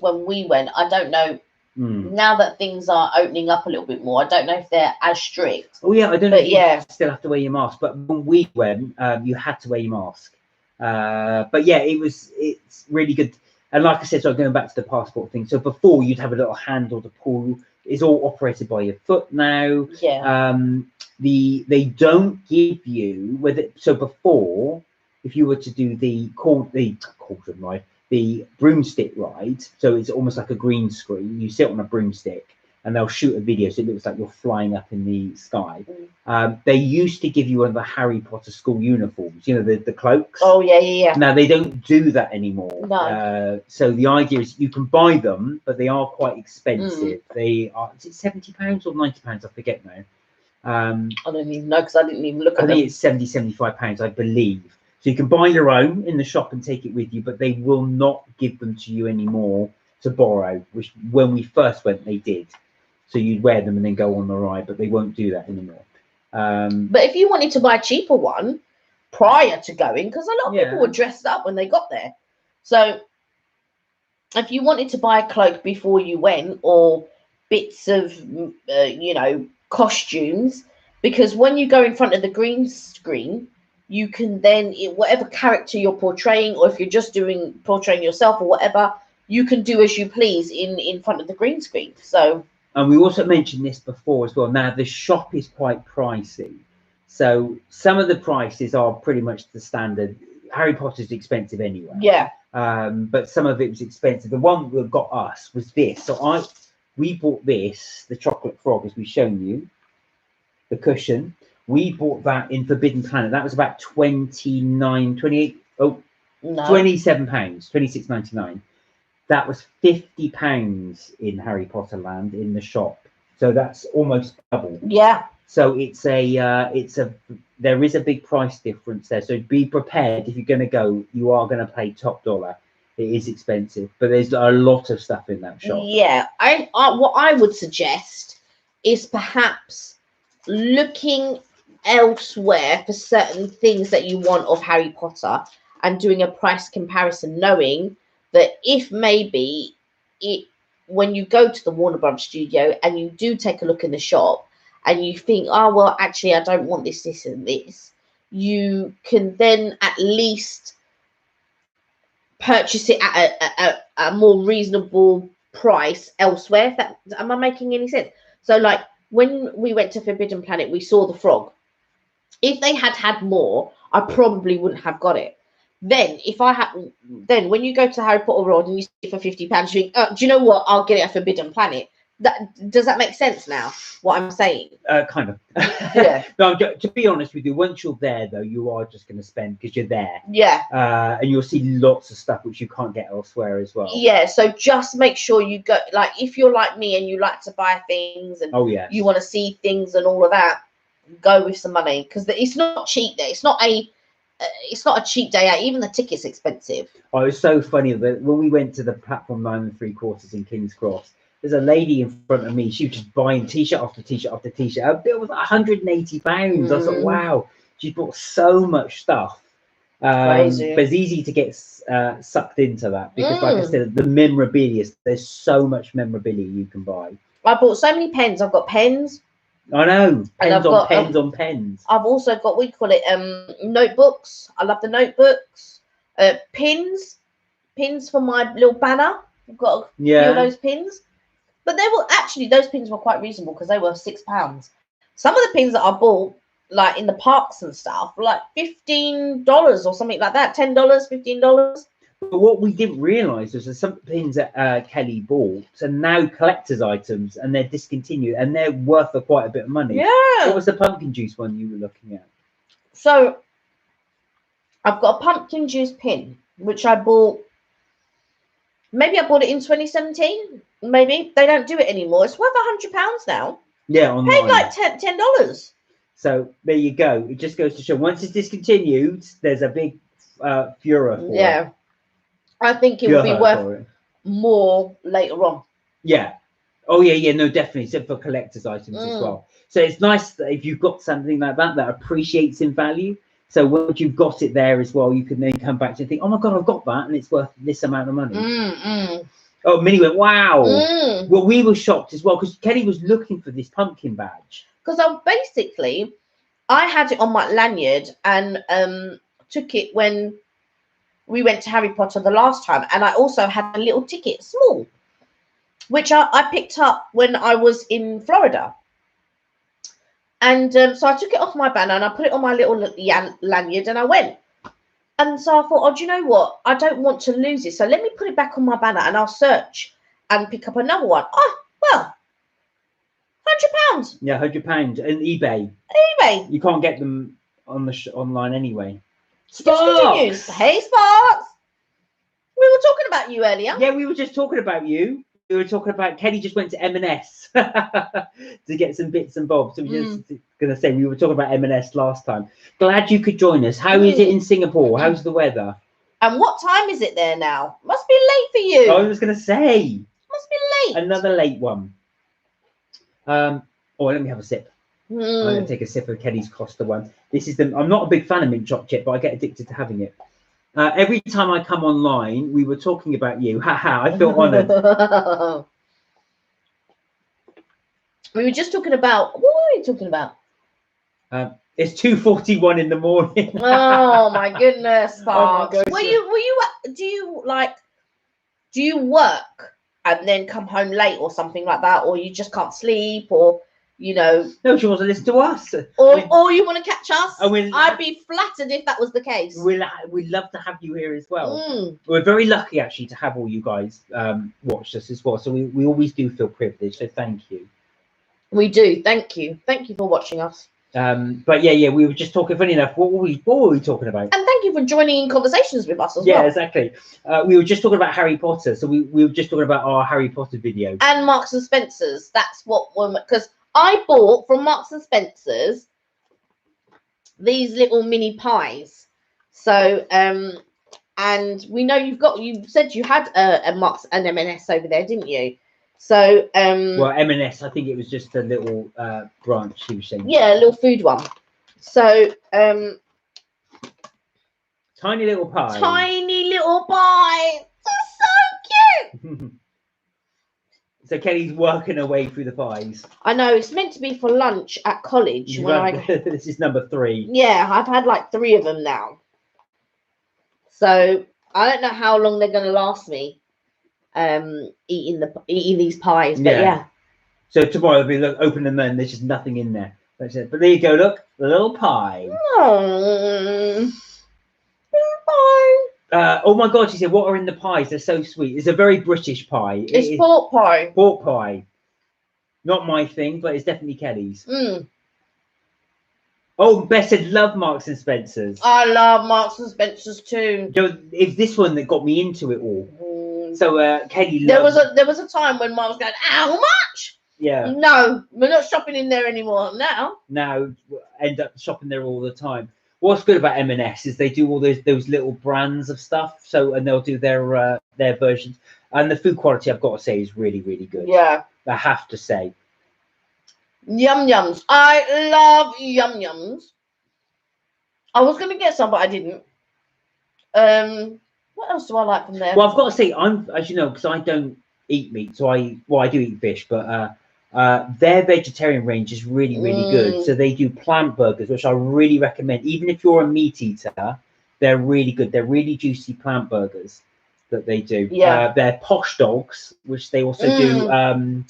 Speaker 1: when we went. I don't know now that things are opening up a little bit more. I don't know if they're as strict.
Speaker 2: Oh yeah, I don't know.
Speaker 1: But
Speaker 2: you still have to wear your mask, but when we went, you had to wear your mask. But yeah, it's really good. And like I said, so going back to the passport thing. So before you'd have a little handle to pull. It's all operated by your foot now.
Speaker 1: Yeah.
Speaker 2: They don't give you so before, if you were to do the cauldron ride, the broomstick ride, so it's almost like a green screen. You sit on a broomstick and they'll shoot a video so it looks like you're flying up in the sky. They used to give you one of the Harry Potter school uniforms, the cloaks.
Speaker 1: Oh yeah.
Speaker 2: Now they don't do that anymore.
Speaker 1: No.
Speaker 2: So the idea is you can buy them, but they are quite expensive. They are, is it £70 or £90? I forget now.
Speaker 1: I don't even know because I didn't even look at them.
Speaker 2: I think it's £75, I believe. So you can buy your own in the shop and take it with you, but they will not give them to you anymore to borrow, which when we first went, they did. So you'd wear them and then go on the ride, but they won't do that anymore.
Speaker 1: But if you wanted to buy a cheaper one prior to going, because a lot of people were dressed up when they got there. So if you wanted to buy a cloak before you went or bits of, costumes, because when you go in front of the green screen, you can then, whatever character you're portraying, or if you're just portraying yourself or whatever, you can do as you please in front of the green screen. So.
Speaker 2: And we also mentioned this before as well. Now, the shop is quite pricey. So some of the prices are pretty much the standard. Harry Potter's expensive anyway.
Speaker 1: Yeah.
Speaker 2: But some of it was expensive. The one that got us was this. So we bought this, the chocolate frog, as we've shown you, the cushion. We bought that in Forbidden Planet. That was about £27, £26.99. That was £50 in Harry Potter Land in the shop. So that's almost double.
Speaker 1: Yeah.
Speaker 2: So it's a there is a big price difference there. So be prepared. If you're going to go, you are going to pay top dollar. It is expensive, but there's a lot of stuff in that shop.
Speaker 1: Yeah, what I would suggest is perhaps looking elsewhere for certain things that you want of Harry Potter and doing a price comparison, knowing that if maybe when you go to the Warner Brothers studio and you do take a look in the shop and you think, oh well, actually I don't want this, this and this, you can then at least purchase it at a more reasonable price elsewhere. Am I making any sense? So like when we went to Forbidden Planet, we saw the frog. If they had more, I probably wouldn't have got it. Then when you go to Harry Potter World and you see it for £50, you think, oh, do you know what? I'll get it at Forbidden Planet. Does that make sense now? What I'm saying?
Speaker 2: Kind of.
Speaker 1: Yeah.
Speaker 2: No, to be honest with you, once you're there, though, you are just going to spend because you're there.
Speaker 1: Yeah.
Speaker 2: And you'll see lots of stuff which you can't get elsewhere as well.
Speaker 1: Yeah. So just make sure you go. Like, if you're like me and you like to buy things and you want to see things and all of that, go with some money because it's not cheap there. It's not a cheap day out. Even the ticket's expensive.
Speaker 2: Oh, it's so funny that when we went to the platform 9 3/4 in King's Cross, there's a lady in front of me. She was just buying t-shirt after t-shirt after t-shirt. Her bill was £180. I thought, wow, she bought so much stuff.
Speaker 1: Crazy.
Speaker 2: But it's easy to get sucked into that because, like I said, the memorabilia. There's so much memorabilia you can buy.
Speaker 1: I bought so many pens. I've got pens.
Speaker 2: I know,
Speaker 1: pens
Speaker 2: on pens.
Speaker 1: I've also got, we call it notebooks. I love the notebooks. Pins for my little banner. I've got a few of those pins. But those pins were quite reasonable because they were £6. Some of the pins that I bought, like in the parks and stuff, were like $15 or something like that. $10, $15.
Speaker 2: But what we didn't realise was that some pins that Kelly bought are now collector's items and they're discontinued and they're worth quite a bit of money.
Speaker 1: Yeah.
Speaker 2: What was the pumpkin juice one you were looking at?
Speaker 1: So I've got a pumpkin juice pin, which I bought. Maybe I bought it in 2017. Maybe they don't do it anymore. It's worth £100 now.
Speaker 2: Yeah, online.
Speaker 1: Paid like $10.
Speaker 2: So there you go. It just goes to show once it's discontinued, there's a big furor for it.
Speaker 1: I think it will be worth more later on.
Speaker 2: Yeah. Oh yeah. No, definitely. Except for collector's items as well. So it's nice that if you've got something like that appreciates in value. So once you've got it there as well, you can then come back to and think, oh my God, I've got that, and it's worth this amount of money. Oh, Minnie went, wow. Well, we were shocked as well because Kelly was looking for this pumpkin badge.
Speaker 1: Because I had it on my lanyard and took it when we went to Harry Potter the last time, and I also had a little ticket, small, which I picked up when I was in Florida. And so I took it off my banner and I put it on my little lanyard and I went. And so I thought, oh, do you know what? I don't want to lose it. So let me put it back on my banner and I'll search and pick up another one. Oh, well, £100.
Speaker 2: Yeah, £100 and eBay.
Speaker 1: eBay.
Speaker 2: You can't get them on the online anyway.
Speaker 1: Sparks. Hey, Sparks. We were talking about you earlier.
Speaker 2: Yeah, we were just talking about you. We were talking about Kelly just went to M&S to get some bits and bobs. So we're just going to say we were talking about M&S last time. Glad you could join us. How is it in Singapore? How's the weather?
Speaker 1: And what time is it there now? Must be late for you.
Speaker 2: I was going to say.
Speaker 1: Must be late.
Speaker 2: Another late one. Oh, let me have a sip. I'm going to take a sip of Kelly's Costa one. This is I'm not a big fan of mint chocolate, but I get addicted to having it. Every time I come online, we were talking about you. Haha, I feel honoured.
Speaker 1: We were just talking about, what were we talking about?
Speaker 2: It's 2:41 in the morning.
Speaker 1: Oh my goodness, Sparks.
Speaker 2: Oh my gosh.
Speaker 1: Do you work and then come home late or something like that, or you just can't sleep, or
Speaker 2: No, she wants to listen to us.
Speaker 1: Or you want to catch us?
Speaker 2: And
Speaker 1: I'd be flattered if that was the case.
Speaker 2: We'd love to have you here as well. We're very lucky actually to have all you guys watch us as well. So we always do feel privileged. So thank you.
Speaker 1: We do. Thank you. Thank you for watching us.
Speaker 2: But yeah, we were just talking. Funny enough, what were we talking about?
Speaker 1: And thank you for joining in conversations with us as well.
Speaker 2: Yeah, exactly. We were just talking about Harry Potter. So we were just talking about our Harry Potter video.
Speaker 1: And Marks and Spencer's. That's what because I bought from Marks and Spencer's these little mini pies. So and we know you said you had a Marks and M&S over there, didn't you? So
Speaker 2: well, M&S, I think it was just a little branch she was saying.
Speaker 1: yeah, a little food one. So
Speaker 2: tiny little pie.
Speaker 1: Tiny little pie. They're so cute.
Speaker 2: So Kelly's working her way through the pies.
Speaker 1: I know, it's meant to be for lunch at college.
Speaker 2: This is number 3.
Speaker 1: Yeah, I've had like 3 of them now. So I don't know how long they're going to last me eating these pies. But yeah.
Speaker 2: So tomorrow they'll be open them and there's just nothing in there. That's it. But there you go, look, the little pie.
Speaker 1: Oh, pie.
Speaker 2: Oh my God, she said, what are in the pies? They're so sweet. It's a very British pie.
Speaker 1: It's pork pie.
Speaker 2: Pork pie. Not my thing, but it's definitely Kelly's. Oh, Beth said, love Marks and Spencer's.
Speaker 1: I love Marks and Spencer's too.
Speaker 2: It's this one that got me into it all. So Kelly
Speaker 1: there was a time when Mum was going, how much?
Speaker 2: Yeah.
Speaker 1: No, we're not shopping in there anymore now.
Speaker 2: Now end up shopping there all the time. What's good about M&S is they do all those little brands of stuff. So and they'll do their versions. And the food quality, I've got to say, is really, really good.
Speaker 1: Yeah.
Speaker 2: I have to say.
Speaker 1: Yum Yums. I love Yum Yums. I was going to get some, but I didn't. What else do I like from there?
Speaker 2: Well, I've got to say, as you know, because I don't eat meat, so I do eat fish, but their vegetarian range is really, really good. So they do plant burgers, which I really recommend. Even if you're a meat eater, they're really good. They're really juicy plant burgers that they do.
Speaker 1: Yeah.
Speaker 2: They're posh dogs, which they also do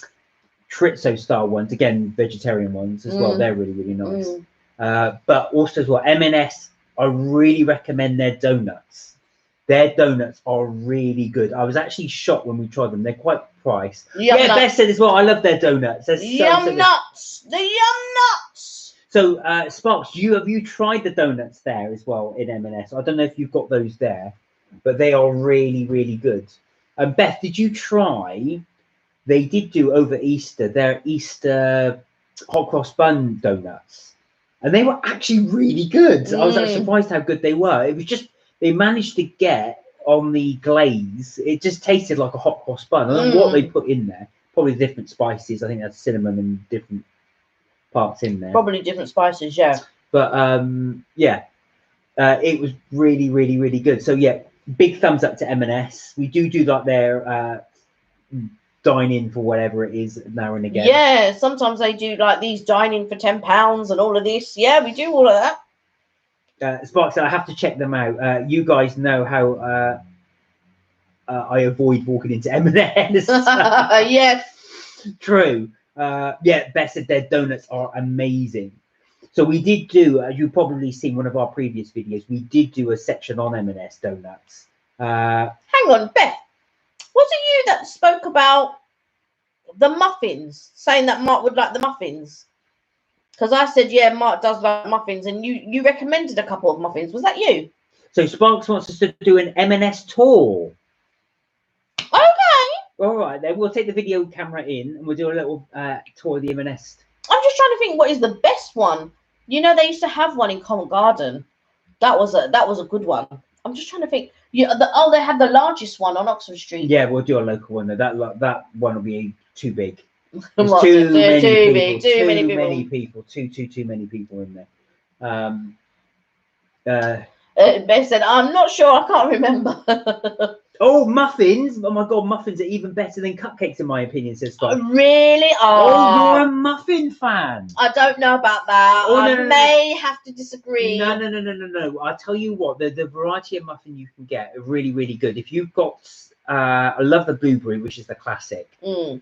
Speaker 2: chorizo style ones, again vegetarian ones as well. They're really, really nice. But also as well, M&S, I really recommend their donuts. Their donuts are really good. I was actually shocked when we tried them. They're quite priced.
Speaker 1: Yum nuts.
Speaker 2: Beth said as well, I love their donuts. They're
Speaker 1: Yum nuts. The Yum nuts.
Speaker 2: So Sparks, have you tried the donuts there as well in M&S? I don't know if you've got those there, but they are really, really good. And Beth, did you try? They did do over Easter their Easter hot cross bun donuts, and they were actually really good. I was actually surprised how good they were. It was just they managed to get on the glaze. It just tasted like a hot cross bun. I don't know what they put in there. Probably different spices. I think that's cinnamon and different parts in there.
Speaker 1: Probably different spices, yeah.
Speaker 2: But it was really, really, really good. So yeah, big thumbs up to M&S. We do like their dine in for whatever it is now and again.
Speaker 1: Yeah, sometimes they do like these dine in for £10 and all of this. Yeah, we do all of that.
Speaker 2: Sparks, I have to check them out. You guys know how I avoid walking into M&S.
Speaker 1: Yes.
Speaker 2: True. Beth said their donuts are amazing. So we did do, as you've probably seen one of our previous videos, we did do a section on M&S donuts.
Speaker 1: Hang on, Beth. Was it you that spoke about the muffins, saying that Mark would like the muffins? Because I said, yeah, Mark does like muffins, and you recommended a couple of muffins. Was that you?
Speaker 2: So Sparks wants us to do an M&S tour.
Speaker 1: Okay.
Speaker 2: All right, then we'll take the video camera in, and we'll do a little tour of the M&S.
Speaker 1: I'm just trying to think what is the best one. You know, they used to have one in Covent Garden. That was a good one. I'm just trying to think. Yeah, they had the largest one on Oxford Street.
Speaker 2: Yeah, we'll do a local one. That one will be too big.
Speaker 1: There's
Speaker 2: too
Speaker 1: many people.
Speaker 2: Too many people in there.
Speaker 1: Beth said, I'm not sure. I can't remember.
Speaker 2: Oh, muffins! Oh my God, muffins are even better than cupcakes in my opinion. Says Scott.
Speaker 1: Really?
Speaker 2: Oh, you're a muffin fan.
Speaker 1: I don't know about that. I may have to disagree.
Speaker 2: No. I'll tell you what. The variety of muffin you can get are really, really good. If you've got, I love the blueberry, which is the classic.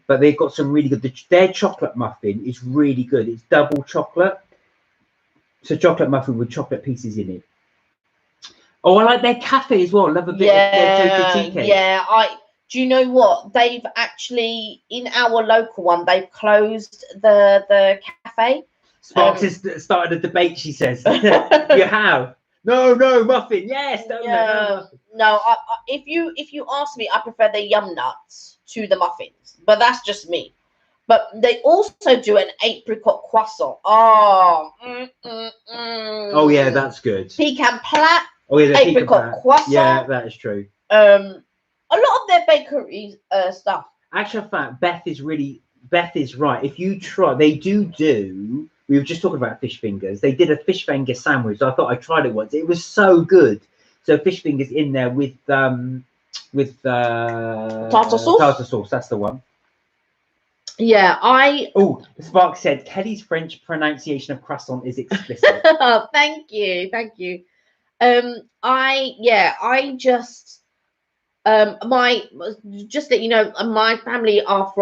Speaker 2: But they've got some really good. Their chocolate muffin is really good. It's double chocolate. So chocolate muffin with chocolate pieces in it. Oh, I like their cafe as well. I love a bit of their tea cake.
Speaker 1: Yeah, do you know what? They've actually, in our local one, they've closed the cafe.
Speaker 2: Sparks has started a debate, she says. You have? No, muffin. Yes,
Speaker 1: no. If you ask me, I prefer the Yum Nuts to the muffins, but that's just me. But they also do an apricot croissant. Oh,
Speaker 2: Oh yeah, that's good.
Speaker 1: Pecan plat,
Speaker 2: Oh yeah, the
Speaker 1: apricot croissant.
Speaker 2: Yeah, that is true.
Speaker 1: A lot of their bakery stuff.
Speaker 2: Actual fact, Beth is right. If you try, they do. We were just talking about fish fingers. They did a fish finger sandwich. I thought I tried it once. It was so good. So fish fingers in there with tartar
Speaker 1: sauce.
Speaker 2: Tartar sauce. That's the one.
Speaker 1: Yeah,
Speaker 2: Oh, Spark said Kelly's French pronunciation of croissant is explicit.
Speaker 1: Thank you. I just just that you know, my family are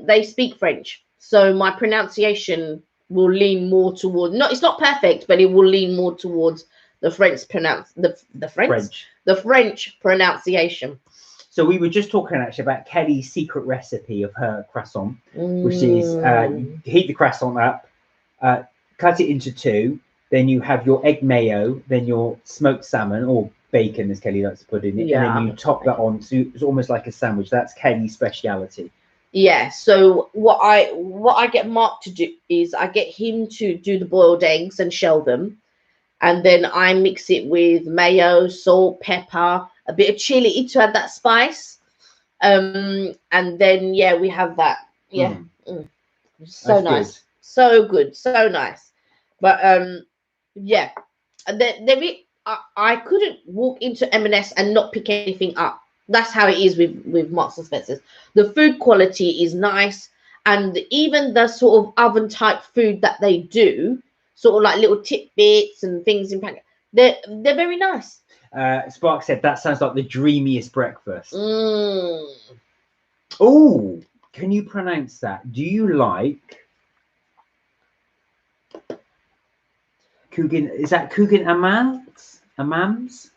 Speaker 1: they speak French, so my pronunciation will lean more towards it's not perfect, but it will lean more towards the French pronunciation.
Speaker 2: So we were just talking actually about Kelly's secret recipe of her croissant, which is you heat the croissant up, cut it into two, then you have your egg mayo, then your smoked salmon or bacon, as Kelly likes to put in it, and then you top that on. So it's almost like a sandwich. That's Kelly's speciality.
Speaker 1: Yeah. So what I get Mark to do is I get him to do the boiled eggs and shell them, and then I mix it with mayo, salt, pepper, a bit of chili to add that spice. And then we have that. Yeah. So
Speaker 2: That's
Speaker 1: nice.
Speaker 2: Good.
Speaker 1: So good. So nice. But yeah. And I couldn't walk into M&S and not pick anything up. That's how it is with Marks and Spencer's. The food quality is nice, and even the sort of oven type food that they do, sort of like little tidbits and things in packet, they're very nice.
Speaker 2: Spark said that sounds like the dreamiest breakfast.
Speaker 1: Oh,
Speaker 2: can you pronounce that? Do you like Coogan? Is that Coogan Amams?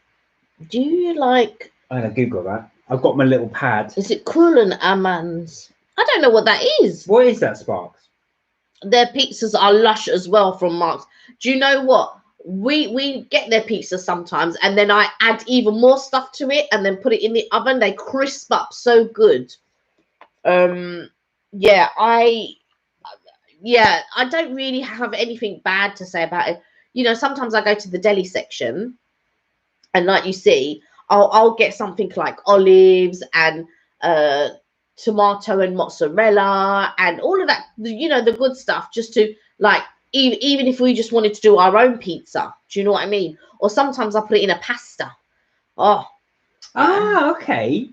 Speaker 1: Do you like?
Speaker 2: I'm gonna Google that. I've got my little pad.
Speaker 1: Is it Coogan Amans? I don't know what that is.
Speaker 2: What is that, Sparks?
Speaker 1: Their pizzas are lush as well from Marks. Do you know what? We get their pizza sometimes, and then I add even more stuff to it, and then put it in the oven. They crisp up so good. I don't really have anything bad to say about it. You know, sometimes I go to the deli section, and like you see, I'll get something like olives and tomato and mozzarella and all of that, you know, the good stuff, just to like, even if we just wanted to do our own pizza, do you know what I mean? Or sometimes I put it in a pasta.
Speaker 2: Okay,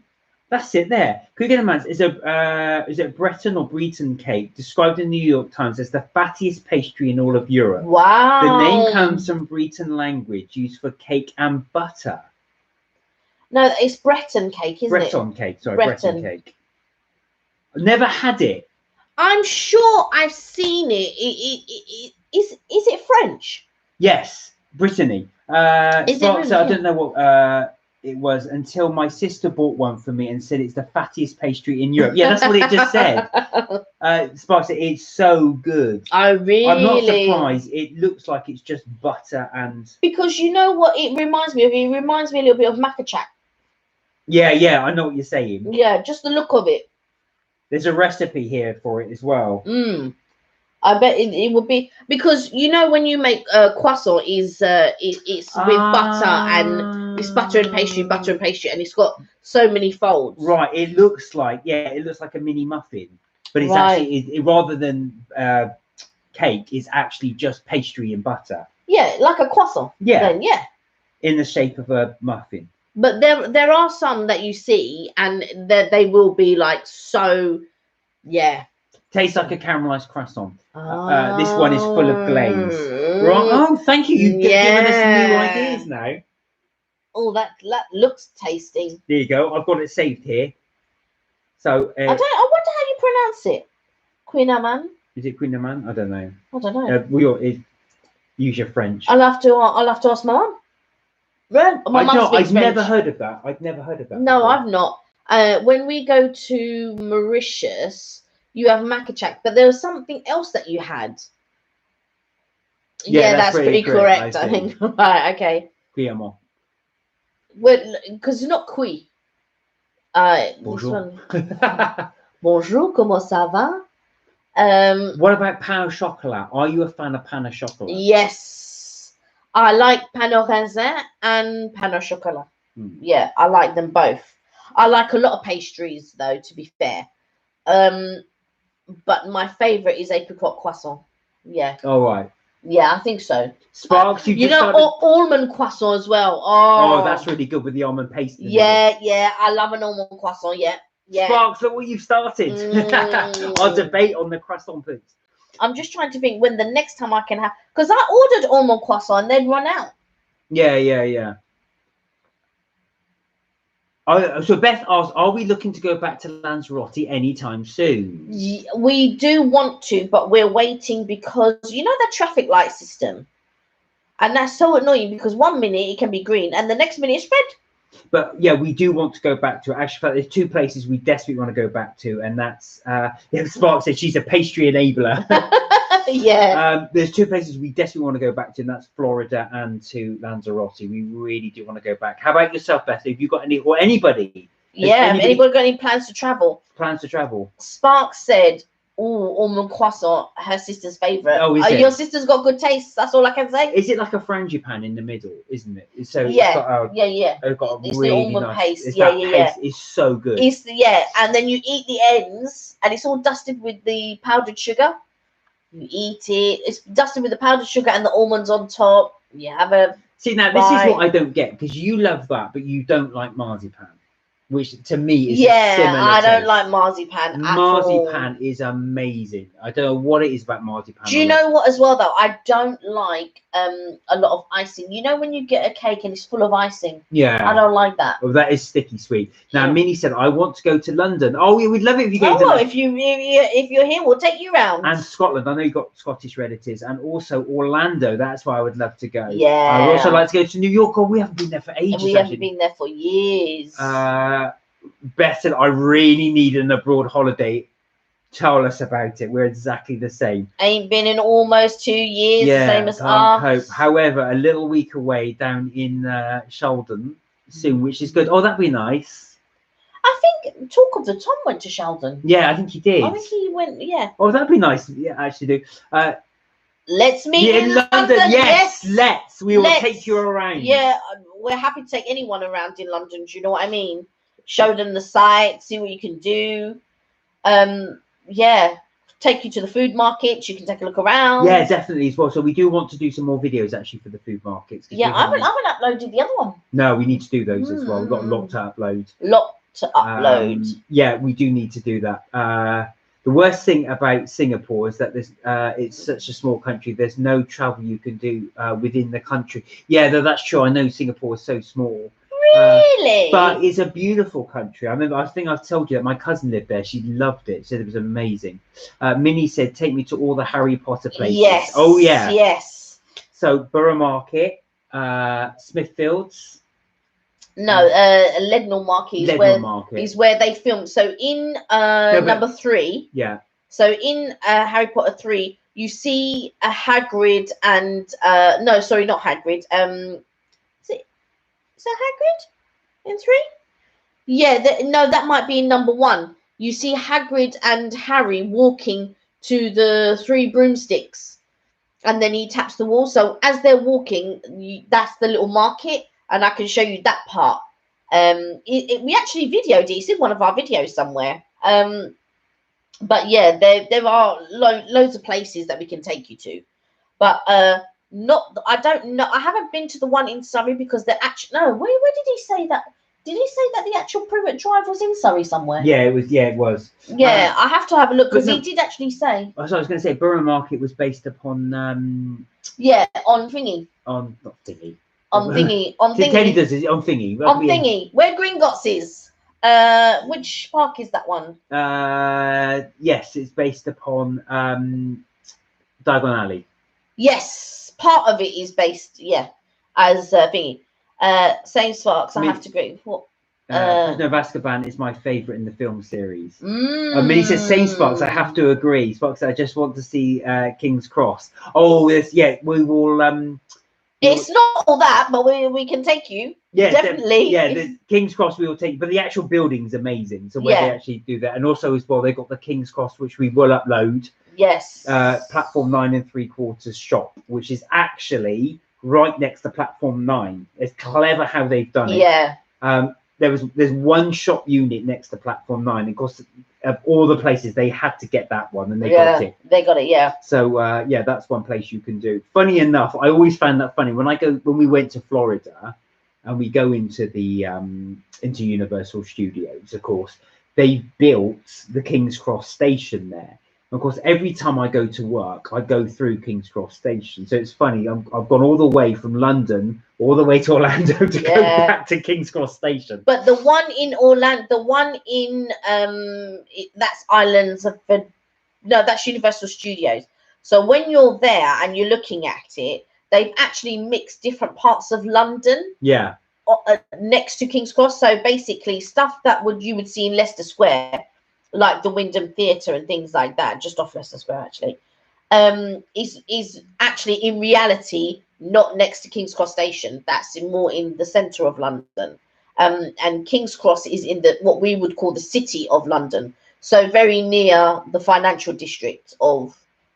Speaker 2: that's it there. Coogan is it Breton or Breton cake, described in the New York Times as the fattiest pastry in all of Europe.
Speaker 1: Wow.
Speaker 2: The name comes from Breton language used for cake and butter.
Speaker 1: No, it's Breton cake, isn't
Speaker 2: Breton cake, sorry, Breton cake. I've never had it.
Speaker 1: I'm sure I've seen it. Is it French?
Speaker 2: Yes, Brittany.
Speaker 1: Is it really?
Speaker 2: I don't know what it was until my sister bought one for me and said it's the fattiest pastry in Europe. Yeah, that's what it just said. Sparks, it's so good.
Speaker 1: Oh, really?
Speaker 2: I'm not surprised. It looks like it's just butter and...
Speaker 1: Because you know what it reminds me of? It reminds me a little bit of Macachak.
Speaker 2: Yeah, I know what you're saying.
Speaker 1: Yeah, just the look of it.
Speaker 2: There's a recipe here for it as well.
Speaker 1: I bet it would be, because you know when you make croissant it's with butter, and it's butter and pastry, and it's got so many folds.
Speaker 2: Right, it looks like a mini muffin, but it's actually rather than cake, it's actually just pastry and butter.
Speaker 1: Yeah, like a croissant.
Speaker 2: Yeah,
Speaker 1: then, yeah,
Speaker 2: in the shape of a muffin.
Speaker 1: But there are some that you see, and they will be like so, yeah.
Speaker 2: Tastes like a caramelized croissant. This one is full of glaze. Right? Oh, thank you. You've given us some new ideas now.
Speaker 1: Oh, that looks tasty.
Speaker 2: There you go. I've got it saved here. So
Speaker 1: I wonder how you pronounce it. Queen Amman.
Speaker 2: Is it Queen Amman? I don't know.
Speaker 1: I don't know.
Speaker 2: Use your French.
Speaker 1: I'll have to ask my mum.
Speaker 2: I've never heard of that. No,
Speaker 1: before. I've not. When we go to Mauritius, you have Macachak, but there was something else that you had. Yeah, that's pretty correct, I think. Right, okay.
Speaker 2: Well,
Speaker 1: because it's not Kui.
Speaker 2: Bonjour.
Speaker 1: Bonjour, comment ça va?
Speaker 2: What about pain au chocolat? Are you a fan of pain au chocolat?
Speaker 1: Yes, I like pain au raisin and pain au chocolat. Yeah, I like them both. I like a lot of pastries, though, to be fair. But my favorite is apricot croissant. Yeah.
Speaker 2: All right.
Speaker 1: Yeah, I think so.
Speaker 2: Sparks,
Speaker 1: you know, almond croissant as well.
Speaker 2: Oh, that's really good with the almond paste.
Speaker 1: Yeah, yeah, I love an almond croissant. Yeah, yeah.
Speaker 2: Sparks, look what you've started. Our debate on the croissant foods.
Speaker 1: I'm just trying to think when the next time I can have, because I ordered almond croissant and they'd run out.
Speaker 2: Yeah. So Beth asked, are we looking to go back to Lanzarote anytime soon?
Speaker 1: We do want to, but we're waiting because you know the traffic light system, and that's so annoying because 1 minute it can be green and the next minute it's red.
Speaker 2: But yeah, we do want to go back to it. Actually, there's 2 places we desperately want to go back to, and that's Spark said she's a pastry enabler.
Speaker 1: Yeah.
Speaker 2: There's 2 places we desperately want to go back to, and that's Florida and to Lanzarote. We really do want to go back. How about yourself, Beth? Have you got any, or anybody?
Speaker 1: Yeah, anybody got any plans to travel?
Speaker 2: Plans to travel.
Speaker 1: Spark said, "Oh, almond croissant, her sister's favorite."
Speaker 2: Oh, is it?
Speaker 1: Your sister's got good taste. That's all I can say.
Speaker 2: Is it like a frangipane in the middle, isn't it? So
Speaker 1: yeah,
Speaker 2: it's got a
Speaker 1: it's
Speaker 2: really
Speaker 1: the almond
Speaker 2: nice
Speaker 1: paste. Yeah.
Speaker 2: It's so good.
Speaker 1: And then you eat the ends, and it's all dusted with the powdered sugar. You eat it. It's dusted with the powdered sugar and the almonds on top. You have a.
Speaker 2: See, now this is what I don't get, because you love that, but you don't like marzipan, which to me is similar.
Speaker 1: I don't like marzipan.
Speaker 2: Marzipan is amazing. I don't know what it is about marzipan.
Speaker 1: Do you know what as well though? I don't like a lot of icing. You know when you get a cake and it's full of icing?
Speaker 2: Yeah.
Speaker 1: I don't like that.
Speaker 2: Well, that is sticky sweet. Now, Minnie said, I want to go to London. Oh, yeah, we'd love it if you go to London.
Speaker 1: If you're here, we'll take you round.
Speaker 2: And Scotland. I know you've got Scottish relatives. And also Orlando. That's why I would love to go.
Speaker 1: Yeah.
Speaker 2: I would also like to go to New York. Oh, we haven't been there for ages.
Speaker 1: We haven't been there for years.
Speaker 2: Beth said, I really need an abroad holiday. Tell us about it. We're exactly the same.
Speaker 1: Ain't been in almost 2 years.
Speaker 2: Yeah,
Speaker 1: same as
Speaker 2: us. However, a little week away down in Sheldon soon, which is good. Oh, that'd be nice.
Speaker 1: I think Talk of the Tom went to Sheldon.
Speaker 2: Yeah, I think he did.
Speaker 1: I think he went. Yeah.
Speaker 2: Oh, that'd be nice. Yeah, I actually do.
Speaker 1: Let's meet in London.
Speaker 2: Yes, let's. We will take you around.
Speaker 1: Yeah, we're happy to take anyone around in London. Do you know what I mean? Show them the site, see what you can do. Take you to the food markets. You can take a look around.
Speaker 2: Yeah, definitely as well. So we do want to do some more videos actually for the food markets.
Speaker 1: Yeah, I haven't uploaded the other one.
Speaker 2: No, we need to do those as well. We've got a lot to upload. Yeah, we do need to do that. The worst thing about Singapore is that it's such a small country. There's no travel you can do within the country. Yeah, that's true. I know Singapore is so small.
Speaker 1: Really?
Speaker 2: But it's a beautiful country. I think I've told you that my cousin lived there. She loved it. She said it was amazing. Minnie said, take me to all the Harry Potter places.
Speaker 1: Yes.
Speaker 2: Oh, yeah.
Speaker 1: Yes.
Speaker 2: So, Borough Market, Smithfields.
Speaker 1: No, Leadenhall Market is where they filmed. So, in number 3.
Speaker 2: Yeah.
Speaker 1: So, in Harry Potter 3, you see a Hagrid and... no, sorry, not Hagrid. Is that Hagrid in 3? Yeah, that might be in number 1. You see Hagrid and Harry walking to the 3 broomsticks, and then he taps the wall. So as they're walking, that's the little market, and I can show you that part. We actually videoed it. It's in one of our videos somewhere. But yeah, there are loads of places that we can take you to, but I don't know. I haven't been to the one in Surrey because the actual where did he say that? Did he say that the actual Privet Drive was in Surrey somewhere?
Speaker 2: Yeah, it was. Yeah, it was.
Speaker 1: Yeah, I have to have a look because he did actually say.
Speaker 2: So I was going to say Borough Market was based upon.
Speaker 1: On Thingy.
Speaker 2: On not Thingy.
Speaker 1: On Thingy. On Thingy.
Speaker 2: Teddy does it on Thingy.
Speaker 1: On Thingy. Where Gringotts is. Which park is that one?
Speaker 2: Yes, it's based upon Diagon Alley.
Speaker 1: Yes. Part of it is based, as Thingy. Same Sparks, I have to agree. What?
Speaker 2: Prisoner of Azkaban is my favourite in the film series. He says, same Sparks, I have to agree. Sparks, I just want to see King's Cross. Oh, yes, we will...
Speaker 1: it's not all that, but we can take you.
Speaker 2: Yeah,
Speaker 1: definitely.
Speaker 2: The King's Cross we will take, but the actual building's amazing. So where they actually do that, and also as well, they've got the King's Cross, which we will upload.
Speaker 1: Yes.
Speaker 2: Platform 9 3/4 shop, which is actually right next to platform 9. It's clever how they've done it.
Speaker 1: Yeah.
Speaker 2: There's one shop unit next to platform 9. Of course, of all the places, they had to get that one, and they got it.
Speaker 1: They got it. Yeah.
Speaker 2: So yeah, that's one place you can do. Funny enough, I always found that funny when we went to Florida, and we go into the into Universal Studios. Of course, they built the King's Cross station there. Of course, every time I go to work, I go through King's Cross Station. So it's funny. I've gone all the way from London, all the way to Orlando to go back to King's Cross Station.
Speaker 1: But the one in Orlando, the one in that's Islands of no, that's Universal Studios. So when you're there and you're looking at it, they've actually mixed different parts of London.
Speaker 2: Yeah.
Speaker 1: Next to King's Cross. So basically, stuff that you would see in Leicester Square, like the Wyndham Theatre and things like that, just off Leicester Square actually, is actually in reality not next to King's Cross Station. That's more in the centre of London. And King's Cross is in what we would call the city of London, so very near the financial district of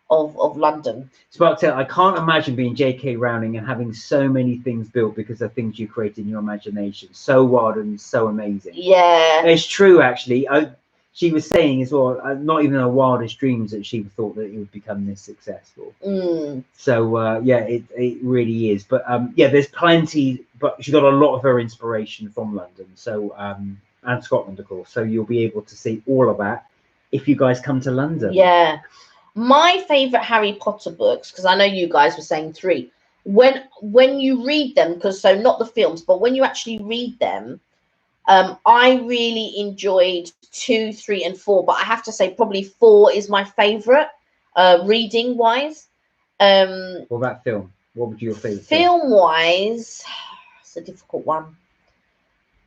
Speaker 1: London.
Speaker 2: So I can't imagine being J.K. Rowling and having so many things built because of things you create in your imagination. So wild and so amazing.
Speaker 1: Yeah,
Speaker 2: it's true actually. She was saying as well, not even her wildest dreams that she thought that it would become this successful. So yeah, it really is. But yeah, there's plenty. But she got a lot of her inspiration from London, so and Scotland, of course. So you'll be able to see all of that if you guys come to London.
Speaker 1: Yeah, my favourite Harry Potter books, because I know you guys were saying 3. When you read them, because so not the films, but when you actually read them. I really enjoyed 2, 3, and 4, but I have to say probably 4 is my favourite, reading wise.
Speaker 2: What about film? What would your favourite
Speaker 1: film wise? It's a difficult one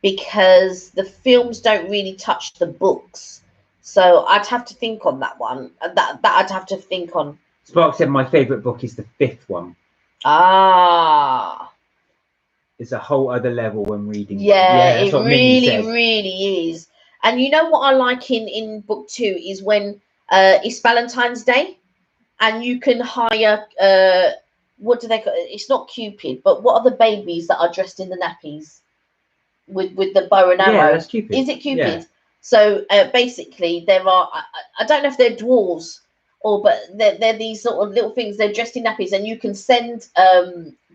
Speaker 1: because the films don't really touch the books, so I'd have to think on that one. That I'd have to think on.
Speaker 2: Spark said my favourite book is the 5th one.
Speaker 1: Ah.
Speaker 2: It's a whole other level when reading.
Speaker 1: Yeah, it really is. And you know what I like in book 2 is when it's Valentine's Day, and you can hire what do they call it? It's not Cupid, but what are the babies that are dressed in the nappies with the bow and arrow?
Speaker 2: Yeah, that's Cupid.
Speaker 1: Is it Cupid?
Speaker 2: Yeah.
Speaker 1: So basically, there are I don't know if they're dwarves but they're these sort of little things. They're dressed in nappies, and you can send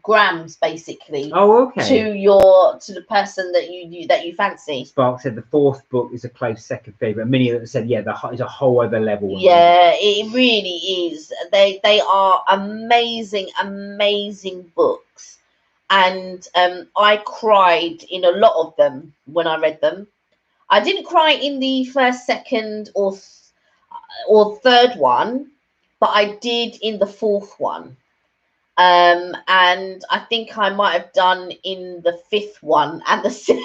Speaker 1: grams basically to the person that you fancy.
Speaker 2: Spark said the 4th book is a close second favourite. Minnie said yeah, it's a whole other level.
Speaker 1: Yeah, it really is. They are amazing books, and I cried in a lot of them when I read them. I didn't cry in the first, second, or 3rd one, but I did in the 4th one. And I think I might have done in the 5th one and the 6th.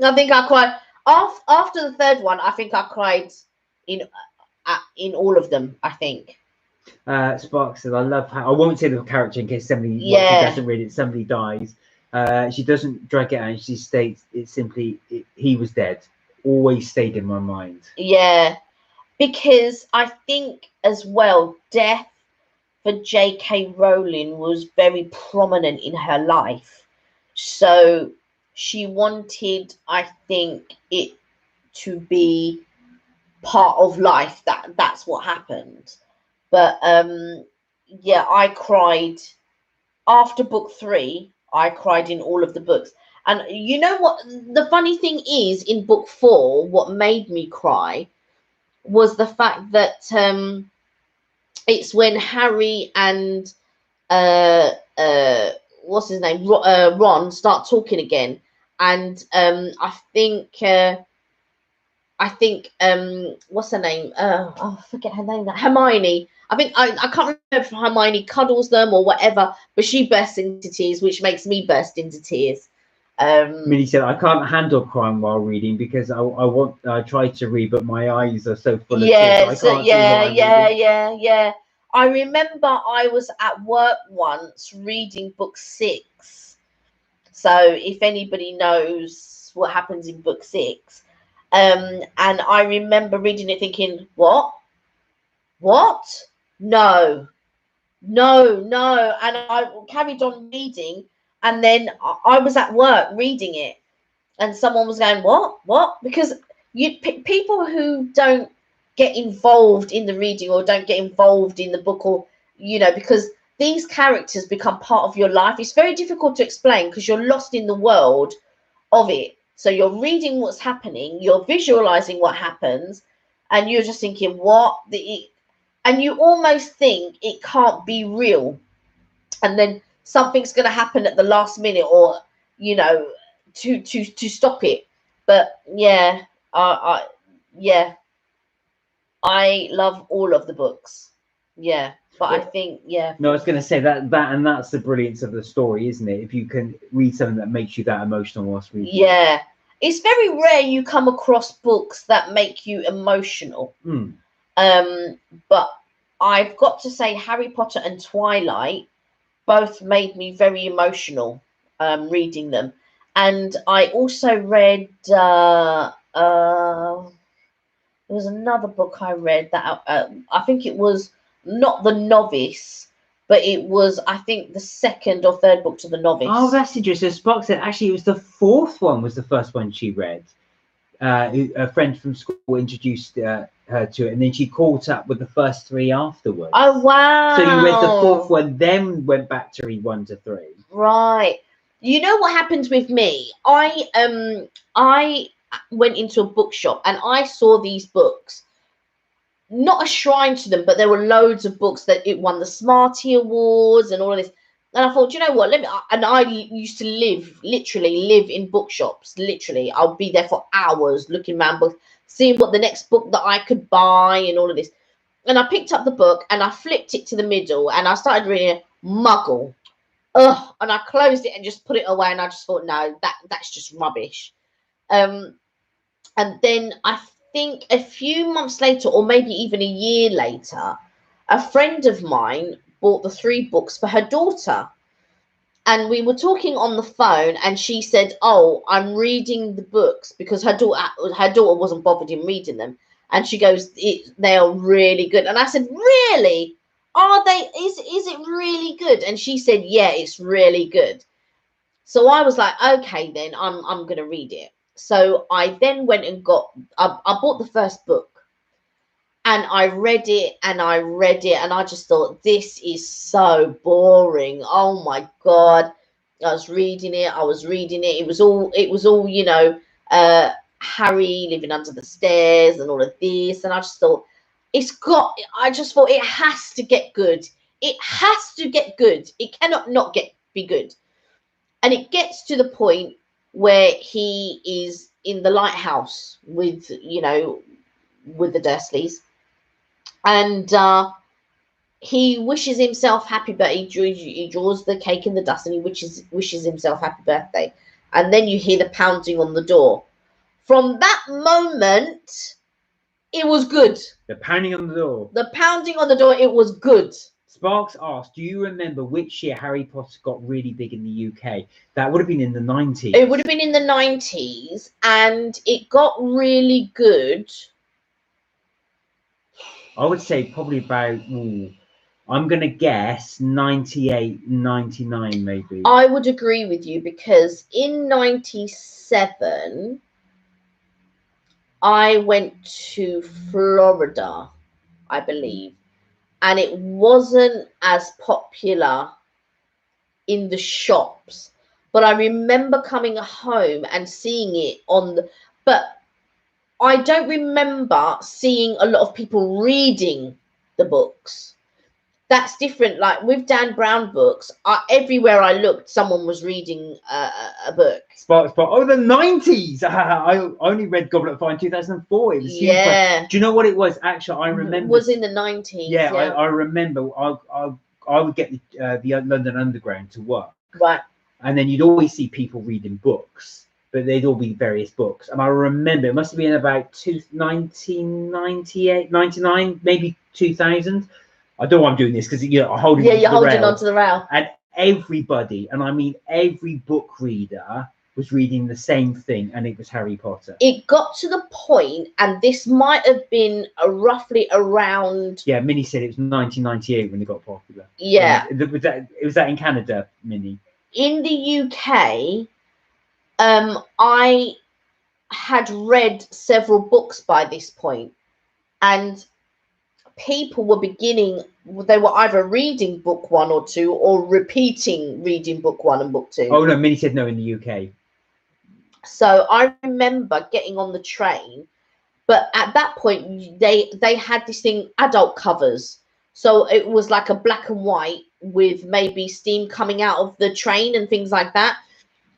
Speaker 1: I think I cried after the 3rd one. I think I cried in all of them, I think.
Speaker 2: Spark says I love how I won't say the character in case somebody doesn't read it. Somebody dies. She doesn't drag it out. She states it simply. He was dead. Always stayed in my mind.
Speaker 1: Yeah, because I think as well, death for J.K. Rowling was very prominent in her life. So she wanted, I think, it to be part of life. That's what happened. But yeah, I cried after book 3. I cried in all of the books. And you know what? The funny thing is, in book 4, what made me cry was the fact that it's when Harry and what's his name, Ron, start talking again, and I think what's her name? I forget her name. Hermione. I think I can't remember if Hermione cuddles them or whatever, but she bursts into tears, which makes me burst into tears.
Speaker 2: Minnie said, I can't handle crying while reading because I try to read, but my eyes are so full of tears. So
Speaker 1: Yeah. I remember I was at work once reading book 6. So if anybody knows what happens in book 6, and I remember reading it thinking, what? what? No, no. And I carried on reading. And then I was at work reading it. And someone was going, what? Because people who don't get involved in the reading or don't get involved in the book, or, because these characters become part of your life. It's very difficult to explain because you're lost in the world of it. So you're reading what's happening, you're visualizing what happens, and you're just thinking, and you almost think it can't be real. And then something's going to happen at the last minute, or, to stop it. But yeah, I love all of the books. Yeah. But I think, yeah.
Speaker 2: No, I was going to say that and that's the brilliance of the story, isn't it? If you can read something that makes you that emotional whilst reading.
Speaker 1: Yeah. It's very rare you come across books that make you emotional. But I've got to say Harry Potter and Twilight both made me very emotional reading them. And I also read there was another book I read that I think it was not The Novice, but it was, I think, the second or third book to The Novice.
Speaker 2: Oh, that's interesting. Spock said actually it was the fourth one was the first one she read. A friend from school introduced her to it, and then she caught up with the first three afterwards.
Speaker 1: Oh, wow.
Speaker 2: So you read the fourth one, then went back to read 1 to 3.
Speaker 1: Right. You know what happened with me? I went into a bookshop and I saw these books. Not a shrine to them, but there were loads of books that it won the Smarty Awards and all of this. And I thought, you know what? And I used to literally live in bookshops. Literally, I'll be there for hours looking around books, seeing what the next book that I could buy and all of this. And I picked up the book and I flipped it to the middle and I started reading Muggle. Ugh, and I closed it and just put it away. And I just thought, no, that's just rubbish. And then I think a few months later, or maybe even a year later, a friend of mine bought the 3 books for her daughter. And we were talking on the phone and she said, oh, I'm reading the books because her daughter wasn't bothered in reading them. And she goes, they are really good. And I said, really? Are they? Is it really good? And she said, yeah, it's really good. So I was like, okay, then I'm going to read it. So I then went and I bought the first book. And I read it and I just thought, this is so boring. Oh my God. I was reading it. It was all, Harry living under the stairs and all of this. And I just thought, it has to get good. It has to get good. It cannot not be good. And it gets to the point where he is in the lighthouse with the Dursleys. And he wishes himself happy birthday. He draws the cake in the dust and he wishes himself happy birthday. And then you hear the pounding on the door. From that moment, it was good.
Speaker 2: The pounding on the door.
Speaker 1: The pounding on the door, it was good.
Speaker 2: Sparks asked, do you remember which year Harry Potter got really big in the UK? That would have been in the 90s.
Speaker 1: It would have been in the 90s. And it got really good.
Speaker 2: I would say probably about, I'm going to guess 98, 99 maybe.
Speaker 1: I would agree with you because in 97, I went to Florida, I believe, and it wasn't as popular in the shops. But I remember coming home and seeing it but I don't remember seeing a lot of people reading the books. That's different. Like with Dan Brown books, everywhere I looked, someone was reading a book.
Speaker 2: Sparks. Oh, the 90s. I only read Goblet of Fire in 2004. It was huge.
Speaker 1: Yeah.
Speaker 2: Do you know what it was? Actually, I remember.
Speaker 1: It was in the 90s.
Speaker 2: Yeah. I remember. I would get the London Underground to work.
Speaker 1: Right.
Speaker 2: And then you'd always see people reading books. But they'd all be various books. And I remember it must have been about 1998, 99, maybe 2000. I don't know why I'm doing this because you're holding
Speaker 1: you're holding onto the rail.
Speaker 2: And everybody, and I mean every book reader, was reading the same thing, and it was Harry Potter.
Speaker 1: It got to the point, and this might have been roughly around.
Speaker 2: Yeah, Minnie said it was 1998 when it got popular.
Speaker 1: Yeah.
Speaker 2: Was that in Canada, Minnie?
Speaker 1: In the UK, I had read several books by this point, and people were they were either reading book 1 or 2 or repeating reading book 1 and book 2.
Speaker 2: Oh no, Minnie said no in the UK.
Speaker 1: So I remember getting on the train, but at that point they had this thing, adult covers. So it was like a black and white with maybe steam coming out of the train and things like that.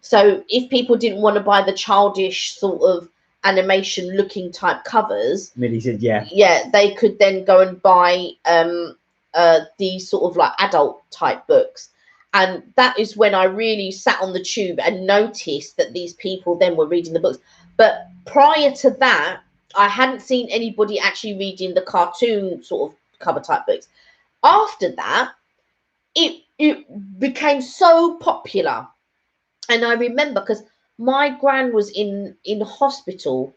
Speaker 1: So if people didn't want to buy the childish sort of animation looking type covers,
Speaker 2: Minnie said yeah.
Speaker 1: Yeah, they could then go and buy these sort of like adult type books. And that is when I really sat on the tube and noticed that these people then were reading the books. But prior to that, I hadn't seen anybody actually reading the cartoon sort of cover type books. After that, it became so popular. And I remember because my gran was in hospital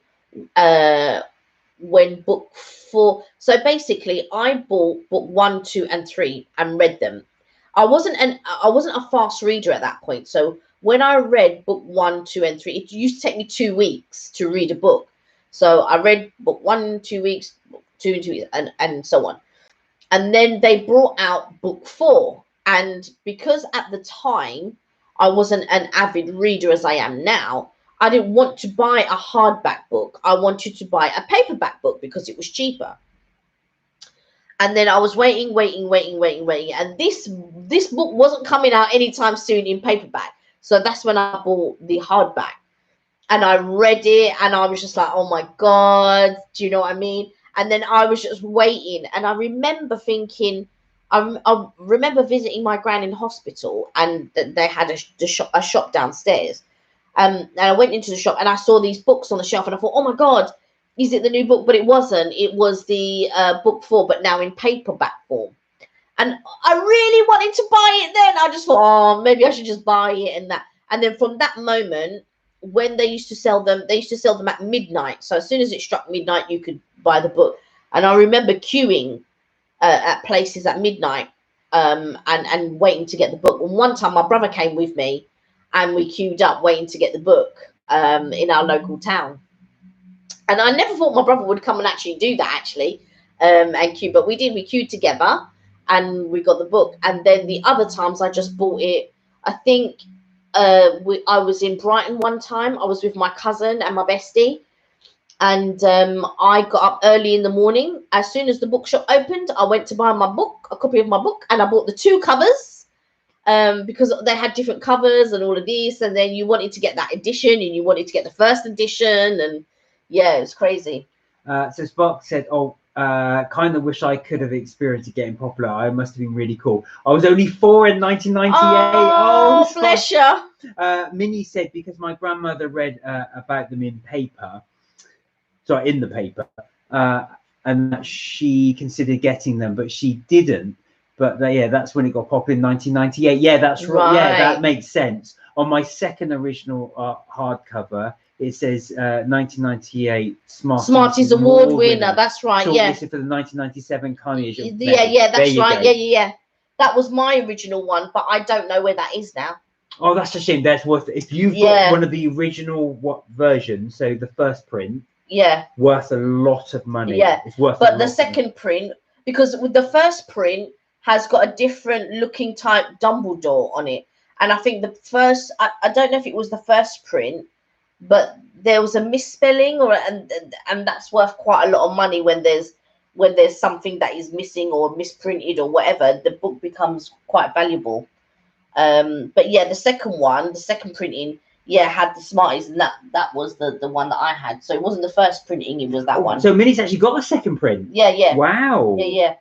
Speaker 1: when book 4. So basically, I bought book 1, 2, and 3 and read them. I wasn't a fast reader at that point. So when I read book 1, 2, and 3, it used to take me 2 weeks to read a book. So I read book 1, 2 weeks, book 2, 2 weeks, and so on. And then they brought out book 4. And because at the time I wasn't an avid reader as I am now, I didn't want to buy a hardback book. I wanted to buy a paperback book because it was cheaper. And then I was waiting. And this book wasn't coming out anytime soon in paperback. So that's when I bought the hardback. And I read it and I was just like, oh my God, do you know what I mean? And then I was just waiting. And I remember thinking, I remember visiting my gran in hospital, and they had a shop downstairs. And I went into the shop and I saw these books on the shelf and I thought, oh my God, is it the new book? But it wasn't. It was the book 4, but now in paperback form. And I really wanted to buy it then. I just thought, oh, maybe I should just buy it and that. And then from that moment, when they used to sell them at midnight. So as soon as it struck midnight, you could buy the book. And I remember queuing at places at midnight and waiting to get the book. And one time my brother came with me and we queued up waiting to get the book in our local town. And I never thought my brother would come and actually do that and queue, but we did. We queued together and we got the book. And then the other times I just bought it. I think I was in Brighton one time. I was with my cousin and my bestie. And I got up early in the morning. As soon as the bookshop opened, I went to buy my book, a copy of my book, and I bought the 2 covers because they had different covers and all of these. And then you wanted to get that edition and you wanted to get the first edition. And yeah, it was crazy.
Speaker 2: So Spark said, kind of wish I could have experienced it getting popular. I must have been really cool. I was only 4 in 1998.
Speaker 1: Oh, bless you.
Speaker 2: Minnie said, because my grandmother read about them in the paper, and that she considered getting them, but she didn't. But that's when it got popular in 1998. Yeah, that's right. Yeah, that makes sense. On my second original hardcover, it says 1998 Smarties Award winner.
Speaker 1: That's right.
Speaker 2: Shortlisted for the 1997 Carnage.
Speaker 1: Yeah, that's right. Yeah. That was my original one, but I don't know where that is now.
Speaker 2: Oh, that's a shame. That's worth it. If you've got one of the original versions, so the first print, worth a lot of money. Yeah, it's worth.
Speaker 1: But the second print, because with the first print has got a different looking type Dumbledore on it, and I think the first, I don't know if it was the first print, but there was a misspelling, and that's worth quite a lot of money when there's something that is missing or misprinted or whatever. The book becomes quite valuable. But yeah, the second printing, had the Smarties, and that was the one that I had. So it wasn't the first printing, it was that one.
Speaker 2: So Minnie's actually got a second print.
Speaker 1: Yeah.
Speaker 2: Wow.
Speaker 1: Yeah.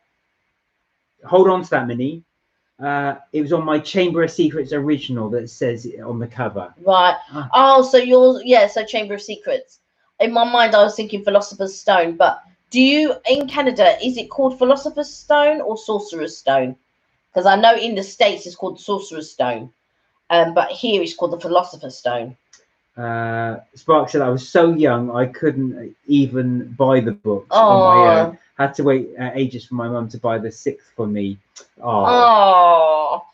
Speaker 2: Hold on to that, Minnie. It was on my Chamber of Secrets original that says it on the cover.
Speaker 1: Right. So Chamber of Secrets. In my mind, I was thinking Philosopher's Stone, but in Canada, is it called Philosopher's Stone or Sorcerer's Stone? Because I know in the States it's called Sorcerer's Stone, but here it's called the Philosopher's Stone.
Speaker 2: Spark said, I was so young I couldn't even buy the books on my own.
Speaker 1: Oh,
Speaker 2: Had to wait ages for my mum to buy the sixth for me. Oh,
Speaker 1: oh.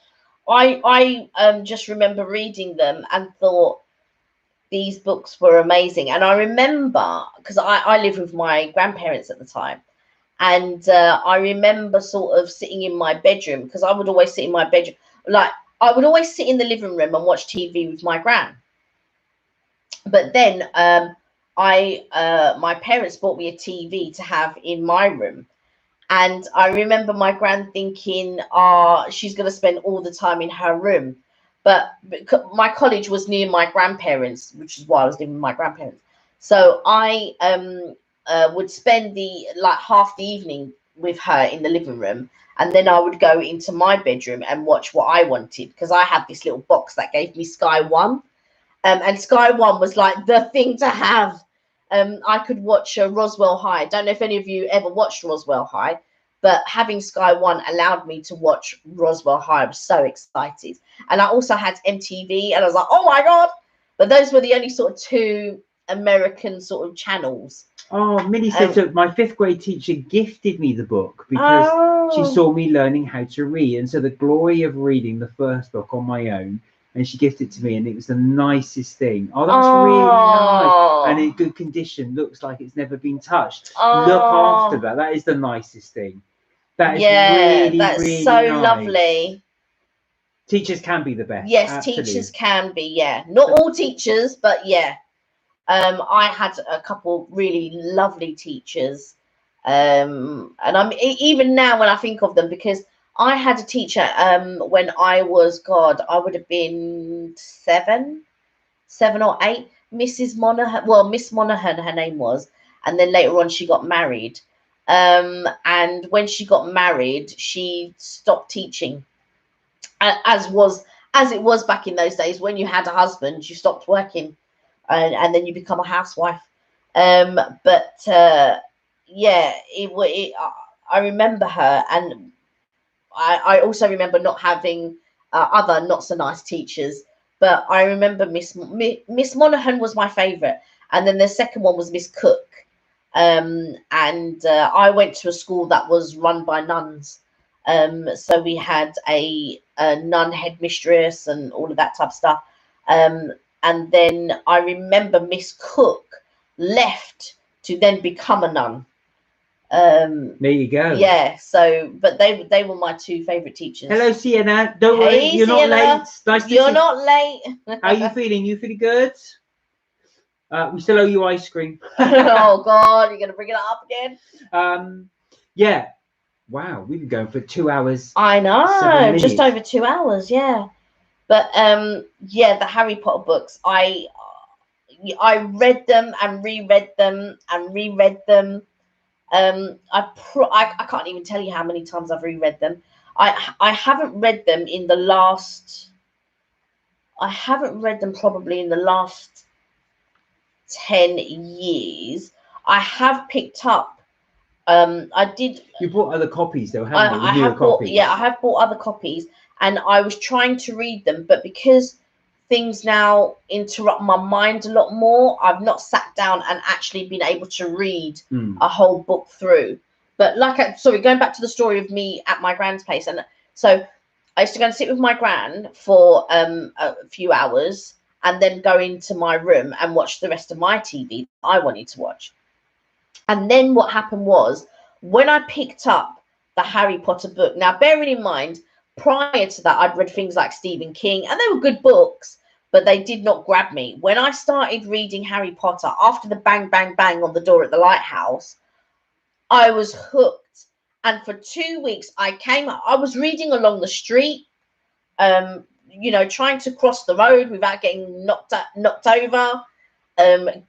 Speaker 1: I just remember reading them and thought these books were amazing. And I remember, because I lived with my grandparents at the time, and I remember sort of sitting in my bedroom, because I would always sit in my bedroom, like I would always sit in the living room and watch TV with my gran. But then my parents bought me a TV to have in my room. And I remember my gran thinking, she's going to spend all the time in her room. But my college was near my grandparents, which is why I was living with my grandparents. So I would spend the like half the evening with her in the living room. And then I would go into my bedroom and watch what I wanted, because I had this little box that gave me Sky One. And Sky One was like the thing to have. I could watch Roswell High. Don't know if any of you ever watched Roswell High, but having Sky One allowed me to watch Roswell High. I was so excited. And I also had MTV, and I was like, oh my God. But those were the only sort of two American sort of channels.
Speaker 2: Oh, Minnie said, so my fifth grade teacher gifted me the book because she saw me learning how to read. And so the glory of reading the first book on my own, and she gifted it to me, and it was the nicest thing. Oh, that's really nice. And in good condition, looks like it's never been touched. Look after that. That is the nicest thing. That is really, that's really so nice. Lovely. Teachers can be the best. Yes, absolutely.
Speaker 1: Teachers can be, yeah. Not all teachers, but yeah. I had a couple really lovely teachers. And I'm even now when I think of them, because I had a teacher when I was, I would have been seven or eight, Mrs. Monaghan. Well, Miss Monaghan, her name was. And then later on, she got married. And when she got married, she stopped teaching. As it was back in those days, when you had a husband, you stopped working, and then you become a housewife. Yeah, I remember her, and I also remember not having other not so nice teachers, but I remember Miss Monaghan was my favourite, and then the second one was Miss Cook, and I went to a school that was run by nuns, so we had a nun headmistress and all of that type of stuff, and then I remember Miss Cook left to then become a nun.
Speaker 2: There you go.
Speaker 1: Yeah, so but they were my two favorite teachers.
Speaker 2: Hello, Sienna. Don't worry, you're Sienna. Not late. Nice to
Speaker 1: You're not late.
Speaker 2: How are you feeling? You feeling good? We still owe you ice cream.
Speaker 1: Oh God, you're gonna bring it up again?
Speaker 2: Yeah. Wow, we've been going for 2 hours.
Speaker 1: I know, just over 2 hours. Yeah, but yeah, the Harry Potter books. I read them and reread them and reread them. I can't even tell you how many times I've reread them. I haven't read them in the last. I haven't read them probably in the last 10 years. I have picked up. I did.
Speaker 2: You bought other copies though, haven't you?
Speaker 1: I have bought. Yeah, I have bought other copies, and I was trying to read them, but because things now interrupt my mind a lot more, I've not sat down and actually been able to read a whole book through. But going back to the story of me at my grand's place, and so I used to go and sit with my gran for a few hours, and then go into my room and watch the rest of my TV I wanted to watch. And then what happened was, when I picked up the Harry Potter book, now bearing in mind, prior to that, I'd read things like Stephen King, and they were good books, but they did not grab me. When I started reading Harry Potter, after the bang, bang, bang on the door at the lighthouse, I was hooked. And for 2 weeks, I was reading along the street, trying to cross the road without getting knocked over.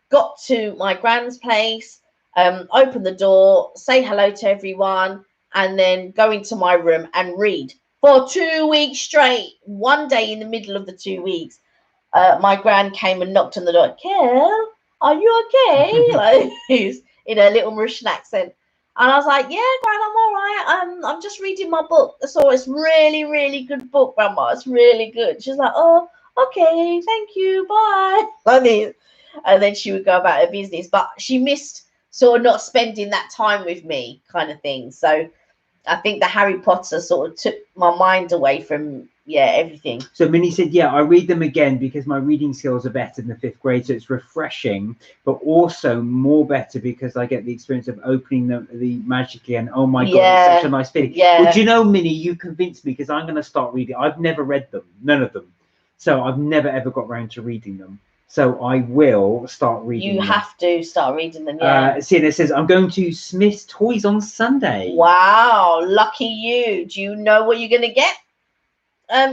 Speaker 1: Got to my grand's place, open the door, say hello to everyone, and then go into my room and read for 2 weeks straight. One day in the middle of the 2 weeks, my gran came and knocked on the door. Kel, are you okay? Like, in a little Mauritian accent. And I was like, yeah, Gran, I'm all right. I'm just reading my book. So it's really, really good book, Grandma. It's really good. She's like, oh, okay, thank you, bye. And then she would go about her business. But she missed sort of not spending that time with me, kind of thing. So I think the Harry Potter sort of took my mind away from everything.
Speaker 2: So Minnie said, yeah, I read them again because my reading skills are better in the 5th grade, so it's refreshing, but also more better because I get the experience of opening the magically, and oh my god, it's such a nice feeling. Well, do you know, Minnie, you convinced me, because I'm going to start reading. I've never read them, none of them, so I've never ever got around to reading them. So I will start reading them.
Speaker 1: You have to start reading them, yeah.
Speaker 2: Sienna says, I'm going to Smith's Toys on Sunday.
Speaker 1: Wow, lucky you. Do you know what you're going to get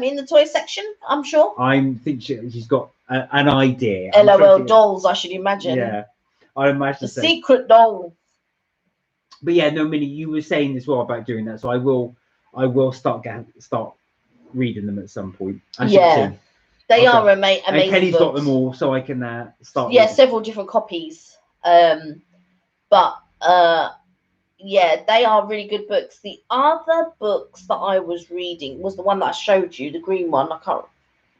Speaker 1: in the toy section? I'm sure.
Speaker 2: I think she's got an idea.
Speaker 1: LOL dolls, I should imagine.
Speaker 2: Yeah, I imagine
Speaker 1: the secret doll.
Speaker 2: But yeah, no, Minnie, you were saying as well about doing that, so I will start reading them at some point.
Speaker 1: They are amazing.
Speaker 2: And Kelly's got them all, so I can start.
Speaker 1: Yeah, several different copies. But they are really good books. The other books that I was reading was the one that I showed you, the green one. I can't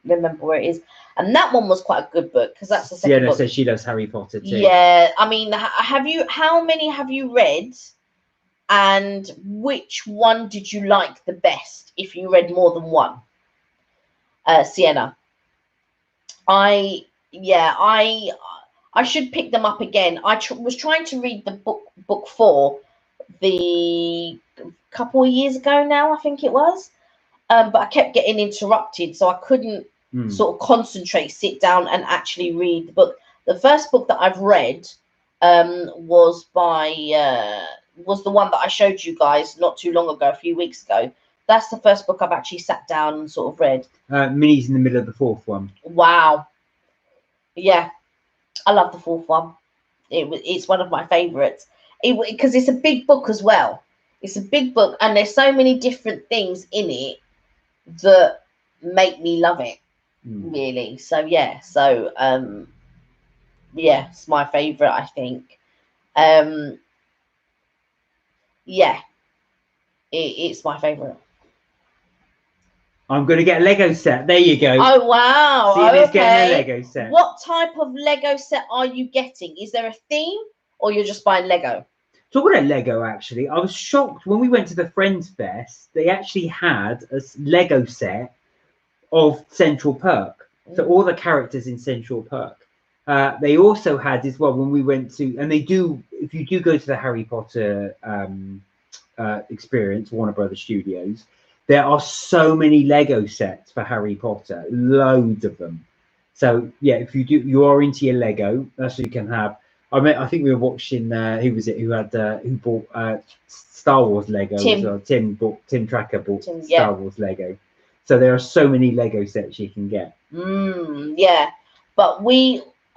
Speaker 1: remember where it is, and that one was quite a good book because that's the second
Speaker 2: Sienna
Speaker 1: book.
Speaker 2: says she loves Harry Potter too.
Speaker 1: Yeah, I mean, how many have you read, and which one did you like the best if you read more than one? Sienna. I should pick them up again. I was trying to read the book 4 the couple of years ago now, I think it was, but I kept getting interrupted, so I couldn't sort of concentrate, sit down and actually read the book. The first book that I've read was the one that I showed you guys not too long ago, a few weeks ago. That's the first book I've actually sat down and sort of read.
Speaker 2: Minnie's in the middle of the 4th one.
Speaker 1: Wow. Yeah, I love the 4th one. It's one of my favorites. Because it's a big book as well. It's a big book, and there's so many different things in it that make me love it, really. So it's my favorite, I think. It's my favorite.
Speaker 2: I'm going to get a Lego set. There you go.
Speaker 1: Oh, wow.
Speaker 2: Sienna's getting a Lego set.
Speaker 1: What type of Lego set are you getting? Is there a theme, or you're just buying Lego?
Speaker 2: Talking about Lego, actually, I was shocked when we went to the Friends Fest. They actually had a Lego set of Central Perk. So all the characters in Central Perk. They also had as well when we went to, and they do, if you do go to the Harry Potter experience, Warner Brothers Studios, there are so many Lego sets for Harry Potter, loads of them. So yeah, if you are into your Lego, that's what you can have. I think we were watching. Who was it? Who bought Star Wars Lego?
Speaker 1: Tim.
Speaker 2: Tim Tracker bought Star Wars Lego. So there are so many Lego sets you can get.
Speaker 1: But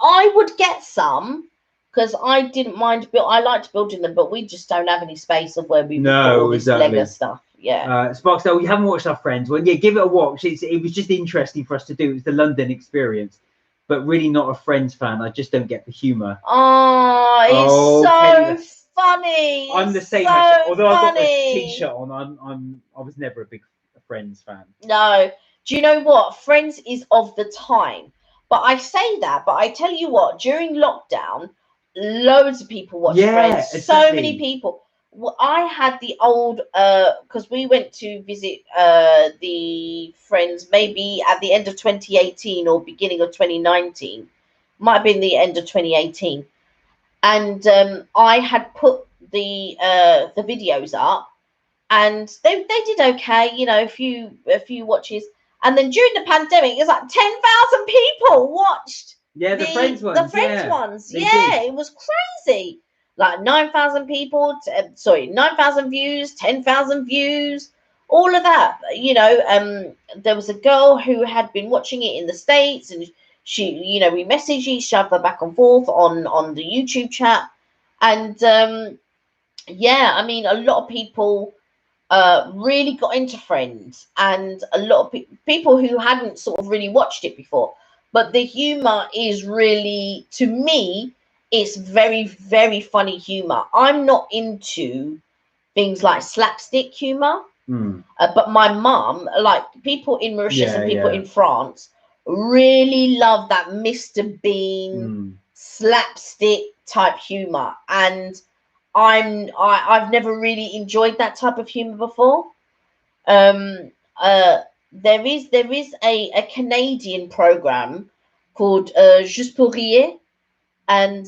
Speaker 1: I would get some because I didn't mind. I liked building them, but we just don't have any space of where we put all this Lego stuff. Yeah.
Speaker 2: Sparksdale, you haven't watched Our Friends. Well, yeah, give it a watch. It was just interesting for us to do. It was the London experience, but really not a Friends fan. I just don't get the humour.
Speaker 1: Oh, it's so funny.
Speaker 2: I'm the same. Although I've got the T-shirt on, I was never a big Friends fan.
Speaker 1: No. Do you know what? Friends is of the time. But I say that, but I tell you what, during lockdown, loads of people watched Friends. Exactly. So many people. Well, I had the old, because we went to visit the Friends maybe at the end of 2018 or beginning of 2019. Might have been the end of 2018. And I had put the videos up, and they did okay, a few watches. And then during the pandemic, it was like 10,000 people watched.
Speaker 2: Yeah, the Friends ones.
Speaker 1: The Friends ones. Yeah, it was crazy. Like 9,000 people, 9,000 views, 10,000 views, all of that. There was a girl who had been watching it in the States, and she, we messaged each other back and forth on the YouTube chat. And I mean, a lot of people really got into Friends, and a lot of people who hadn't sort of really watched it before. But the humor is really, to me, it's very, very funny humor. I'm not into things like slapstick humor, but my mum, like people in Mauritius and people in France, really love that Mr. Bean slapstick type humor, and I've never really enjoyed that type of humor before. Um, there is a Canadian program called Juste pour rire, and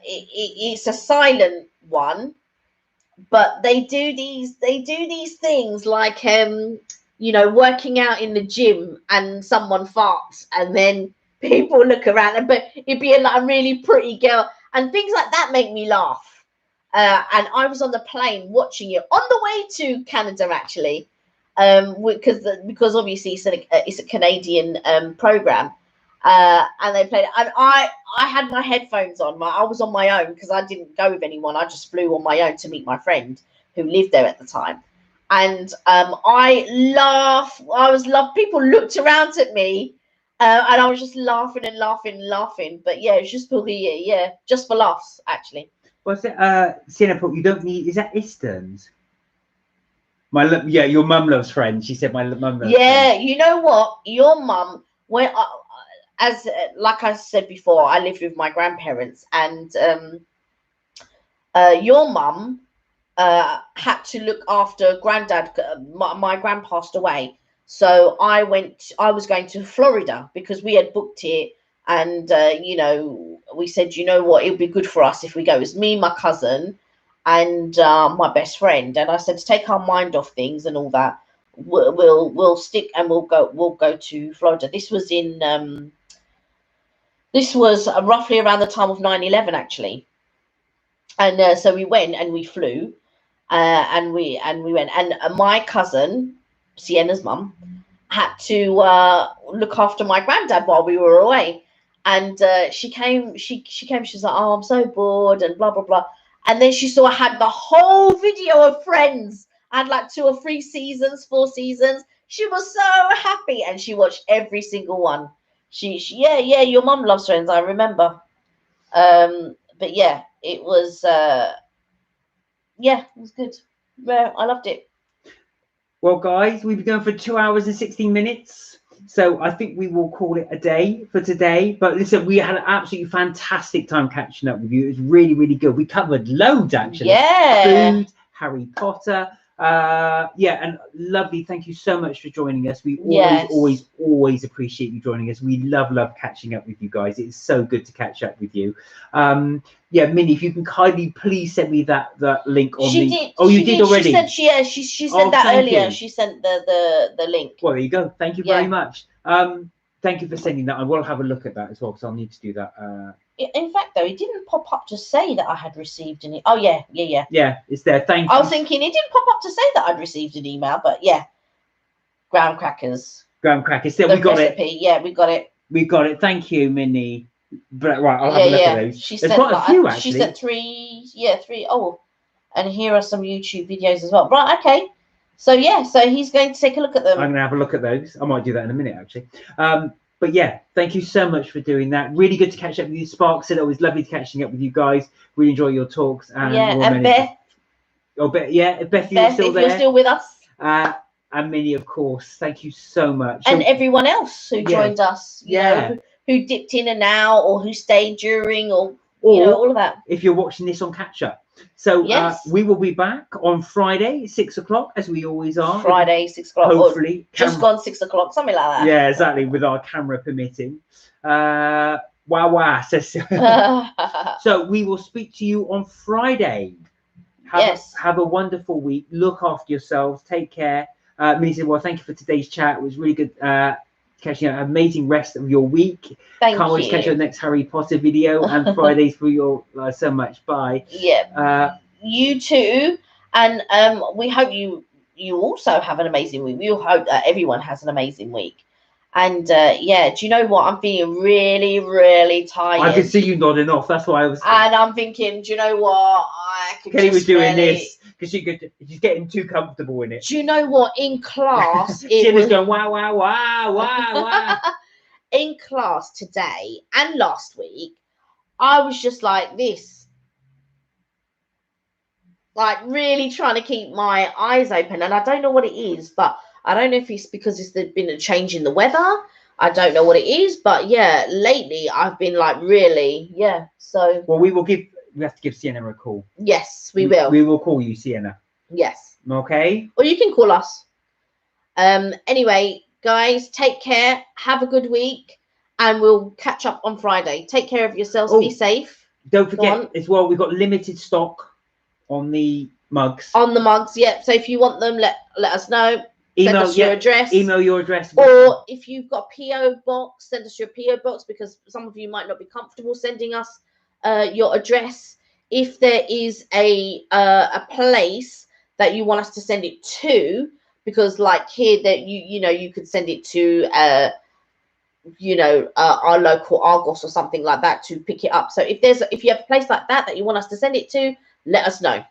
Speaker 1: it's a silent one, but they do these things like working out in the gym and someone farts and then people look around, but it'd be like a really pretty girl and things like that make me laugh. And I was on the plane watching it on the way to Canada actually, because obviously it's a Canadian program, and they played it. And I had my headphones on. I was on my own because I didn't go with anyone. I just flew on my own to meet my friend who lived there at the time. And I was laugh. People looked around at me, and I was just laughing and laughing and laughing. But yeah, it's just for rire, yeah, just for laughs actually.
Speaker 2: What's it? Sienna, you don't need. Is that Easterns? Yeah, your mum loves Friends. She said my mum loves
Speaker 1: Yeah,
Speaker 2: Friends.
Speaker 1: you know what? Your mum, when as like I said before, I lived with my grandparents, and your mum had to look after granddad. My grand passed away, so I was going to Florida because we had booked it, and we said, you know what, it would be good for us if we go. It was me, my cousin, and my best friend, and I said to take our mind off things and all that. We'll stick and we'll go to Florida. This was roughly around the time of 9/11 actually, and so we went and we flew, and we went, and my cousin Sienna's mum had to look after my granddad while we were away, and she came. She's like, oh, I'm so bored and blah blah blah, and then she saw I had the whole video of Friends. I had like 2 or 3 seasons, 4 seasons. She was so happy, and she watched every single one. She yeah, your mum loves Friends, I remember. But yeah, it was it was good. Yeah, I loved it.
Speaker 2: Well, guys, we've been going for 2 hours and 16 minutes. So I think we will call it a day for today. But listen, we had an absolutely fantastic time catching up with you. It was really, really good. We covered loads, actually.
Speaker 1: Yeah.
Speaker 2: Food, Harry Potter. And lovely. Thank you so much for joining us. We always appreciate you joining us. We love catching up with you guys. It's so good to catch up with you. Minnie, if you can kindly please send me that link on
Speaker 1: Did.
Speaker 2: Oh, you did already.
Speaker 1: She said that earlier.
Speaker 2: You.
Speaker 1: She sent the link.
Speaker 2: Well, there you go. Thank you very much. Thank you for sending that. I will have a look at that as well because I'll need to do that.
Speaker 1: In fact, though, it didn't pop up to say that I had received an. Oh yeah.
Speaker 2: Yeah, it's there. Thank you.
Speaker 1: I was thinking it didn't pop up to say that I'd received an email, but yeah, graham crackers.
Speaker 2: Still, we got
Speaker 1: recipe.
Speaker 2: it.
Speaker 1: Yeah, we got it.
Speaker 2: We got it. Thank you, Minnie. But right, I'll have a look at those. There's quite a few actually.
Speaker 1: She sent 3. Yeah, 3. Oh, and here are some YouTube videos as well. Right. Okay. So yeah, so he's going to take a look at them.
Speaker 2: I'm going to have a look at those. I might do that in a minute actually. But yeah, thank you so much for doing that. Really good to catch up with you. Spark said it was lovely catching up with you guys. Really enjoy your talks. And
Speaker 1: Beth.
Speaker 2: Oh, Beth, yeah, Beth,
Speaker 1: you're still with us.
Speaker 2: And Minnie, of course. Thank you so much.
Speaker 1: And everyone else who joined us. You know, who dipped in and out, or who stayed during, or all of that.
Speaker 2: If you're watching this on catch up. So we will be back on Friday, 6 o'clock, as we always are.
Speaker 1: Friday, 6 o'clock.
Speaker 2: Hopefully.
Speaker 1: Just gone 6 o'clock, something like that.
Speaker 2: Yeah, exactly, with our camera permitting. Wow. So we will speak to you on Friday. Have a wonderful week. Look after yourselves. Take care. Minnie said, well, thank you for today's chat. It was really good catching up. Amazing rest of your week. Can't wait to catch your next Harry Potter video and Fridays for your so much. Bye.
Speaker 1: Yeah. You too. And we hope you also have an amazing week. We all hope that everyone has an amazing week. And do you know what? I'm feeling really, really tired.
Speaker 2: I can see you nodding off. That's why I was.
Speaker 1: And I'm thinking, do you know what?
Speaker 2: Kelly was doing this because she's getting too comfortable in it.
Speaker 1: Do you know what? In class,
Speaker 2: she was going wow.
Speaker 1: In class today and last week, I was just like this, like really trying to keep my eyes open, and I don't know what it is, but I don't know if it's because there's been a change in the weather, I don't know what it is, but yeah, lately I've been like really, yeah. So
Speaker 2: Well, we have to give Sienna a call.
Speaker 1: yes, we will.
Speaker 2: We will call you, Sienna.
Speaker 1: Yes.
Speaker 2: Okay.
Speaker 1: Or you can call us. Anyway, guys, take care. Have a good week, and we'll catch up on Friday. Take care of yourselves. Be safe.
Speaker 2: Don't forget as well, we've got limited stock on the mugs.
Speaker 1: On the mugs, yeah. So if you want them, let us know. Send us your address.
Speaker 2: Email your address.
Speaker 1: Or if you've got a PO box, send us your PO box, because some of you might not be comfortable sending us your address. If there is a place that you want us to send it to, because like here that you could send it to our local Argos or something like that to pick it up. So if you have a place like that you want us to send it to, let us know.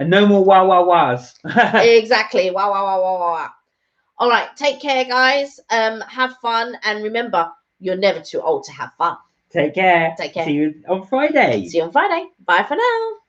Speaker 2: And no more wahs.
Speaker 1: Exactly. Wow. All right. Take care, guys. Have fun. And remember, you're never too old to have fun.
Speaker 2: Take care.
Speaker 1: Take care.
Speaker 2: See you on Friday.
Speaker 1: See you on Friday. Bye for now.